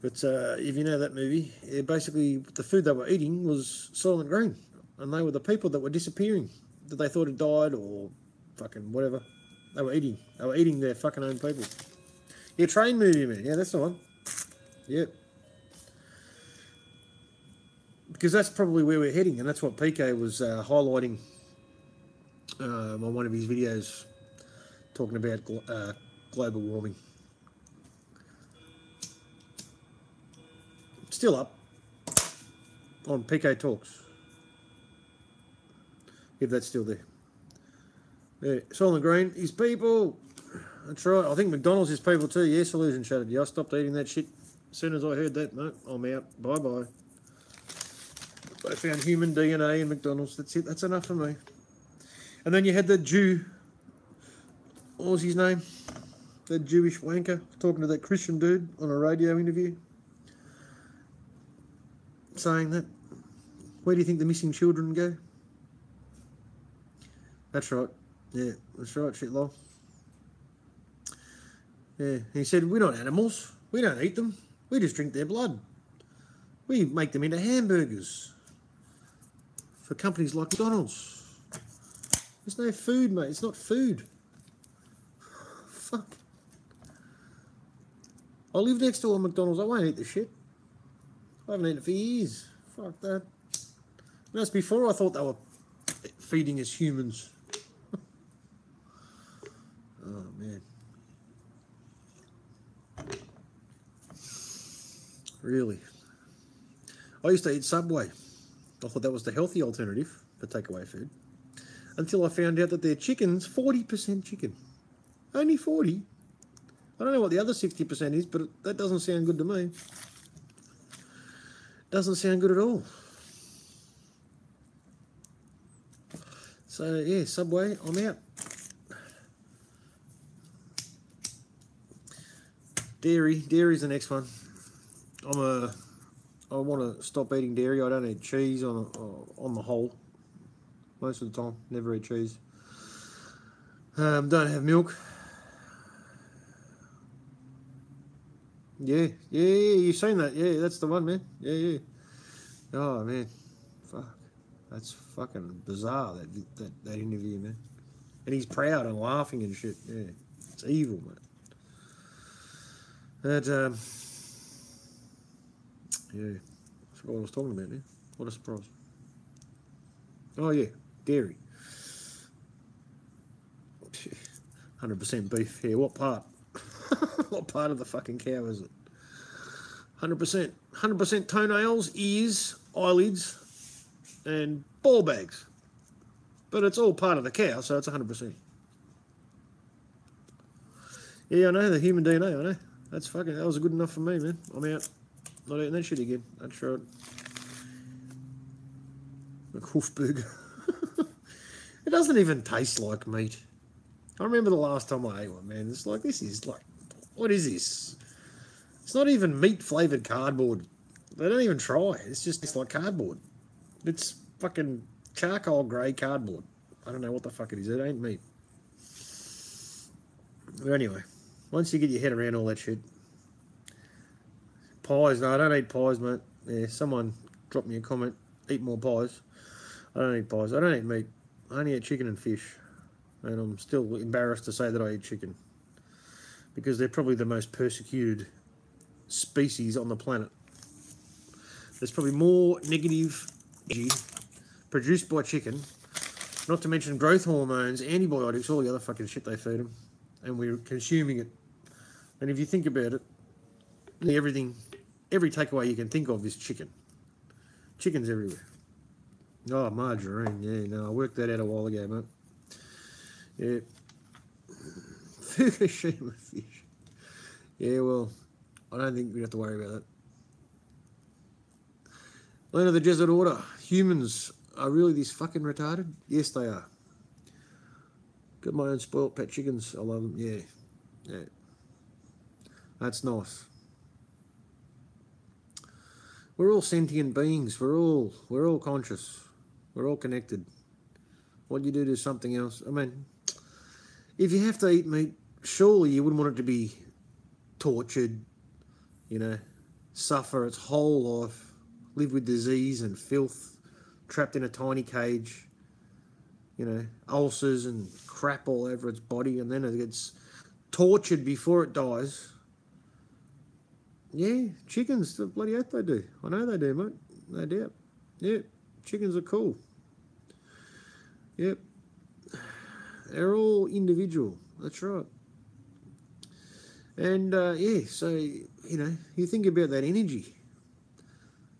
But if you know that movie, basically the food they were eating was Soylent Green. And they were the people that were disappearing, that they thought had died or fucking whatever. They were eating. They were eating their fucking own people. Yeah, train movie, man. Yeah, that's the one. Yep. Because that's probably where we're heading, and that's what Peekay was highlighting on one of his videos, talking about global warming. Still up on Peekay Talks, if that's still there. Yeah, Soylent Green, his people. That's right. I think McDonald's is people too. Yes, illusion shattered. Yeah, I stopped eating that shit as soon as I heard that. No, I'm out. Bye-bye. They found human DNA in McDonald's. That's it. That's enough for me. And then you had that Jew. What was his name? That Jewish wanker talking to that Christian dude on a radio interview, saying that, where do you think the missing children go? That's right. Yeah, that's right, shitlow. Yeah, he said, we're not animals. We don't eat them. We just drink their blood. We make them into hamburgers for companies like McDonald's. There's no food, mate. It's not food. Fuck. I live next to a McDonald's. I won't eat the shit. I haven't eaten it for years. Fuck that. That's before I thought they were feeding us humans. Oh, man. Really. I used to eat Subway. I thought that was the healthy alternative for takeaway food. Until I found out that their chicken's 40% chicken. Only 40. I don't know what the other 60% is, but that doesn't sound good to me. Doesn't sound good at all. So, yeah, Subway, I'm out. Dairy's the next one. I want to stop eating dairy. I don't eat cheese on the whole. Most of the time, never eat cheese. Don't have milk. Yeah, you've seen that. Yeah, that's the one, man. Yeah. Oh, man. Fuck. That's fucking bizarre, that interview, man. And he's proud and laughing and shit. Yeah, it's evil, man. That, yeah. I forgot what I was talking about now. What a surprise. Oh, yeah. Dairy. 100% beef. Yeah, what part? What part of the fucking cow is it? 100%. 100% toenails, ears, eyelids, and ball bags. But it's all part of the cow, so it's 100%. Yeah, I know, the human DNA, I know. That was good enough for me, man. I'm out. Not eating that shit again. That's right. A hoofburger. It doesn't even taste like meat. I remember the last time I ate one, man. It's like, what is this? It's not even meat-flavoured cardboard. They don't even try. It's like cardboard. It's fucking charcoal grey cardboard. I don't know what the fuck it is. It ain't meat. But anyway, once you get your head around all that shit. Pies, no, I don't eat pies, mate. Yeah, someone dropped me a comment. Eat more pies. I don't eat pies. I don't eat meat. I only eat chicken and fish. And I'm still embarrassed to say that I eat chicken. Because they're probably the most persecuted species on the planet. There's probably more negative energy produced by chicken, not to mention growth hormones, antibiotics, all the other fucking shit they feed them, and we're consuming it. And if you think about it, every takeaway you can think of is chicken. Chicken's everywhere. Oh, margarine, yeah, no, I worked that out a while ago, mate. Yeah. Fukushima fish. Yeah, well, I don't think we have to worry about that. Land of the Desert Order. Humans are really this fucking retarded? Yes, they are. Got my own spoilt pet chickens. I love them. Yeah. Yeah. That's nice. We're all sentient beings. We're all conscious. We're all connected. What you do to something else. I mean, if you have to eat meat, surely you wouldn't want it to be tortured, you know, suffer its whole life, live with disease and filth, trapped in a tiny cage, you know, ulcers and crap all over its body, and then it gets tortured before it dies. Yeah, chickens, the bloody oath they do. I know they do, mate. No doubt. Yeah, chickens are cool. Yep. They're all individual. That's right. And, yeah, so, you know, you think about that energy.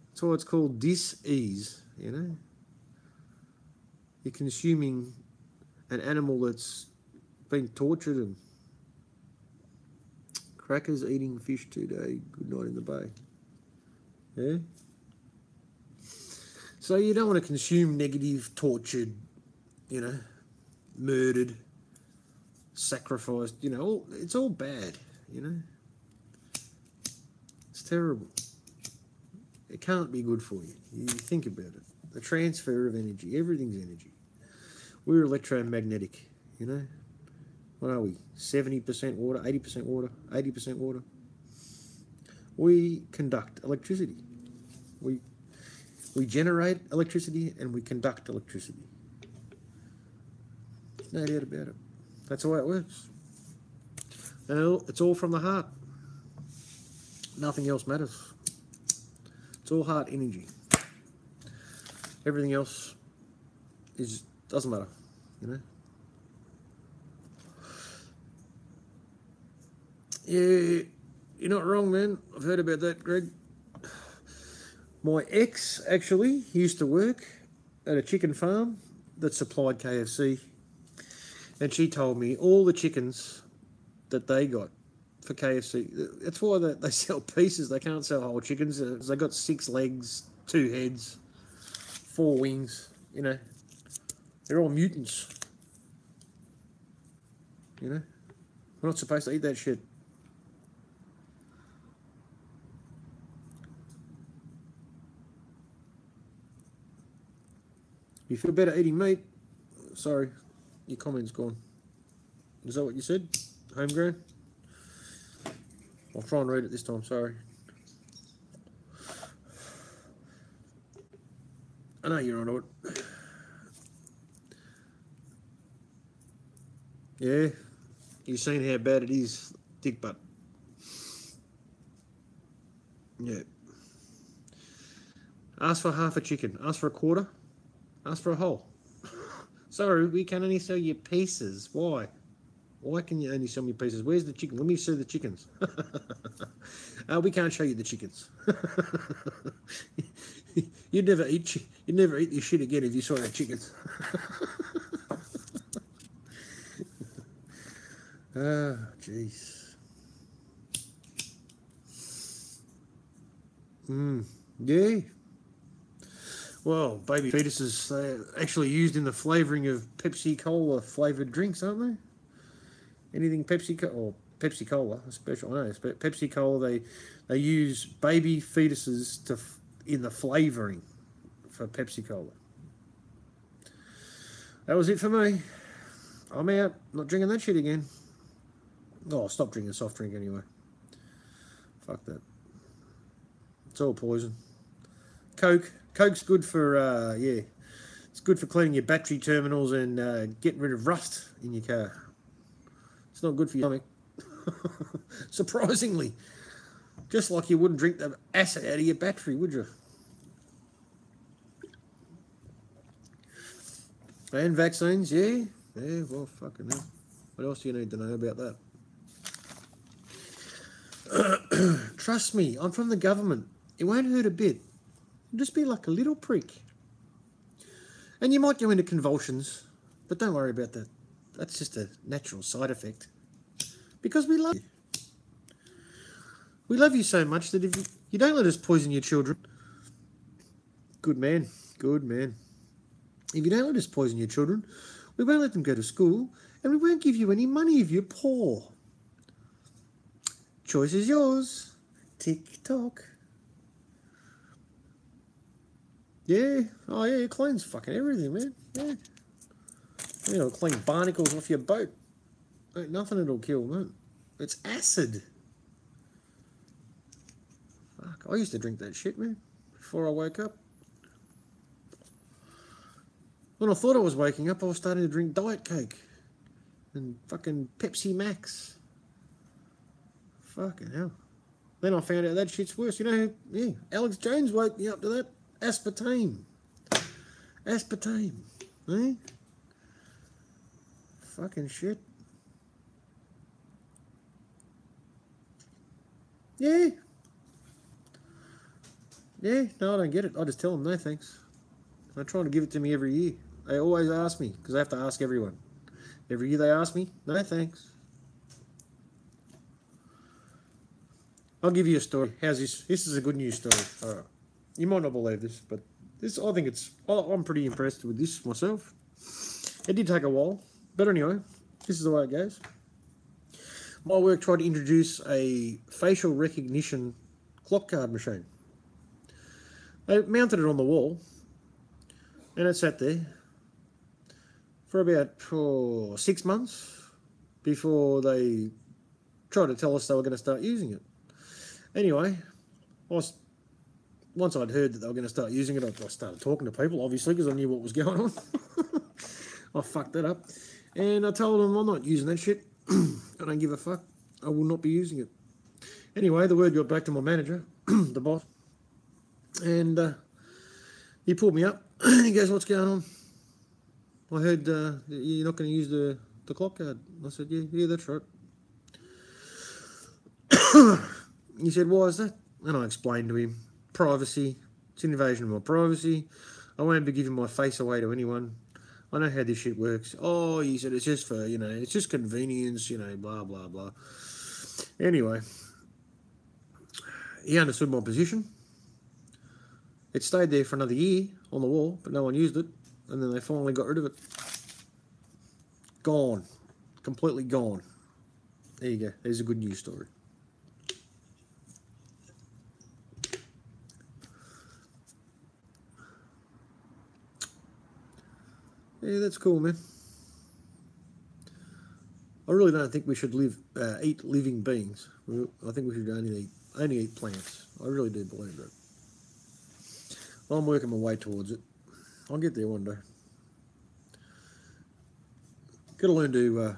That's why it's called dis-ease, you know. You're consuming an animal that's been tortured and crackers eating fish today. Good night in the bay. Yeah? So you don't want to consume negative, tortured, you know, murdered, sacrificed, you know, it's all bad, you know. It's terrible. It can't be good for you. You think about it. The transfer of energy, everything's energy. We're electromagnetic, you know. What are we? 70% water, 80% water, 80% water. We conduct electricity. We generate electricity and we conduct electricity. No doubt about it. That's the way it works. And it's all from the heart. Nothing else matters. It's all heart energy. Everything else doesn't matter, you know. Yeah, you're not wrong, man. I've heard about that, Greg. My ex actually used to work at a chicken farm that supplied KFC, and she told me all the chickens that they got for KFC. That's why they sell pieces. They can't sell whole chickens. They got 6 legs, 2 heads, 4 wings. You know, they're all mutants. You know, we're not supposed to eat that shit. You feel better eating meat? Sorry, your comment's gone. Is that what you said? Homegrown? I'll try and read it this time, sorry. I know you're on it. Yeah, you've seen how bad it is, dick butt. Yeah. Ask for half a chicken. Ask for a quarter. Ask for a whole. Sorry, we can only sell you pieces. Why? Why can you only sell me pieces? Where's the chicken? Let me see the chickens. We can't show you the chickens. You'd never eat this shit again if you saw the chickens. Ah, jeez. Yeah. Well, baby fetuses, they're actually used in the flavouring of Pepsi Cola flavoured drinks, aren't they? Anything Pepsi Cola, especially, I know, but Pepsi Cola, they use baby fetuses in the flavouring for Pepsi Cola. That was it for me. I'm out. Not drinking that shit again. Oh, I'll stop drinking soft drink anyway. Fuck that. It's all poison. Coke's good for, yeah, it's good for cleaning your battery terminals and getting rid of rust in your car. It's not good for your stomach. Surprisingly. Just like you wouldn't drink the acid out of your battery, would you? And vaccines, yeah. Yeah, well, fucking hell. What else do you need to know about that? Trust me, I'm from the government. It won't hurt a bit. It'll just be like a little prick. And you might go into convulsions, but don't worry about that. That's just a natural side effect. Because we love you. We love you so much that if you don't let us poison your children, good man, good man. If you don't let us poison your children, we won't let them go to school and we won't give you any money if you're poor. Choice is yours. Tick tock. Yeah. Oh, yeah, it cleans fucking everything, man. Yeah. It'll clean barnacles off your boat. Ain't nothing it'll kill, man. It's acid. Fuck, I used to drink that shit, man, before I woke up. When I thought I was waking up, I was starting to drink Diet Coke and fucking Pepsi Max. Fucking hell. Then I found out that shit's worse. You know, yeah, Alex Jones woke me up to that. Aspartame. Aspartame. Eh? Fucking shit. Yeah. Yeah, no, I don't get it. I just tell them no thanks. They're trying to give it to me every year. They always ask me, because I have to ask everyone. Every year they ask me, no thanks. I'll give you a story. How's this? This is a good news story. All right. You might not believe this, but this, I think it's, I'm pretty impressed with this myself. It did take a while, but anyway, this is the way it goes. My work tried to introduce a facial recognition clock card machine. They mounted it on the wall, and it sat there for about 6 months before they tried to tell us they were going to start using it. Anyway, once I'd heard that they were going to start using it, I started talking to people, obviously, because I knew what was going on. I fucked that up. And I told them I'm not using that shit. I don't give a fuck. I will not be using it. Anyway, the word got back to my manager, the boss, and he pulled me up. He goes, "What's going on? I heard you're not going to use the clock card." I said, yeah, that's right. He said, "Why is that?" And I explained to him, privacy, it's an invasion of my privacy. I won't be giving my face away to anyone. I know how this shit works. Oh, he said, it's just for, it's just convenience, blah, blah, blah. Anyway, he understood my position. It stayed there for another year on the wall, but no one used it. And then they finally got rid of it. Gone. Completely gone. There you go. There's a good news story. Yeah, that's cool, man. I really don't think we should eat living beings. I think we should only eat plants. I really do believe that. I'm working my way towards it. I'll get there one day. Got to learn to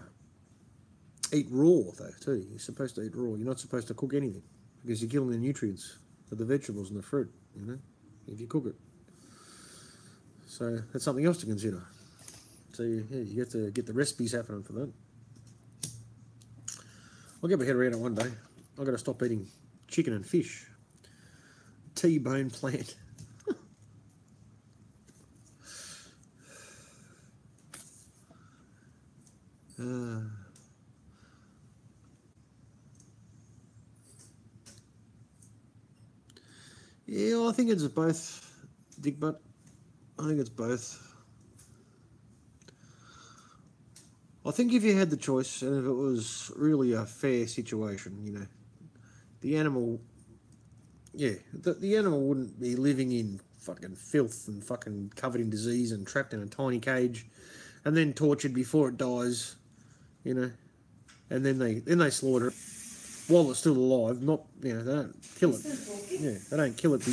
eat raw, though, too. You're supposed to eat raw. You're not supposed to cook anything because you're killing the nutrients of the vegetables and the fruit, if you cook it. So that's something else to consider. So yeah, you have to get the recipes happening for that. I'll get my head around it one day. I've got to stop eating chicken and fish. T-bone plant. Yeah, I think it's both, Dick Butt. I think it's both. I think if you had the choice, and if it was really a fair situation, the animal, the animal wouldn't be living in fucking filth and fucking covered in disease and trapped in a tiny cage and then tortured before it dies, and then they slaughter it while it's still alive. Not, they don't kill it. Yeah, they don't kill it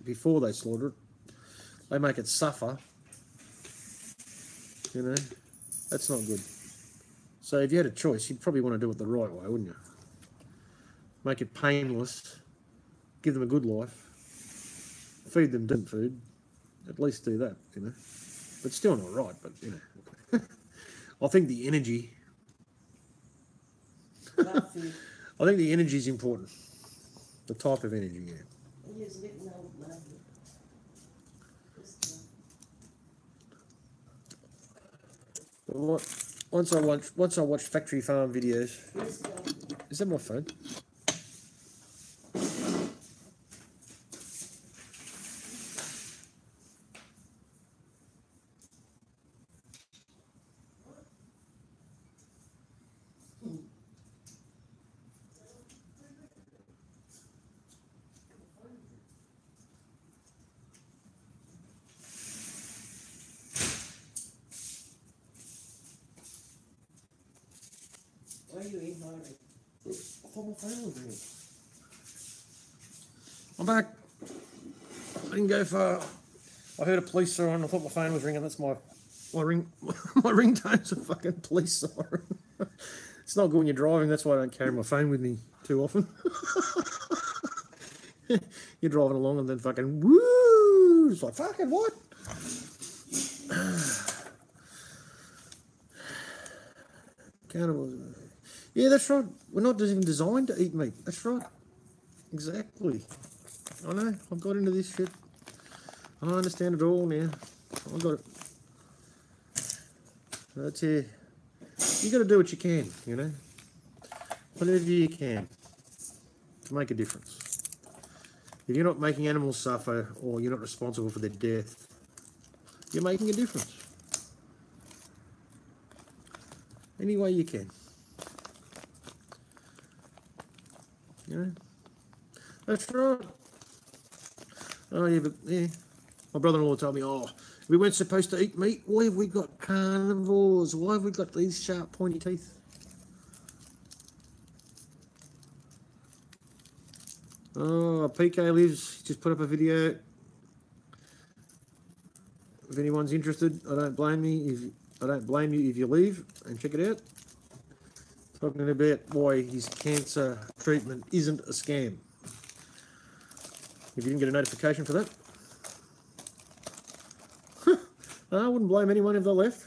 before they slaughter it. They make it suffer. That's not good. So if you had a choice, you'd probably want to do it the right way, wouldn't you? Make it painless, give them a good life, feed them decent food, at least do that, But still not right, but, I think the energy, I think the energy is important. The type of energy, yeah. What? Once I watch factory farm videos. Is that my phone? Why are you in Marty? I thought my phone was ringing. I'm back. I didn't go far. I heard a police siren. I thought my phone was ringing. That's my ring. My ringtone's a fucking police siren. It's not good when you're driving. That's why I don't carry my phone with me too often. You're driving along and then fucking woo! It's like fucking what? Cannibals. Yeah, that's right. We're not even designed to eat meat. That's right. Exactly. I know. I've got into this shit. I understand it all now. I've got it. That's it. You got to do what you can, you know. Whatever you can to make a difference. If you're not making animals suffer or you're not responsible for their death, you're making a difference. Any way you can. You know? That's right. Oh, yeah, but yeah. My brother-in-law told me, oh, we weren't supposed to eat meat. Why have we got carnivores? Why have we got these sharp, pointy teeth? Oh, Peekay lives. Just put up a video. If anyone's interested, I don't blame you if you leave and check it out. Talking about why his cancer treatment isn't a scam. If you didn't get a notification for that, I wouldn't blame anyone if they left.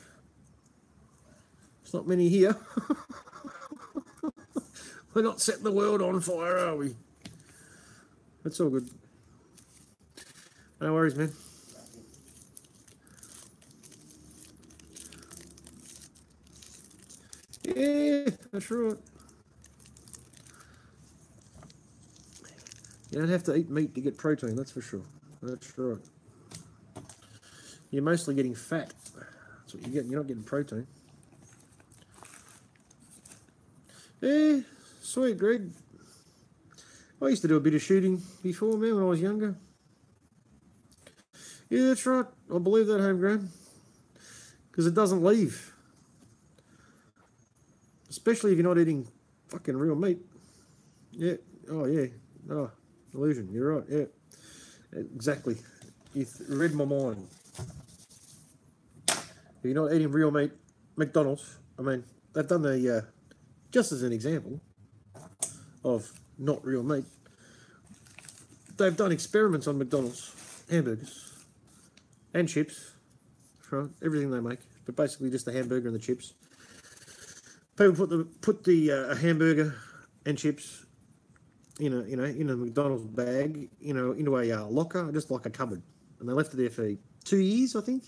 There's not many here. We're not setting the world on fire, are we? That's all good. No worries, man. Yeah, that's right. You don't have to eat meat to get protein, that's for sure. That's right. You're mostly getting fat. That's what you're getting. You're not getting protein. Yeah, sweet, Greg. I used to do a bit of shooting before, man, when I was younger. Yeah, that's right. I believe that, homegrown. Because it doesn't leave. Especially if you're not eating fucking real meat. Yeah. Oh, yeah. Oh, illusion. You're right. Yeah. Exactly. You read my mind. If you're not eating real meat, McDonald's, I mean, they've done the, just as an example of not real meat, they've done experiments on McDonald's hamburgers and chips, right? Everything they make, but basically just the hamburger and the chips. People put the hamburger and chips in a McDonald's bag, into a locker, just like a cupboard, and they left it there for 2 years, I think.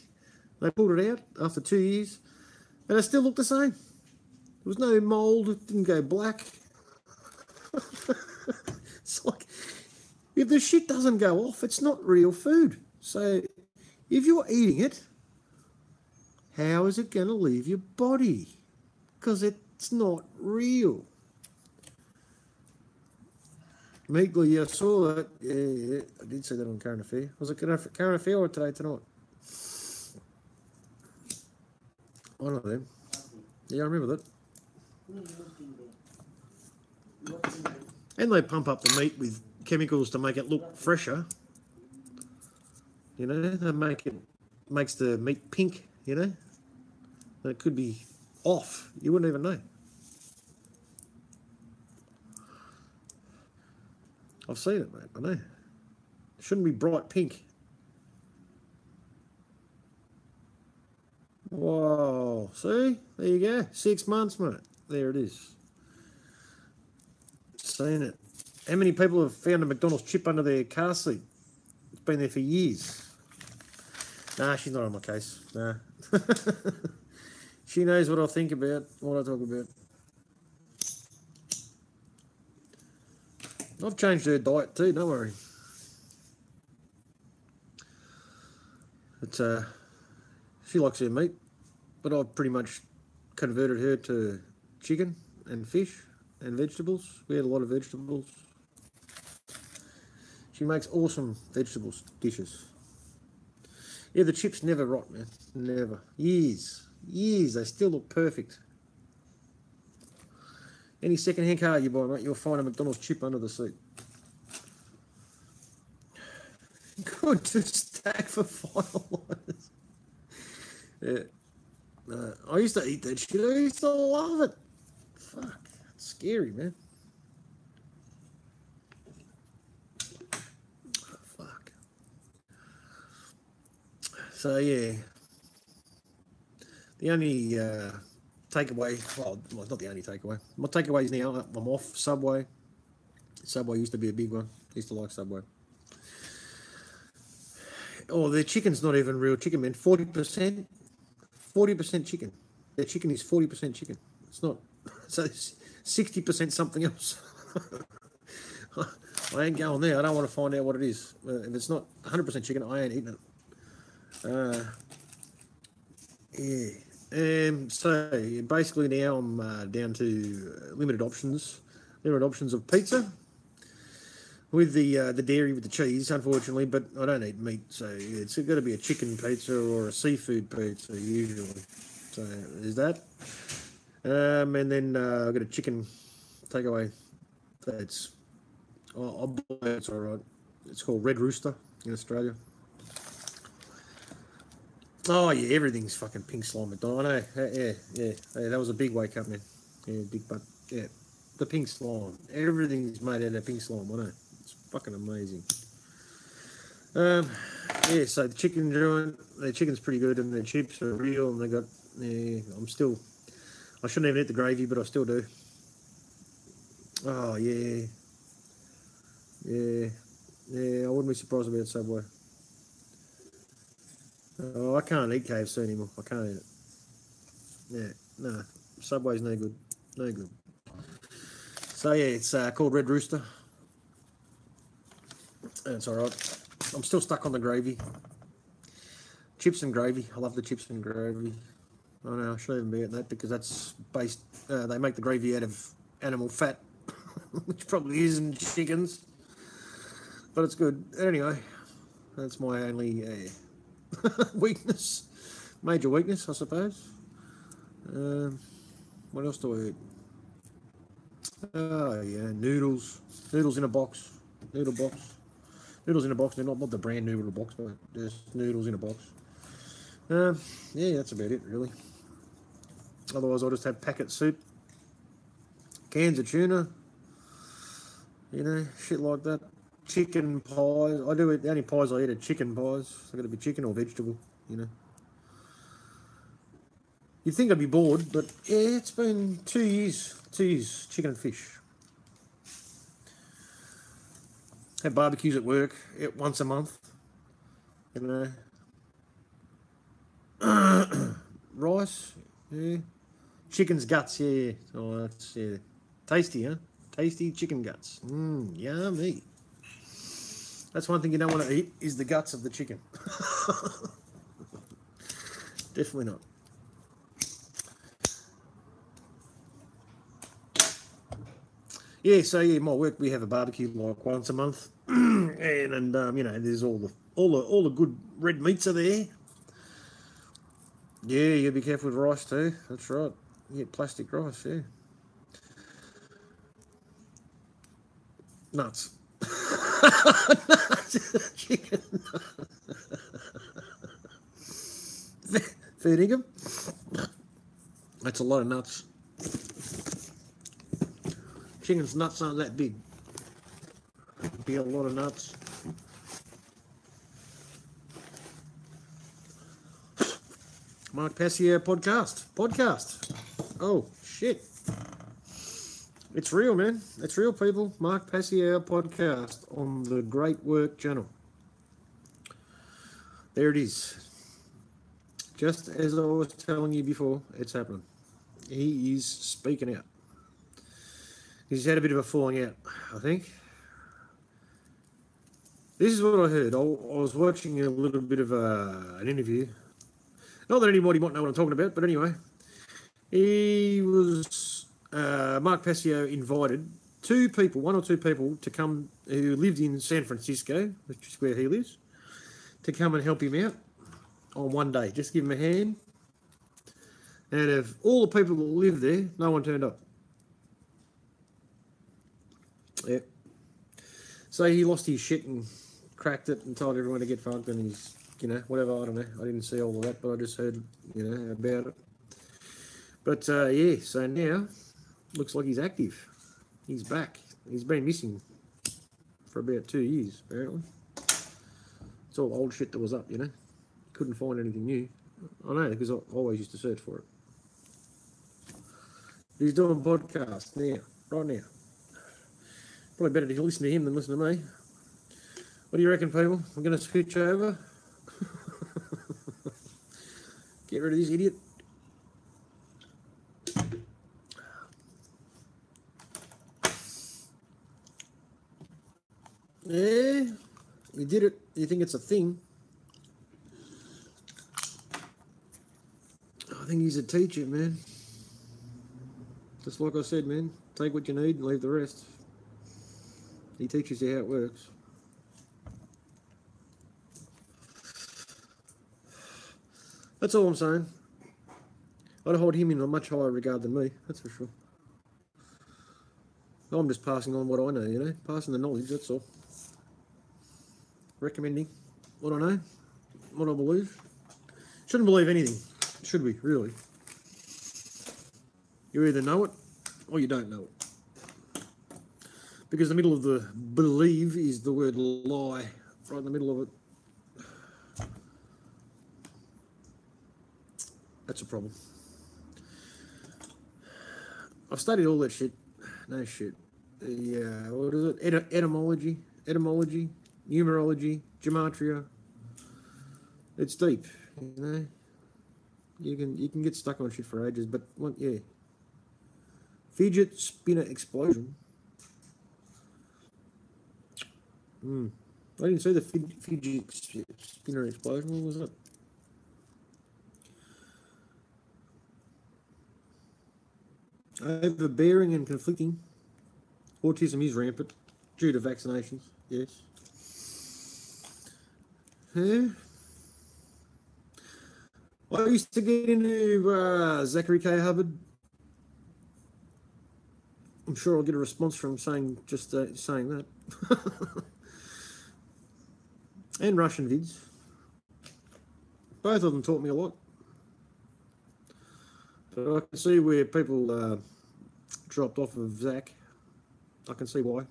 They pulled it out after 2 years, and it still looked the same. There was no mould, it didn't go black. It's like, if the shit doesn't go off, it's not real food. So, if you're eating it, how is it going to leave your body? Because it's not real. Meekly, I saw that. Yeah, I did see that on Current Affair. Was it Current Affair or Today Tonight? One of them. Yeah, I remember that. And they pump up the meat with chemicals to make it look fresher. You know, they makes the meat pink, you know. And it could be off. You wouldn't even know. I've seen it, mate. I know. It shouldn't be bright pink. Whoa. See? There you go. 6 months, mate. There it is. Seen it. How many people have found a McDonald's chip under their car seat? It's been there for years. Nah, she's not on my case. Nah. She knows what I think about, what I talk about. I've changed her diet too, don't worry. It's she likes her meat, but I've pretty much converted her to chicken and fish and vegetables. We had a lot of vegetables. She makes awesome vegetables dishes. Yeah, the chips never rot, man. Never. Years. They still look perfect. Any second-hand car you buy, mate, you'll find a McDonald's chip under the seat. Good to stack for $5. Yeah. I used to eat that shit. I used to love it. Fuck. It's scary, man. Fuck. So, yeah. The only takeaway, well, not the only takeaway. My takeaways now, I'm off Subway. Subway used to be a big one. Used to like Subway. Oh, their chicken's not even real chicken, man. 40% chicken. Their chicken is 40% chicken. It's not, so it's 60% something else. I ain't going there. I don't want to find out what it is. If it's not 100% chicken, I ain't eating it. Yeah. So basically now I'm down to limited options of pizza. With the dairy with the cheese, unfortunately, but I don't eat meat, so it's got to be a chicken pizza or a seafood pizza usually. So there's that. And then I've got a chicken takeaway. It's all right. It's called Red Rooster in Australia. Oh yeah, everything's fucking pink slime McDonald's. I know. Yeah. That was a big wake up, man. Yeah, big butt. Yeah, the pink slime. Everything's made out of pink slime. I know. Fucking amazing. Yeah, so the chicken's pretty good, and the chips are real, and they got. Yeah, I shouldn't even eat the gravy, but I still do. Oh yeah. I wouldn't be surprised about Subway. Oh, I can't eat KFC anymore. I can't eat it. Yeah, no, Subway's no good. No good. So yeah, it's called Red Rooster. That's all right. I'm still stuck on the gravy. Chips and gravy. I love the chips and gravy. I don't know, I shouldn't even be eating that because that's based... they make the gravy out of animal fat, which probably isn't chickens. But it's good. Anyway, that's my only weakness. Major weakness, I suppose. What else do I eat? Oh, yeah, noodles. Noodles in a box. Noodle box. Noodles in a box. They're not the brand noodle box, but just noodles in a box. Yeah, that's about it, really. Otherwise, I'll just have packet soup, cans of tuna, shit like that. Chicken pies. I do eat, the only pies I eat are chicken pies. They've got to be chicken or vegetable, You'd think I'd be bored, but yeah, it's been 2 years. 2 years, chicken and fish. Have barbecues at work once a month, rice, yeah. Chicken's guts, yeah. Oh, that's, yeah. Tasty, huh? Tasty chicken guts. Yummy. That's one thing you don't want to eat, is the guts of the chicken. Definitely not. Yeah, so yeah, my work, we have a barbecue like once a month. and there's all the good red meats are there. Yeah, you gotta be careful with rice too. That's right. You get plastic rice, yeah. Nuts. Chicken. Feeding them. That's a lot of nuts. Chicken's nuts aren't that big. Be a lot of nuts. Mark Passier podcast. Oh shit. It's real, man. It's real, people. Mark Passier podcast on the Great Work channel. There it is. just as I was telling you before, it's happening. He is speaking out. He's had a bit of a falling out, I think. This is what I heard. I was watching a little bit of an interview. Not that anybody might know what I'm talking about, but anyway. He was, Mark Passio invited one or two people to come who lived in San Francisco, which is where he lives, to come and help him out on one day. Just give him a hand. And of all the people that lived there, no one turned up. Yeah. So he lost his shit and cracked it and told everyone to get fucked and he's, whatever, I don't know. I didn't see all of that, but I just heard, about it. But, yeah, so now, looks like he's active. He's back. He's been missing for about 2 years, apparently. It's all old shit that was up, Couldn't find anything new. I know, because I always used to search for it. He's doing podcasts now, right now. Probably better to listen to him than listen to me. What do you reckon, people? I'm going to switch over. Get rid of this idiot. Yeah, you did it. You think it's a thing? I think he's a teacher, man. Just like I said, man. Take what you need and leave the rest. He teaches you how it works. That's all I'm saying. I'd hold him in a much higher regard than me, that's for sure. I'm just passing on what I know, Passing the knowledge, that's all. Recommending what I know, what I believe. Shouldn't believe anything, should we, really? You either know it or you don't know it. Because the middle of the believe is the word lie, right in the middle of it. That's a problem. I've studied all that shit. No shit. What is it? Etymology, numerology, gematria. It's deep, You can get stuck on shit for ages, but yeah. Fidget spinner explosion. I didn't see the fidget spinner explosion. What was it? Overbearing and conflicting. Autism is rampant due to vaccinations. Yes. Yeah. I used to get into Zachary K. Hubbard. I'm sure I'll get a response from saying that. And Russian vids. Both of them taught me a lot. But I can see where people dropped off of Zach. I can see why.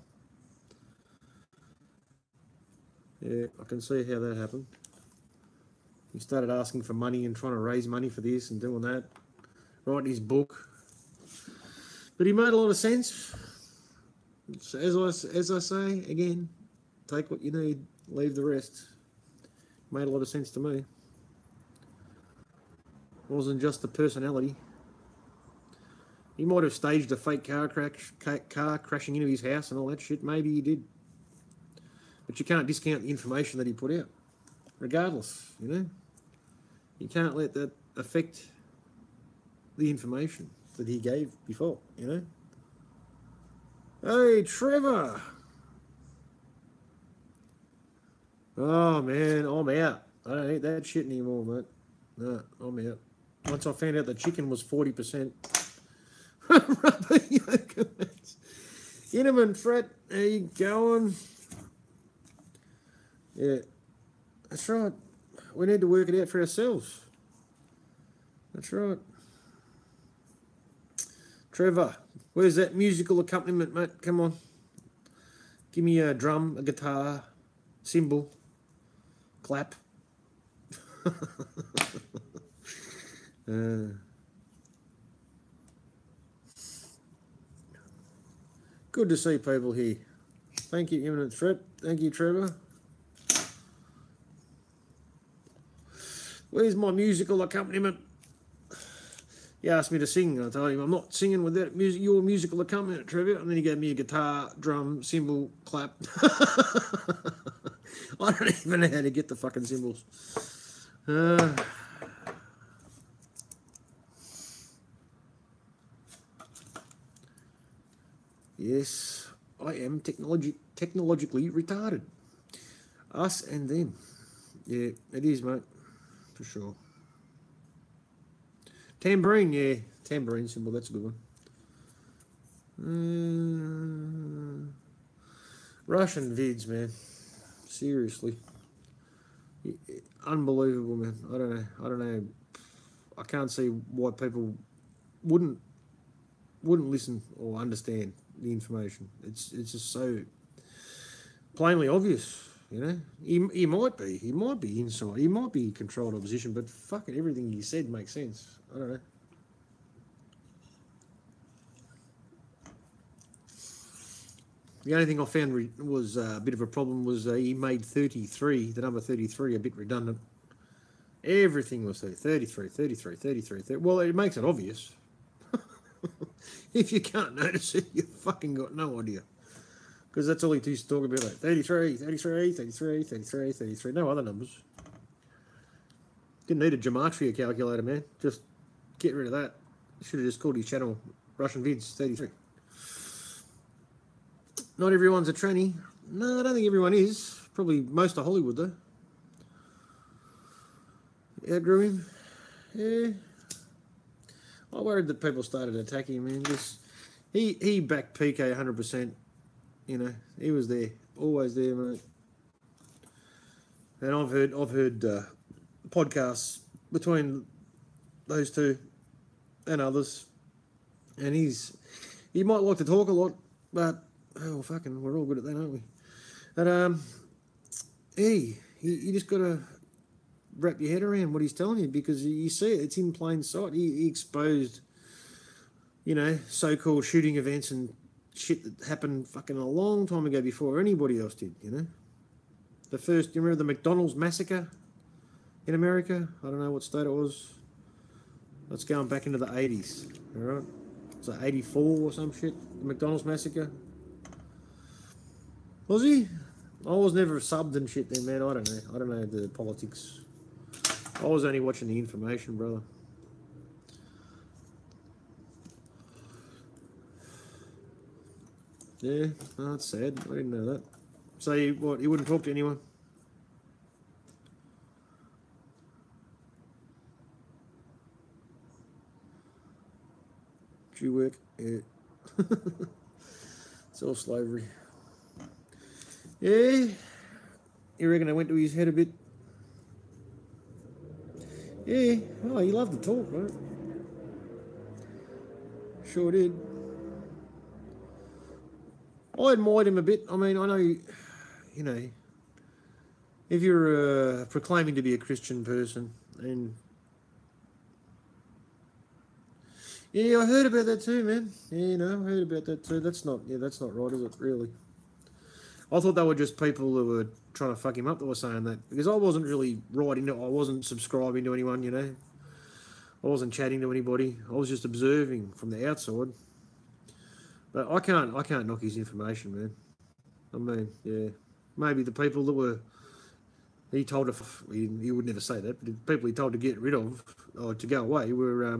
Yeah, I can see how that happened. He started asking for money and trying to raise money for this and doing that. Writing his book. But he made a lot of sense. As I say, again, take what you need, leave the rest. Made a lot of sense to me. Wasn't just the personality. He might have staged a fake car crashing into his house and all that shit. Maybe he did. But you can't discount the information that he put out. Regardless, You can't let that affect the information that he gave before, Hey, Trevor! Oh, man, I'm out. I don't eat that shit anymore, mate. No, I'm out. Once I found out the chicken was 40%. Rubber yogurt. Inman Fret, how you going? Yeah, that's right. We need to work it out for ourselves. That's right. Trevor, where's that musical accompaniment, mate? Come on. Give me a drum, a guitar, cymbal, clap. Good to see people here. Thank you, Imminent Threat. Thank you, Trevor. Where's my musical accompaniment? He asked me to sing. I told him, I'm not singing without your musical accompaniment, Trevor. And then he gave me a guitar, drum, cymbal, clap. I don't even know how to get the fucking cymbals. Yes, I am technologically retarded. Us and them. Yeah, it is, mate. For sure. Tambourine, yeah. Tambourine symbol, that's a good one. Russian vids, man. Seriously. Unbelievable, man. I don't know. I can't see why people wouldn't listen or understand the information. It's just so plainly obvious, you know. He might be inside, he might be controlled opposition, but fuck it, everything he said makes sense. I don't know. The only thing I found was a bit of a problem was he made 33, the number 33, a bit redundant. Everything was 33. Well, it makes it obvious. If you can't notice it, you fucking got no idea. Because that's all he used to talk about, like 33, no other numbers. Didn't need a gematria calculator, man. Just get rid of that. Should have just called his channel Russian Vids 33. Not everyone's a tranny. No, I don't think everyone is. Probably most of Hollywood, though. Outgrew him. Yeah. I worried that people started attacking him, man. He backed Peekay 100%. You know, he was there, always there, mate. And I've heard podcasts between those two and others, and he might like to talk a lot, but fucking, we're all good at that, aren't we? But you just got to wrap your head around what he's telling you, because you see it, it's in plain sight. He exposed, you know, so-called shooting events and shit that happened fucking a long time ago before anybody else did, you know. You remember the McDonald's massacre in America? I don't know what state it was. Let's go back into the 80s, all right? It's like 84 or some shit, the McDonald's massacre. Was he? I was never subbed and shit then, man. I don't know the politics. I was only watching the information, brother. Yeah, oh, that's sad. I didn't know that. So, he wouldn't talk to anyone? Jew work? Yeah. It's all slavery. Yeah. You reckon I went to his head a bit? Yeah. Oh, he loved to talk, right? Sure did. I admired him a bit. I mean, I know, you know, if you're proclaiming to be a Christian person, and yeah, I heard about that too, man. Yeah, you know, I heard about that too. That's not right, is it? Really? I thought they were just people who were trying to fuck him up that were saying that, because I wasn't really writing it. I wasn't subscribing to anyone, you know. I wasn't chatting to anybody. I was just observing from the outside. But I can't knock his information, man. I mean, yeah, maybe the people that were he told to, he would never say that, but the people he told to get rid of or to go away were,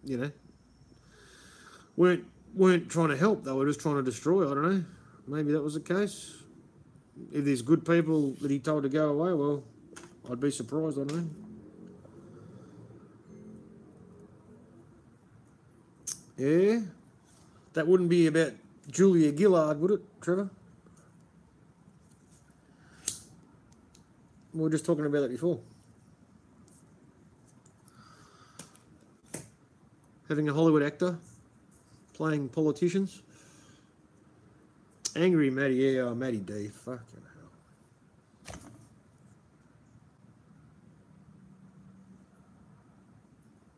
you know, weren't trying to help. They were just trying to destroy. I don't know. Maybe that was the case. If there's good people that he told to go away, well, I'd be surprised. I don't know. Yeah. That wouldn't be about Julia Gillard, would it, Trevor? We were just talking about that before. Having a Hollywood actor playing politicians. Angry Matty, yeah, oh, Matty D. Fucking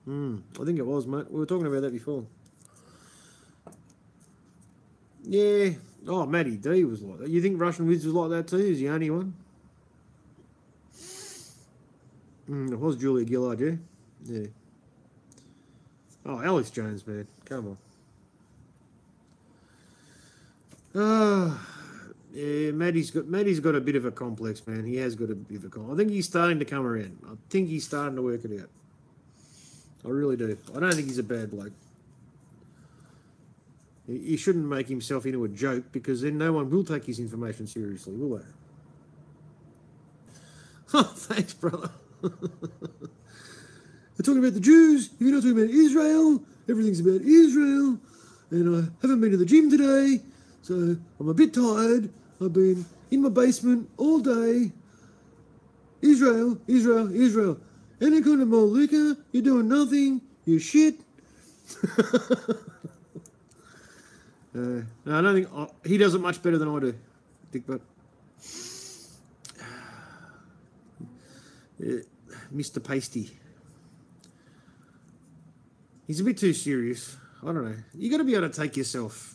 hell. I think it was, mate. We were talking about that before. Yeah. Oh, Matty D was like that. You think Russian Wiz was like that too? Is the only one? It was Julia Gillard, yeah? Yeah. Oh, Alex Jones, man. Come on. Yeah, Maddie's got a bit of a complex, man. He has got a bit of a complex. I think he's starting to come around. I think he's starting to work it out. I really do. I don't think he's a bad bloke. He shouldn't make himself into a joke because then no one will take his information seriously, will they? Oh, thanks, brother. They're talking about the Jews. If you're not talking about Israel, everything's about Israel. And I haven't been to the gym today, so I'm a bit tired. I've been in my basement all day. Israel, Israel, Israel. Any kind of more liquor, you're doing nothing, you're shit. No, I don't think he does it much better than I do, Dick Butt. Yeah, Mr. Pasty. He's a bit too serious. I don't know. You got to be able to take yourself,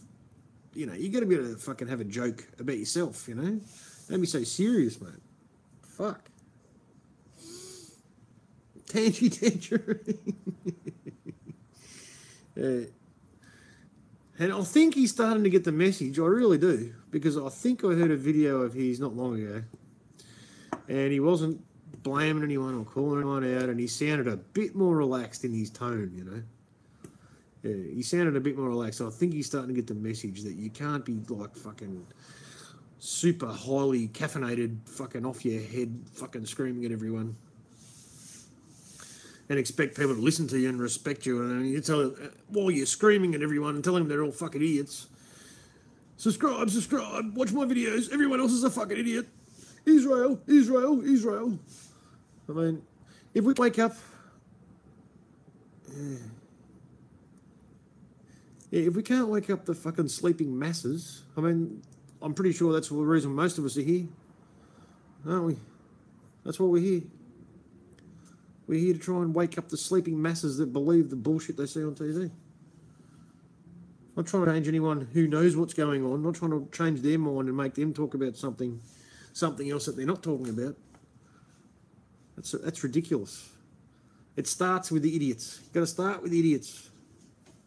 you got to be able to fucking have a joke about yourself, Don't be so serious, mate. Fuck. Tangerine. And I think he's starting to get the message. I really do. Because I think I heard a video of his not long ago. And he wasn't blaming anyone or calling anyone out. And he sounded a bit more relaxed in his tone, Yeah, he sounded a bit more relaxed. So I think he's starting to get the message that you can't be like fucking super highly caffeinated, fucking off your head, fucking screaming at everyone. And expect people to listen to you and respect you. And you tell them, while you're screaming at everyone and telling them they're all fucking idiots. Subscribe, watch my videos. Everyone else is a fucking idiot. Israel, Israel, Israel. I mean, if we wake up... if we can't wake up the fucking sleeping masses, I mean, I'm pretty sure that's the reason most of us are here. Aren't we? That's why we're here. We're here to try and wake up the sleeping masses that believe the bullshit they see on TV. I'm not trying to change anyone who knows what's going on. I'm not trying to change their mind and make them talk about something else that they're not talking about. That's ridiculous. It starts with the idiots. You've got to start with the idiots.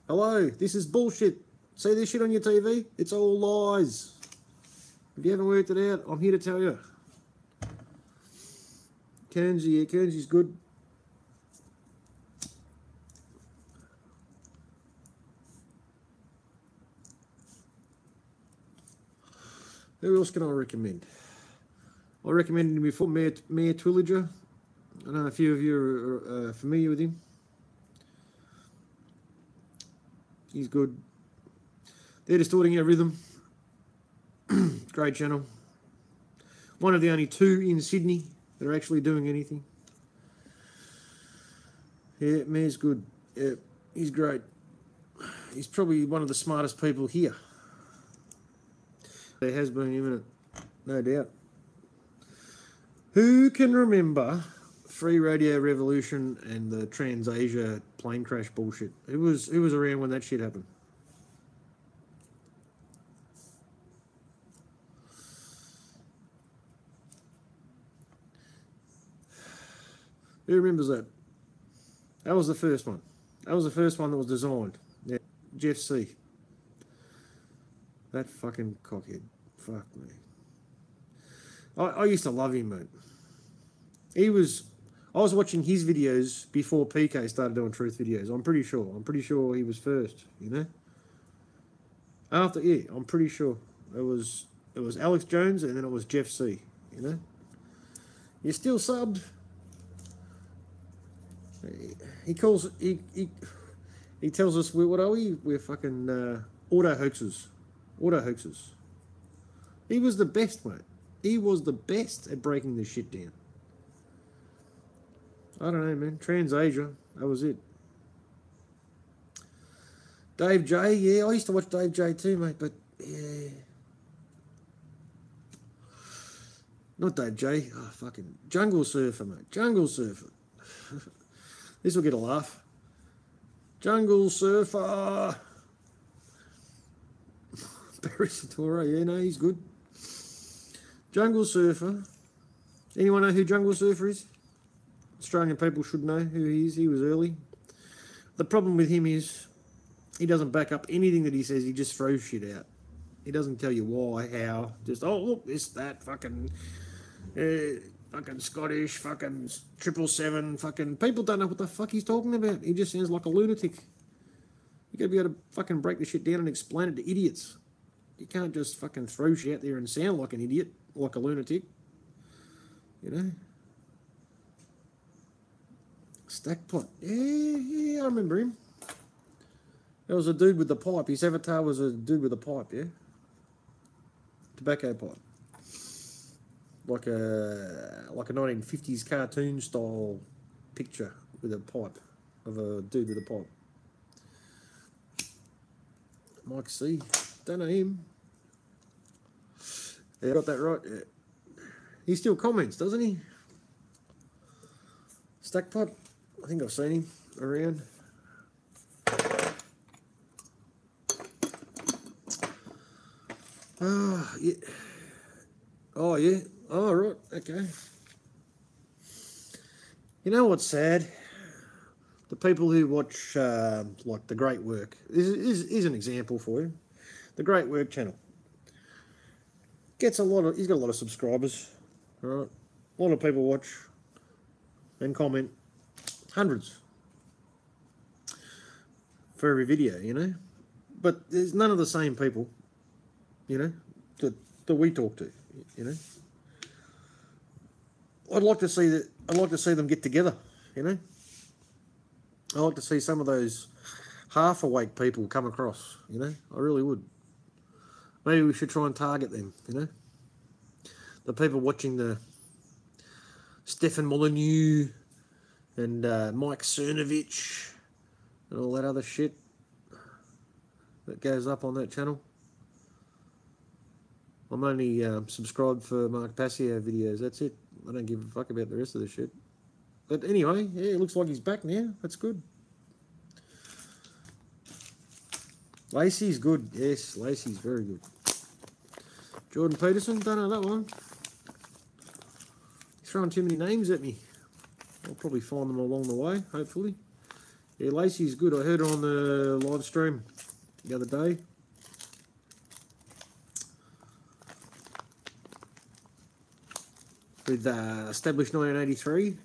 Hello, this is bullshit. See this shit on your TV? It's all lies. If you haven't worked it out, I'm here to tell you. Kernsy's good. Who else can I recommend? I recommended him before, Mayor Twilliger. I know a few of you are familiar with him. He's good. They're distorting our rhythm. Great channel. One of the only two in Sydney that are actually doing anything. Yeah, Mayor's good. Yeah, he's great. He's probably one of the smartest people here. There has been imminent, no doubt. Who can remember Free Radio Revolution and the Trans-Asia plane crash bullshit? Who was around when that shit happened? Who remembers that? That was the first one. That was the first one that was designed. Yeah, Jeff C. That fucking cockhead. Fuck me. I used to love him, mate. I was watching his videos before Peekay started doing truth videos. I'm pretty sure he was first, After, yeah, I'm pretty sure. It was Alex Jones and then it was Jeff C, You're still subbed. He tells us, what are we? We're fucking auto hoaxes. Auto hoaxes. He was the best, mate. He was the best at breaking this shit down. I don't know, man. Trans-Asia, that was it. Dave J, yeah, I used to watch Dave J too, mate, but yeah. Not Dave J, oh, fucking Jungle Surfer, mate. Jungle Surfer. This will get a laugh. Jungle Surfer. Barry Satora, yeah, no, he's good. Jungle Surfer. Anyone know who Jungle Surfer is? Australian people should know who he is. He was early. The problem with him is he doesn't back up anything that he says. He just throws shit out. He doesn't tell you why, how. Just, oh, look, this, that, fucking Scottish, fucking 777, fucking... People don't know what the fuck he's talking about. He just sounds like a lunatic. You gotta be able to fucking break the shit down and explain it to idiots. You can't just fucking throw shit out there and sound like an idiot, like a lunatic. You know? Stackpot. Yeah, I remember him. There was a dude with the pipe. His avatar was a dude with a pipe, yeah? Tobacco pipe. Like a 1950s cartoon style picture with a pipe of a dude with a pipe. Mike C. Don't know him. Yeah, got that right. Yeah. He still comments, doesn't he? Stackpot. I think I've seen him around. Oh, yeah. Oh, yeah. Oh, right. Okay. You know what's sad? The people who watch, like, The Great Work. Here's an example for you. The Great Work channel. He's got a lot of subscribers. All right. A lot of people watch and comment. Hundreds. For every video, you know. But there's none of the same people, you know, that we talk to, you know. I'd like to see them get together, you know. I'd like to see some of those half awake people come across, you know. I really would. Maybe we should try and target them, you know. The people watching the Stefan Molyneux and Mike Cernovich and all that other shit that goes up on that channel. I'm only subscribed for Mark Passio videos, that's it. I don't give a fuck about the rest of the shit. But anyway, yeah, it looks like he's back now. That's good. Lacey's good. Yes, Lacey's very good. Jordan Peterson, don't know that one. He's throwing too many names at me. I'll probably find them along the way, hopefully. Yeah, Lacey's good. I heard her on the live stream the other day. With Established 1983.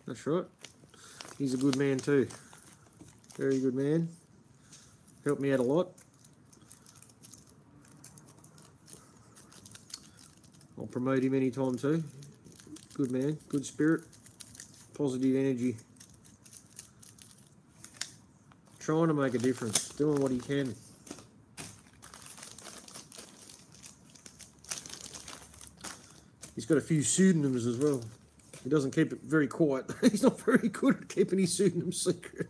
That's right. He's a good man too. Very good man. Helped me out a lot. I'll promote him anytime too. Good man, good spirit, positive energy. Trying to make a difference, doing what he can. He's got a few pseudonyms as well. He doesn't keep it very quiet. He's not very good at keeping his pseudonym secret.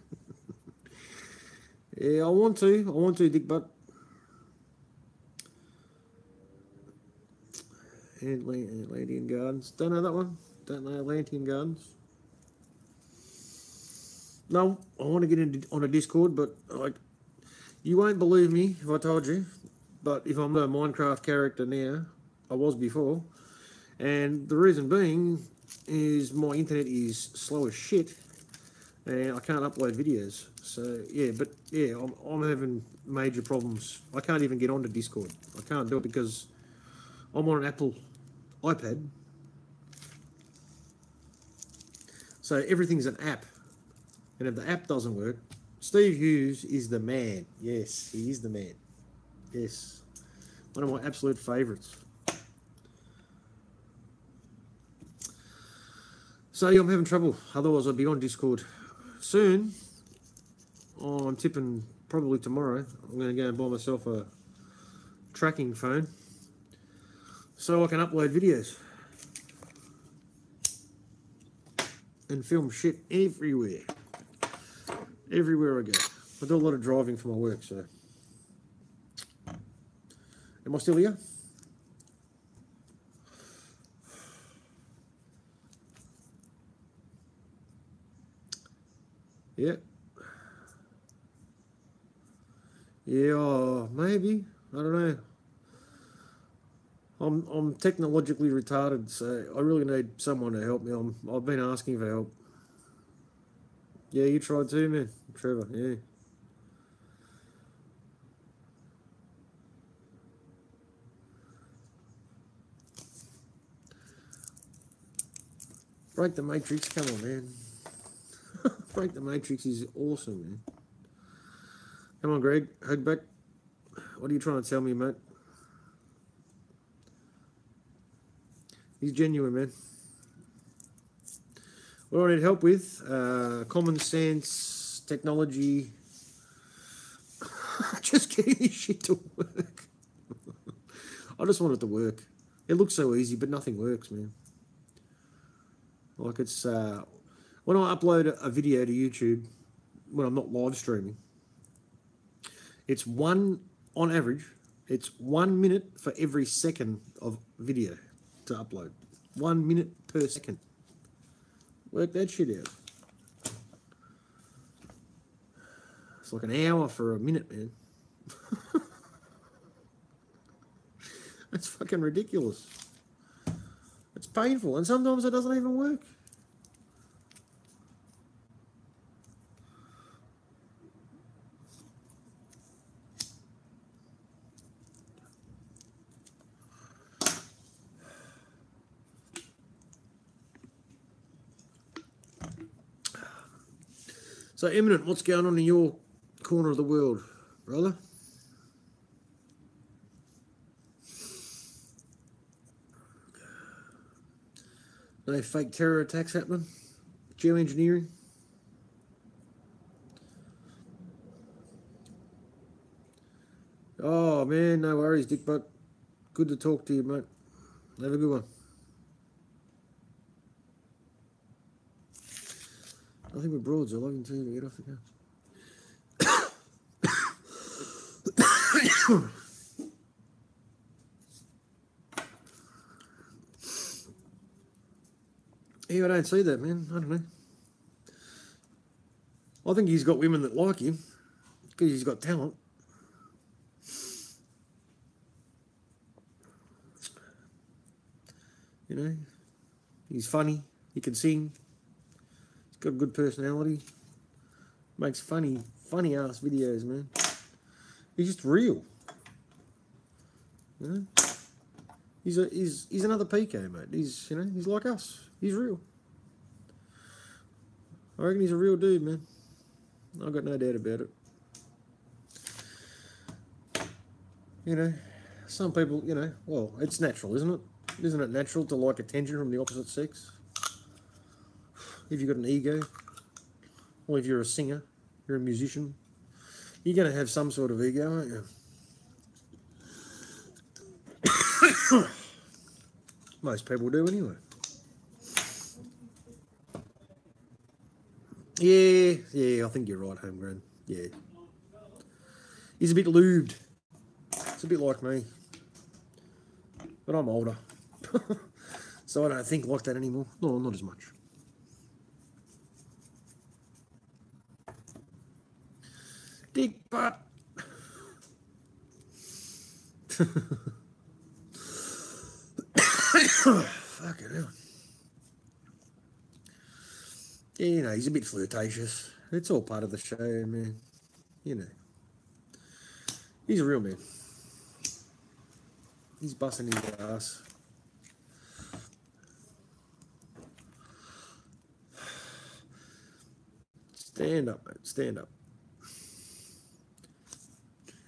Yeah, I want to, Dick Butt. Atlantean Gardens. Don't know that one. Don't know Atlantean Gardens. No, I want to get on a Discord, but you won't believe me if I told you, but if I'm a Minecraft character now, I was before, and the reason being is my internet is slow as shit, and I can't upload videos. So yeah, but yeah, I'm having major problems. I can't even get onto Discord. I can't do it because I'm on an Apple iPad. So everything's an app. And if the app doesn't work, Steve Hughes is the man. Yes, he is the man. Yes. One of my absolute favourites. So yeah, I'm having trouble. Otherwise I'd be on Discord. Soon, I'm tipping probably tomorrow, I'm going to go and buy myself a tracking phone so I can upload videos and film shit everywhere. Everywhere I go. I do a lot of driving for my work, so. Am I still here? Yeah. Yeah, maybe. I don't know. I'm technologically retarded, so I really need someone to help me. I've been asking for help. Yeah, you tried too, man. Trevor, yeah. Break the Matrix, come on, man. Break the Matrix is awesome, man. Come on, Greg, hug back. What are you trying to tell me, mate? He's genuine, man. What do I need help with? Common sense, technology. Just getting this shit to work. I just want it to work. It looks so easy, but nothing works, man. Like it's when I upload a video to YouTube, when I'm not live streaming, it's on average, it's 1 minute for every second of video to upload. 1 minute per second. Work that shit out. It's like an hour for a minute, man. That's fucking ridiculous. It's painful, and sometimes it doesn't even work. So, Eminent, what's going on in your corner of the world, brother? No fake terror attacks happening? Geoengineering? Oh, man, no worries, Dick Butt. Good to talk to you, mate. Have a good one. I think we're broads. I love you too to get off the couch. Yeah, I don't see that, man. I don't know. I think he's got women that like him because he's got talent. You know, he's funny. He can sing. He's got a good personality. Makes funny ass videos, man. He's just real. You know, he's another Peekay, mate. He's like us. He's real. I reckon he's a real dude, man. I've got no doubt about it. You know, some people, well, it's natural, isn't it? Isn't it natural to like attention from the opposite sex? If you've got an ego, or if you're a singer, you're a musician, you're going to have some sort of ego, aren't you? Most people do anyway. Yeah, I think you're right, Homegrown. Yeah. He's a bit lubed. It's a bit like me. But I'm older. So I don't think like that anymore. No, not as much. Dick butt. Fucking hell. Yeah, he's a bit flirtatious. It's all part of the show, man. He's a real man. He's busting his ass. Stand up, mate. Stand up.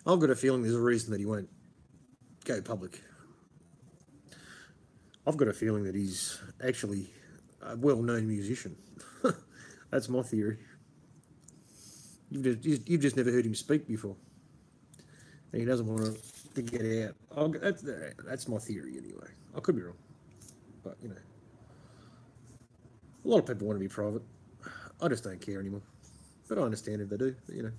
I've got a feeling there's a reason that he won't go public. I've got a feeling that he's actually a well-known musician. That's my theory. You've just never heard him speak before. And he doesn't want to get out. That's my theory anyway. I could be wrong. But, a lot of people want to be private. I just don't care anymore. But I understand if they do, but,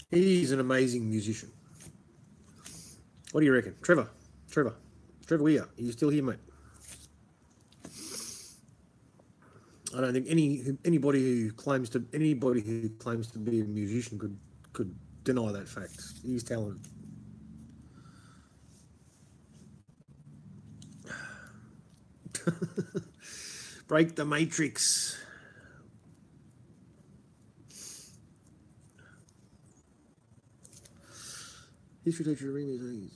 He's an amazing musician. What do you reckon? Trevor, Weir, are you still here, mate? I don't think anybody who claims to be a musician could deny that fact. He's talented. Break the matrix. History teacher Remy.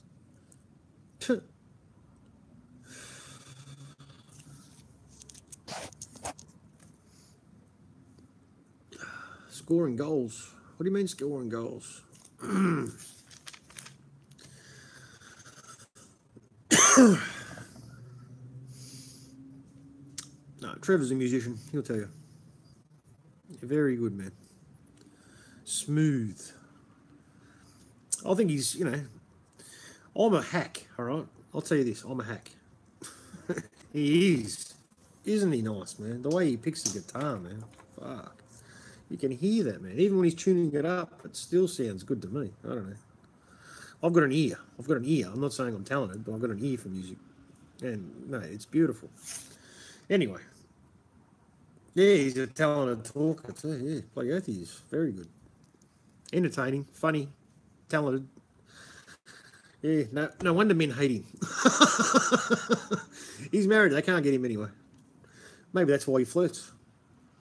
Scoring goals. What do you mean scoring goals? No, Trevor's a musician. He'll tell you. Very good, man. Smooth. I think he's, you know, I'm a hack, all right? I'll tell you this, I'm a hack. He is. Isn't he nice, man? The way he picks the guitar, man. Fuck. You can hear that, man. Even when he's tuning it up, it still sounds good to me. I don't know. I've got an ear. I'm not saying I'm talented, but I've got an ear for music. And, no, it's beautiful. Anyway. Yeah, he's a talented talker too. Yeah, bloody oath he is. Very good. Entertaining, funny, talented. Yeah, no wonder men hate him. He's married. They can't get him anyway. Maybe that's why he flirts.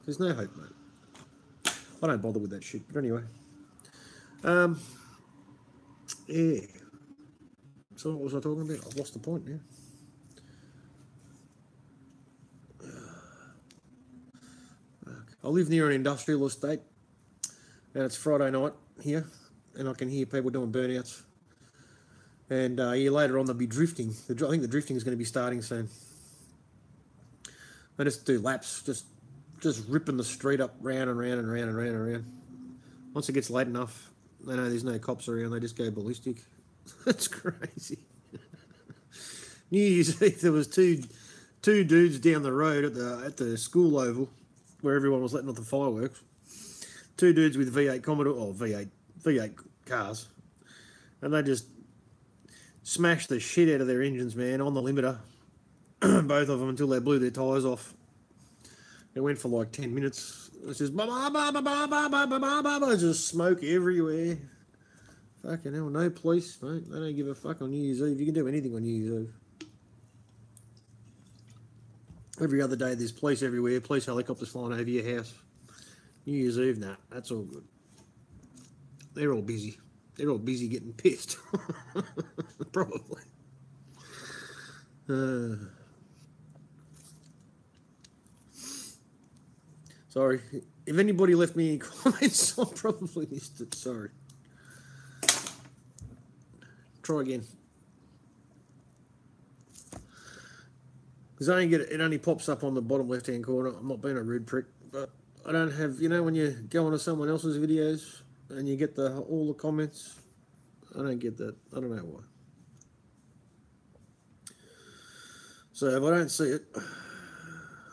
There's no hope, mate. I don't bother with that shit. But anyway. Yeah. So what was I talking about? I've lost the point now. I live near an industrial estate, and it's Friday night here, and I can hear people doing burnouts. And a year later on, they'll be drifting. I think the drifting is going to be starting soon. They just do laps, just ripping the street up round and round and round and round and round. Once it gets late enough, they know there's no cops around. They just go ballistic. That's crazy. New Year's Eve, there was two dudes down the road at the school oval, where everyone was letting off the fireworks. Two dudes with V8 Commodore, or V8 cars, and they just smashed the shit out of their engines, man, on the limiter, both of them, until they blew their tyres off. It went for like 10 minutes. It's just just smoke everywhere. Fucking hell, no police, mate. They don't give a fuck on New Year's Eve. You can do anything on New Year's Eve. Every other day there's police everywhere, police helicopters flying over your house. New Year's Eve, nah, that's all good. They're all busy. They're all busy getting pissed. Probably. Sorry. If anybody left me any comments, I probably missed it. Sorry. Try again. Because it only pops up on the bottom left-hand corner. I'm not being a rude prick, but I don't have, you know, when you go onto someone else's videos and you get all the comments, I don't get that. I don't know why. So if I don't see it,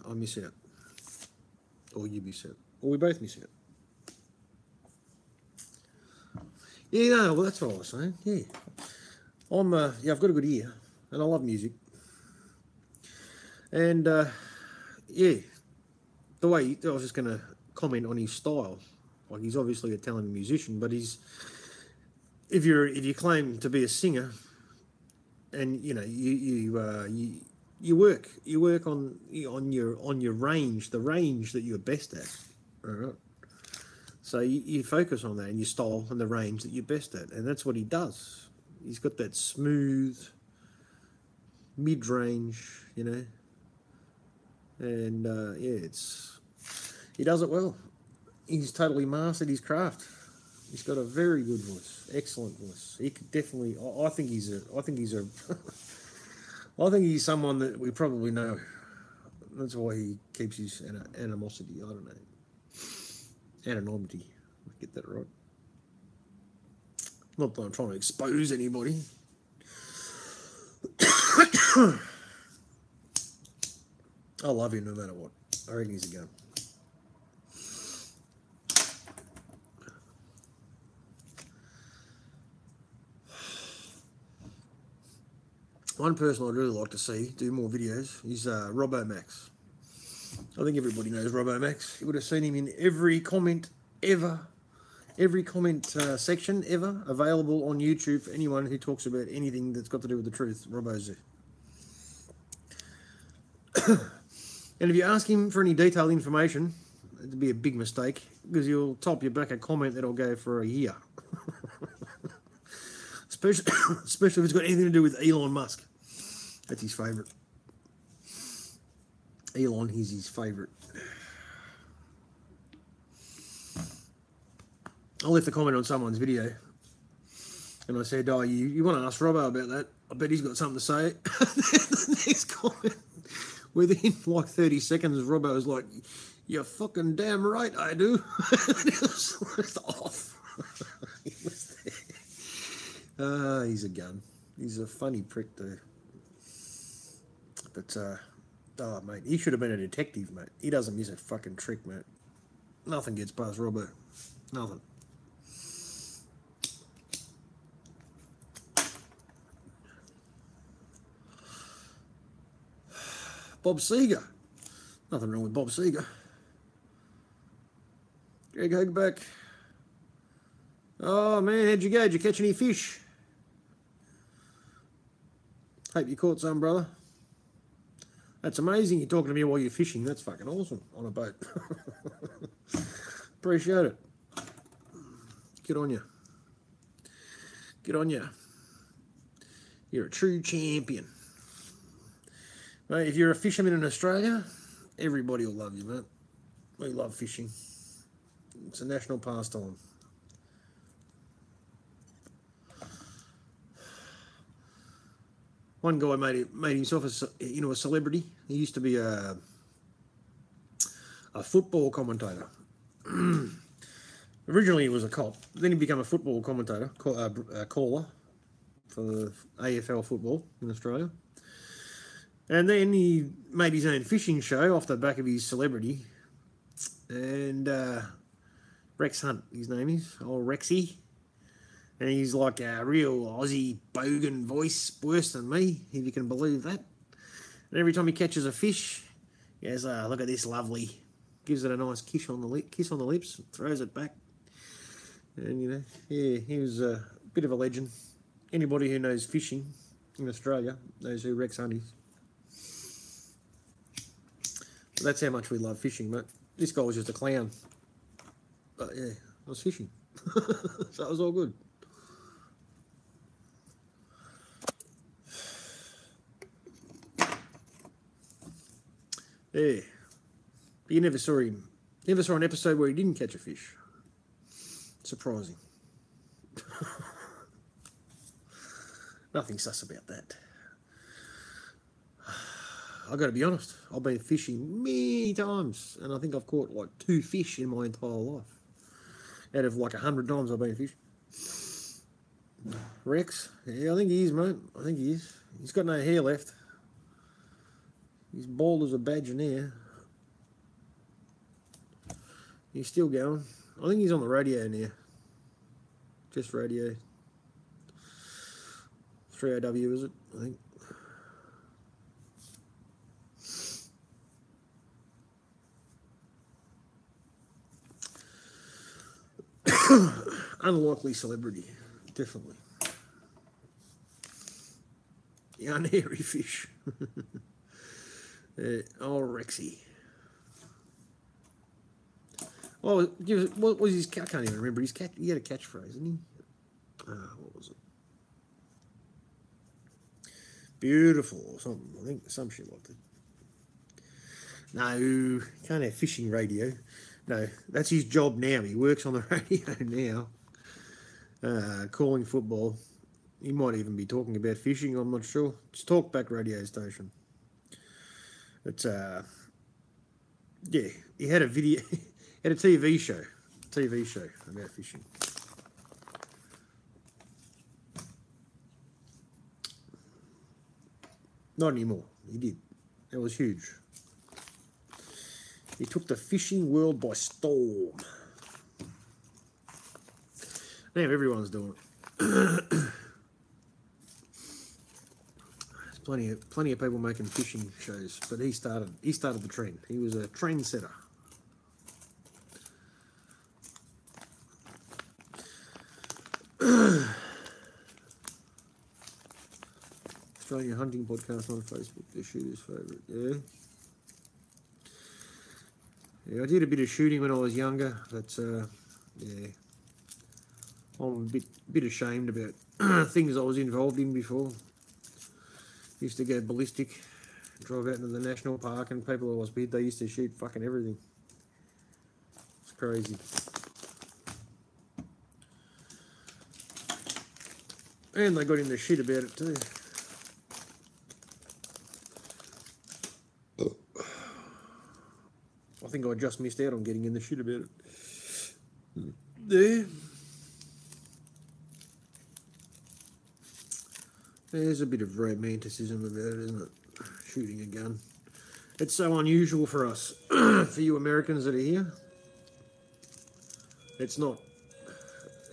I miss out. Or you miss out. Or we both miss out. Yeah, no, well, that's what I was saying. Yeah. I've got a good ear, and I love music. And, yeah, the way, I was just going to comment on his style. Like, he's obviously a talented musician, but if you claim to be a singer, and, you know, you work on your range, the range that you're best at, all right? So you focus on that and your style and the range that you're best at, and that's what he does. He's got that smooth mid-range, you know, and yeah, he does it well. He's totally mastered his craft. He's got a very good voice, excellent voice. He could definitely. I think he's someone that we probably know. That's why he keeps his animosity. I don't know. Anonymity. Get that right. Not that I'm trying to expose anybody. I love him no matter what. I reckon he's a gun. One person I'd really like to see do more videos is Robbo Max. I think everybody knows Robbo Max. You would have seen him in every comment ever Every comment section ever available on YouTube for anyone who talks about anything that's got to do with the truth. Robbo's there. And if you ask him for any detailed information, it'd be a big mistake because he'll top you back a comment that'll go for a year. Especially if it's got anything to do with Elon Musk. That's his favourite. Elon, he's his favourite. I left a comment on someone's video and I said, oh, you want to ask Robbo about that? I bet he's got something to say. The next comment, within like 30 seconds, Robbo was like, you're fucking damn right I do. And it was off. He was there. He's a gun. He's a funny prick too. But, oh, mate, he should have been a detective, mate. He doesn't miss a fucking trick, mate. Nothing gets past Robbo. Nothing. Bob Seger. Nothing wrong with Bob Seger. Greg Hogback. Oh, man, how'd you go? Did you catch any fish? Hope you caught some, brother. That's amazing you're talking to me while you're fishing. That's fucking awesome on a boat. Appreciate it. Good on you. Good on you. You're a true champion. Mate, if you're a fisherman in Australia, everybody will love you, mate. We love fishing. It's a national pastime. One guy made himself into a celebrity. He used to be a football commentator. Originally he was a cop. Then he became a football commentator, caller for the AFL football in Australia. And then he made his own fishing show off the back of his celebrity. And Rex Hunt, his name is, old Rexy. And he's like a real Aussie bogan voice, worse than me, if you can believe that. And every time he catches a fish, he goes, look at this lovely. Gives it a nice kiss on the lips, throws it back. And, you know, yeah, he was a bit of a legend. Anybody who knows fishing in Australia knows who Rex Hunt is. But that's how much we love fishing, mate. This guy was just a clown. But, yeah, I was fishing. So it was all good. Yeah. But you never saw him. Never saw an episode where he didn't catch a fish. Surprising. Nothing sus about that. I've got to be honest. I've been fishing many times, and I think I've caught like 2 fish in my entire life. Out of like 100 times I've been fishing. Rex, yeah, I think he is, mate. I think he is. He's got no hair left. He's bald as a badger now. He's still going. I think he's on the radio now. Just radio. 3AW, is it? I think. Unlikely celebrity, definitely. The unhairy fish. Oh, Rexy. Oh, what was his? I can't even remember his catch. He had a catchphrase, didn't he? What was it? Beautiful or something. I think some shit like that. No, can't have fishing radio. No, that's his job now. He works on the radio now, calling football. He might even be talking about fishing. I'm not sure. It's Talkback radio station. It's yeah. He had a video, had a TV show about fishing. Not anymore. He did. It was huge. He took the fishing world by storm. Now everyone's doing it. There's plenty of people making fishing shows, but he started the trend. He was a trendsetter. Australian hunting podcast on Facebook. Their shooter's favourite. Yeah. Yeah, I did a bit of shooting when I was younger. But yeah, I'm a bit ashamed about things I was involved in before. Used to go ballistic, drive out into the national park, and people I was with, they used to shoot fucking everything. It's crazy. And they got in the shit about it too. I think I just missed out on getting in the shit about it. Yeah. There's a bit of romanticism about it, isn't it? Shooting a gun. It's so unusual for us, for you Americans that are here. It's not.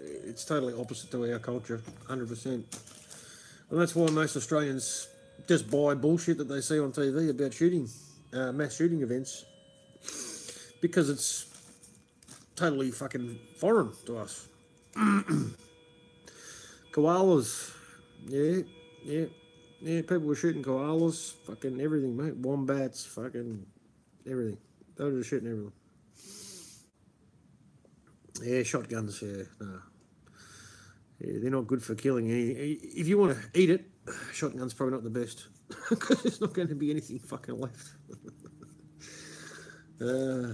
It's totally opposite to our culture, 100%. And that's why most Australians just buy bullshit that they see on TV about shooting, mass shooting events, because it's totally fucking foreign to us. Koalas, yeah, people were shooting koalas, fucking everything, mate. Wombats, fucking everything. They were just shooting everything. Yeah, shotguns, yeah, no. Yeah, they're not good for killing any. If you want to eat it, shotgun's probably not the best, because there's not going to be anything fucking left. Yeah,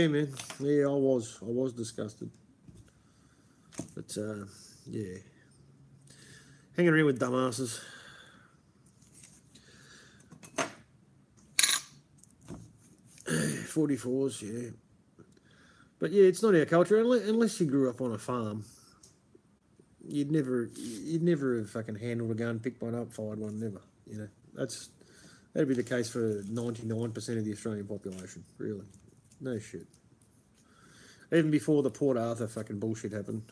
man. Yeah, I was disgusted. But yeah, hanging around with dumbasses. .44s, yeah. But yeah, it's not our culture unless you grew up on a farm. You'd never have fucking handled a gun, picked one up, fired one, never. You know, that'd be the case for 99% of the Australian population, really. No shit. Even before the Port Arthur fucking bullshit happened,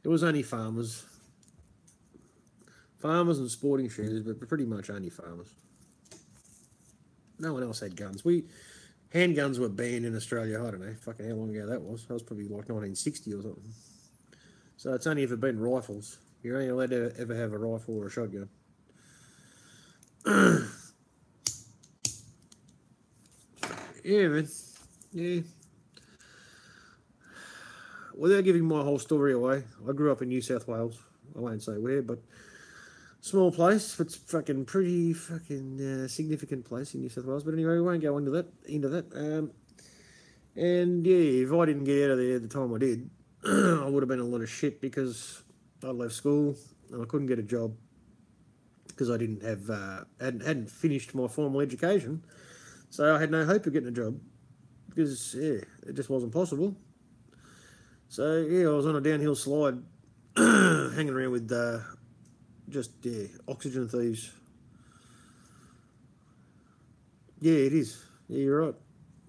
it was only farmers and sporting shooters, but pretty much only farmers. No one else had guns. Handguns were banned in Australia, I don't know, fucking how long ago that was. That was probably like 1960 or something. So it's only ever been rifles. You're only allowed to ever have a rifle or a shotgun. Yeah, man. Yeah. Without giving my whole story away, I grew up in New South Wales. I won't say where, but small place. It's fucking pretty fucking significant place in New South Wales. But anyway, we won't go into that. And yeah, if I didn't get out of there the time I did, I would have been in a lot of shit, because I left school and I couldn't get a job because I didn't have hadn't finished my formal education. So I had no hope of getting a job, because yeah, it just wasn't possible. So yeah, I was on a downhill slide, hanging around with oxygen thieves. Yeah, it is. Yeah, you're right.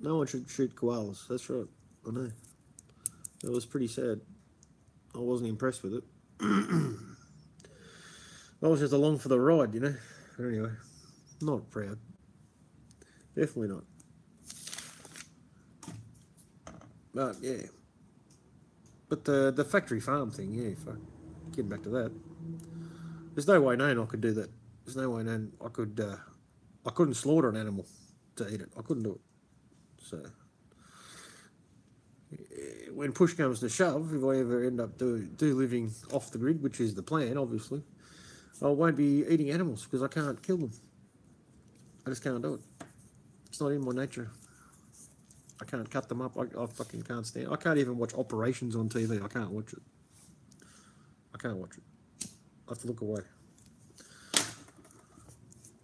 No one should shoot koalas. That's right. I know. It was pretty sad. I wasn't impressed with it. I was just along for the ride, you know. But anyway, not proud. Definitely not. But yeah. But the factory farm thing, yeah, fuck. Getting back to that. There's no way known I could do that. There's no way known I couldn't slaughter an animal to eat it. I couldn't do it. So when push comes to shove, if I ever end up do living off the grid, which is the plan, obviously, I won't be eating animals, because I can't kill them. I just can't do it. It's not in my nature. I can't cut them up. I fucking can't stand. I can't even watch operations on TV. I can't watch it. I can't watch it. I have to look away.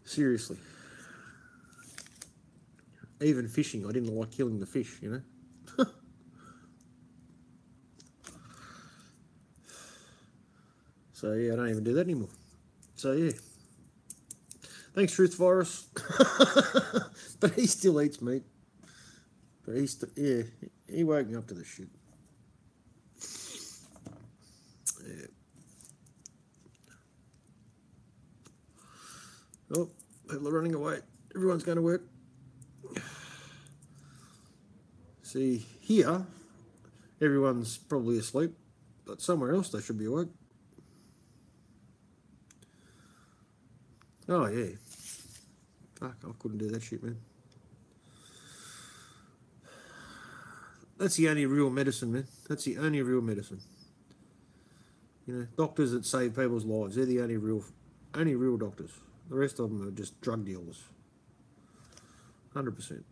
Seriously. Even fishing, I didn't like killing the fish, you know. So yeah, I don't even do that anymore. So yeah. Thanks, Truth Virus. But he still eats meat. But he woke me up to this shit. Yeah. Oh, people are running away. Everyone's going to work. See, here, Everyone's probably asleep, but somewhere else they should be awake. Oh, yeah. Fuck, I couldn't do that shit, man. That's the only real medicine, man. That's the only real medicine. You know, doctors that save people's lives, they're the only real doctors. The rest of them are just drug dealers. 100%.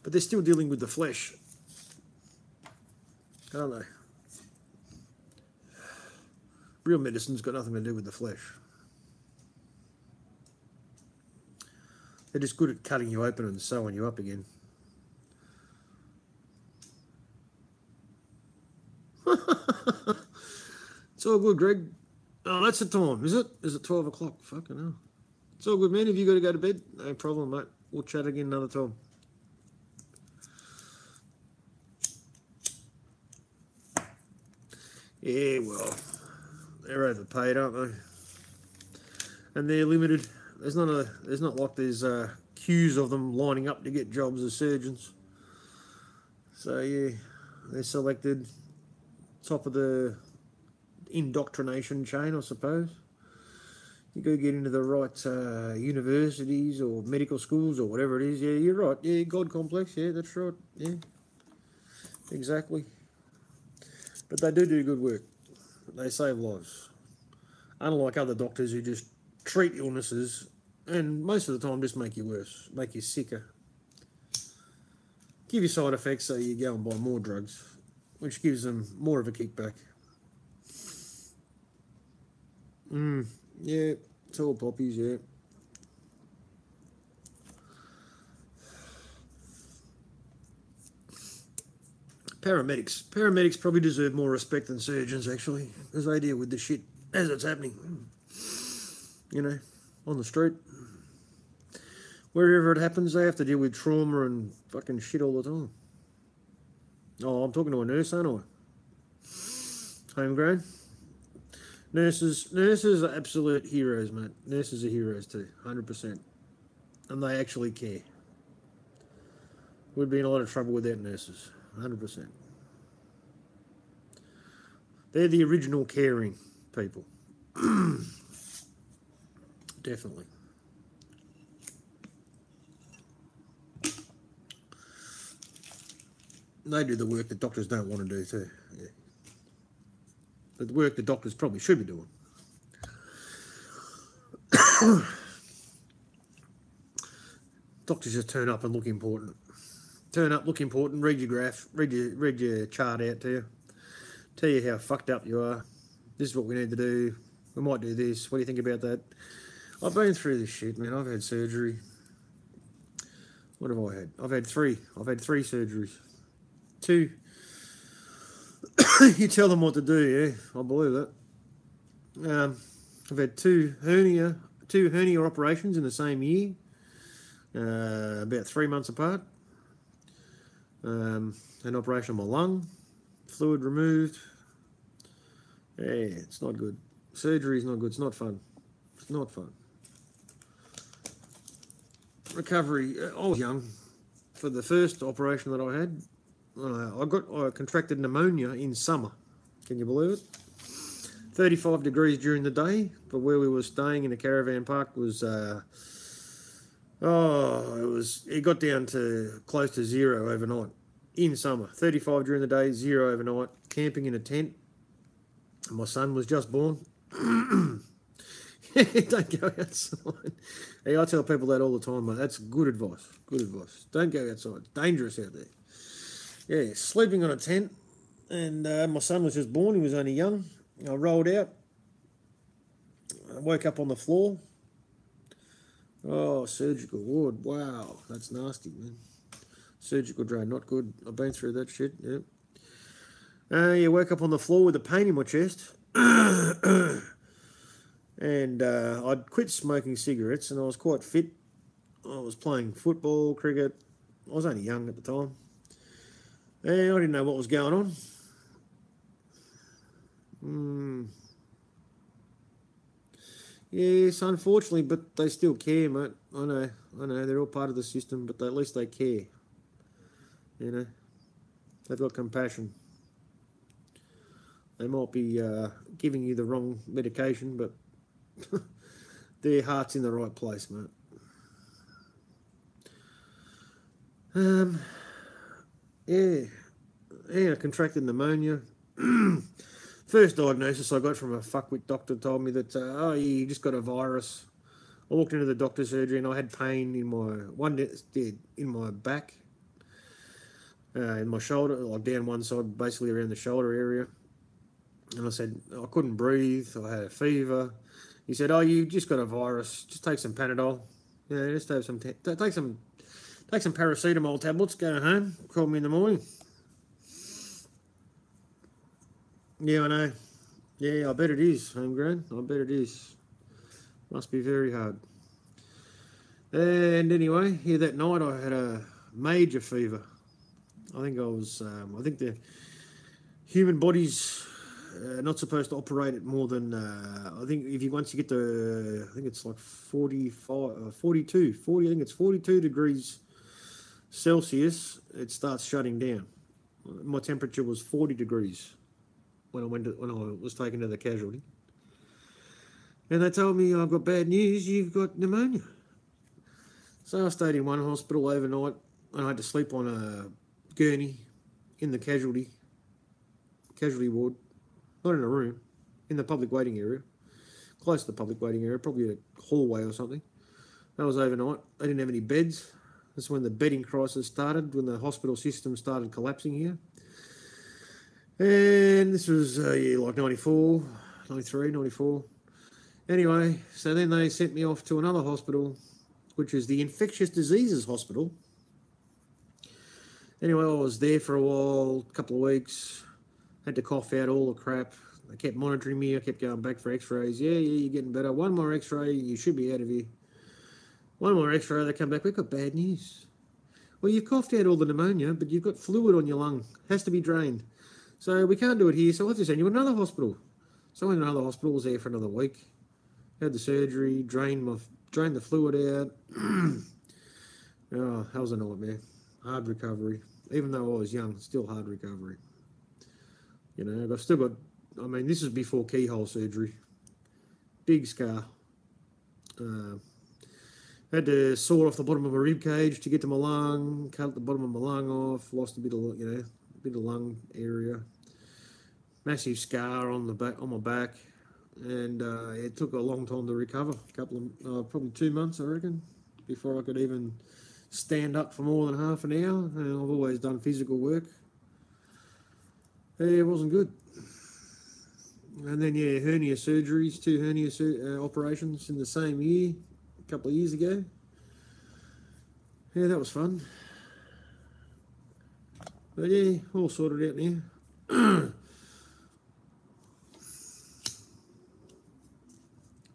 But they're still dealing with the flesh, aren't they? Real medicine's got nothing to do with the flesh. They're just good at cutting you open and sewing you up again. It's all good, Greg. Oh, that's the time, is it? Is it 12 o'clock? Fucking hell. It's all good, man. If you got to go to bed, no problem, mate. We'll chat again another time. Yeah, well, they're overpaid, aren't they? And they're limited. There's not like there's queues of them lining up to get jobs as surgeons. So yeah, they're selected top of the indoctrination chain, I suppose. You go get into the right universities or medical schools or whatever it is. Yeah, you're right. Yeah, God complex. Yeah, that's right. Yeah, exactly. But they do good work. They save lives. Unlike other doctors who just treat illnesses and most of the time just make you worse, make you sicker. Give you side effects so you go and buy more drugs, which gives them more of a kickback. Yeah, it's all poppies, yeah. Paramedics probably deserve more respect than surgeons, actually, because they deal with the shit as it's happening. You know, on the street. Wherever it happens, they have to deal with trauma and fucking shit all the time. Oh, I'm talking to a nurse, aren't I? Homegrown. Nurses are absolute heroes, mate. Nurses are heroes too, 100%. And they actually care. We'd be in a lot of trouble without nurses, 100%. They're the original caring people. Definitely. They do the work that doctors don't want to do too. Yeah. The work that doctors probably should be doing. Doctors just turn up and look important. Turn up, look important, read your graph, read your chart out to you. Tell you how fucked up you are. This is what we need to do. We might do this. What do you think about that? I've been through this shit, man. I've had surgery. What have I had? I've had three surgeries. 2. You tell them what to do, yeah. I believe that. I've had two hernia operations in the same year. About 3 months apart. An operation on my lung. Fluid removed. Yeah, it's not good. Surgery is not good. It's not fun. It's not fun. Recovery. I was young. For the first operation that I had, I contracted pneumonia in summer. Can you believe it? 35 degrees during the day, but where we were staying in a caravan park was, it got down to close to 0 overnight in summer. 35 during the day, 0 overnight, camping in a tent. My son was just born. Don't go outside. Hey, I tell people that all the time, mate. That's good advice. Good advice. Don't go outside. It's dangerous out there. Yeah, sleeping on a tent, and my son was just born. He was only young. I rolled out. I woke up on the floor. Oh, surgical ward. Wow, that's nasty, man. Surgical drain, not good. I've been through that shit, yeah. You woke up on the floor with a pain in my chest. And I'd quit smoking cigarettes, and I was quite fit. I was playing football, cricket. I was only young at the time. And I didn't know what was going on. Yes, unfortunately, but they still care, mate. I know, they're all part of the system, but at least they care. You know, they've got compassion. They might be giving you the wrong medication, but their heart's in the right place, mate. Yeah, I contracted pneumonia. First diagnosis I got from a fuckwit doctor told me that, you just got a virus. I walked into the doctor's surgery and I had pain in my back, in my shoulder, like down one side, basically around the shoulder area. And I said, I couldn't breathe, I had a fever. He said, you just got a virus, just take some Panadol. Yeah, just have some, take some paracetamol tablets, go home, call me in the morning. Yeah, I know. Yeah, I bet it is, homegrown. I bet it is. Must be very hard. And anyway, that night I had a major fever. I think the human body's not supposed to operate at more than, once you get to, I think it's like 42 degrees Celsius, it starts shutting down. My temperature was 40 degrees when I was taken to the casualty. And they told me, I've got bad news, you've got pneumonia. So I stayed in one hospital overnight and I had to sleep on a gurney in the casualty ward, not in a room, in the public waiting area, close to the public waiting area, probably a hallway or something. That was overnight. They didn't have any beds. That's when the bedding crisis started, when the hospital system started collapsing here. And this was, like 94, 93, 94. Anyway, so then they sent me off to another hospital, which is the Infectious Diseases Hospital. Anyway, I was there for a while, a couple of weeks, had to cough out all the crap. They kept monitoring me. I kept going back for x-rays. Yeah, you're getting better. One more x-ray, you should be out of here. One more x-ray, they come back, we've got bad news. Well, you've coughed out all the pneumonia, but you've got fluid on your lung. Has to be drained. So we can't do it here, so we'll have to send you to another hospital. So I went to another hospital, was there for another week. Had the surgery, drained the fluid out. Oh, that was a nightmare. Hard recovery. Even though I was young, still hard recovery. You know, I've still got, this is before keyhole surgery. Big scar. Had to saw off the bottom of my rib cage to get to my lung, cut the bottom of my lung off, lost a bit of lung area. Massive scar on my back. And it took a long time to recover, probably 2 months, I reckon, before I could even stand up for more than half an hour. And I've always done physical work. It wasn't good. And then, hernia surgeries, 2 hernia operations in the same year, a couple of years ago. Yeah, that was fun. But yeah, all sorted out now.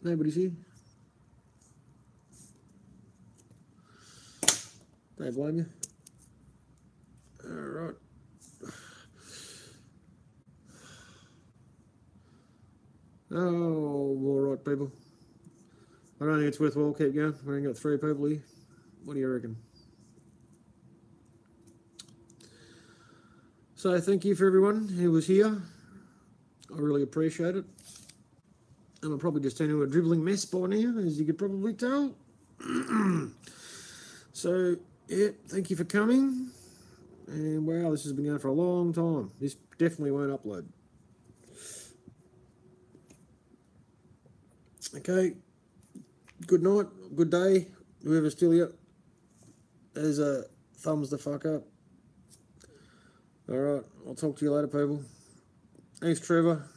Nobody's here. Don't blame you. Alright. Oh, alright, people. I don't think it's worthwhile keep going. We only got 3 people here. What do you reckon? So thank you for everyone who was here. I really appreciate it. And I'll probably just turn into a dribbling mess by now, as you could probably tell. So, yeah, thank you for coming. And wow, this has been going for a long time. This definitely won't upload. Okay, good night, good day, whoever's still here. There's a thumbs the fuck up. Alright, I'll talk to you later, people. Thanks, Trevor.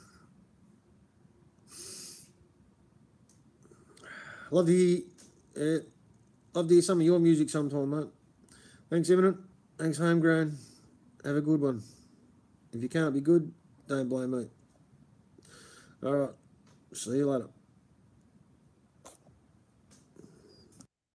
Love to hear some of your music sometime, mate. Thanks, Eminent. Thanks, Homegrown. Have a good one. If you can't be good, don't blame me. Alright, see you later.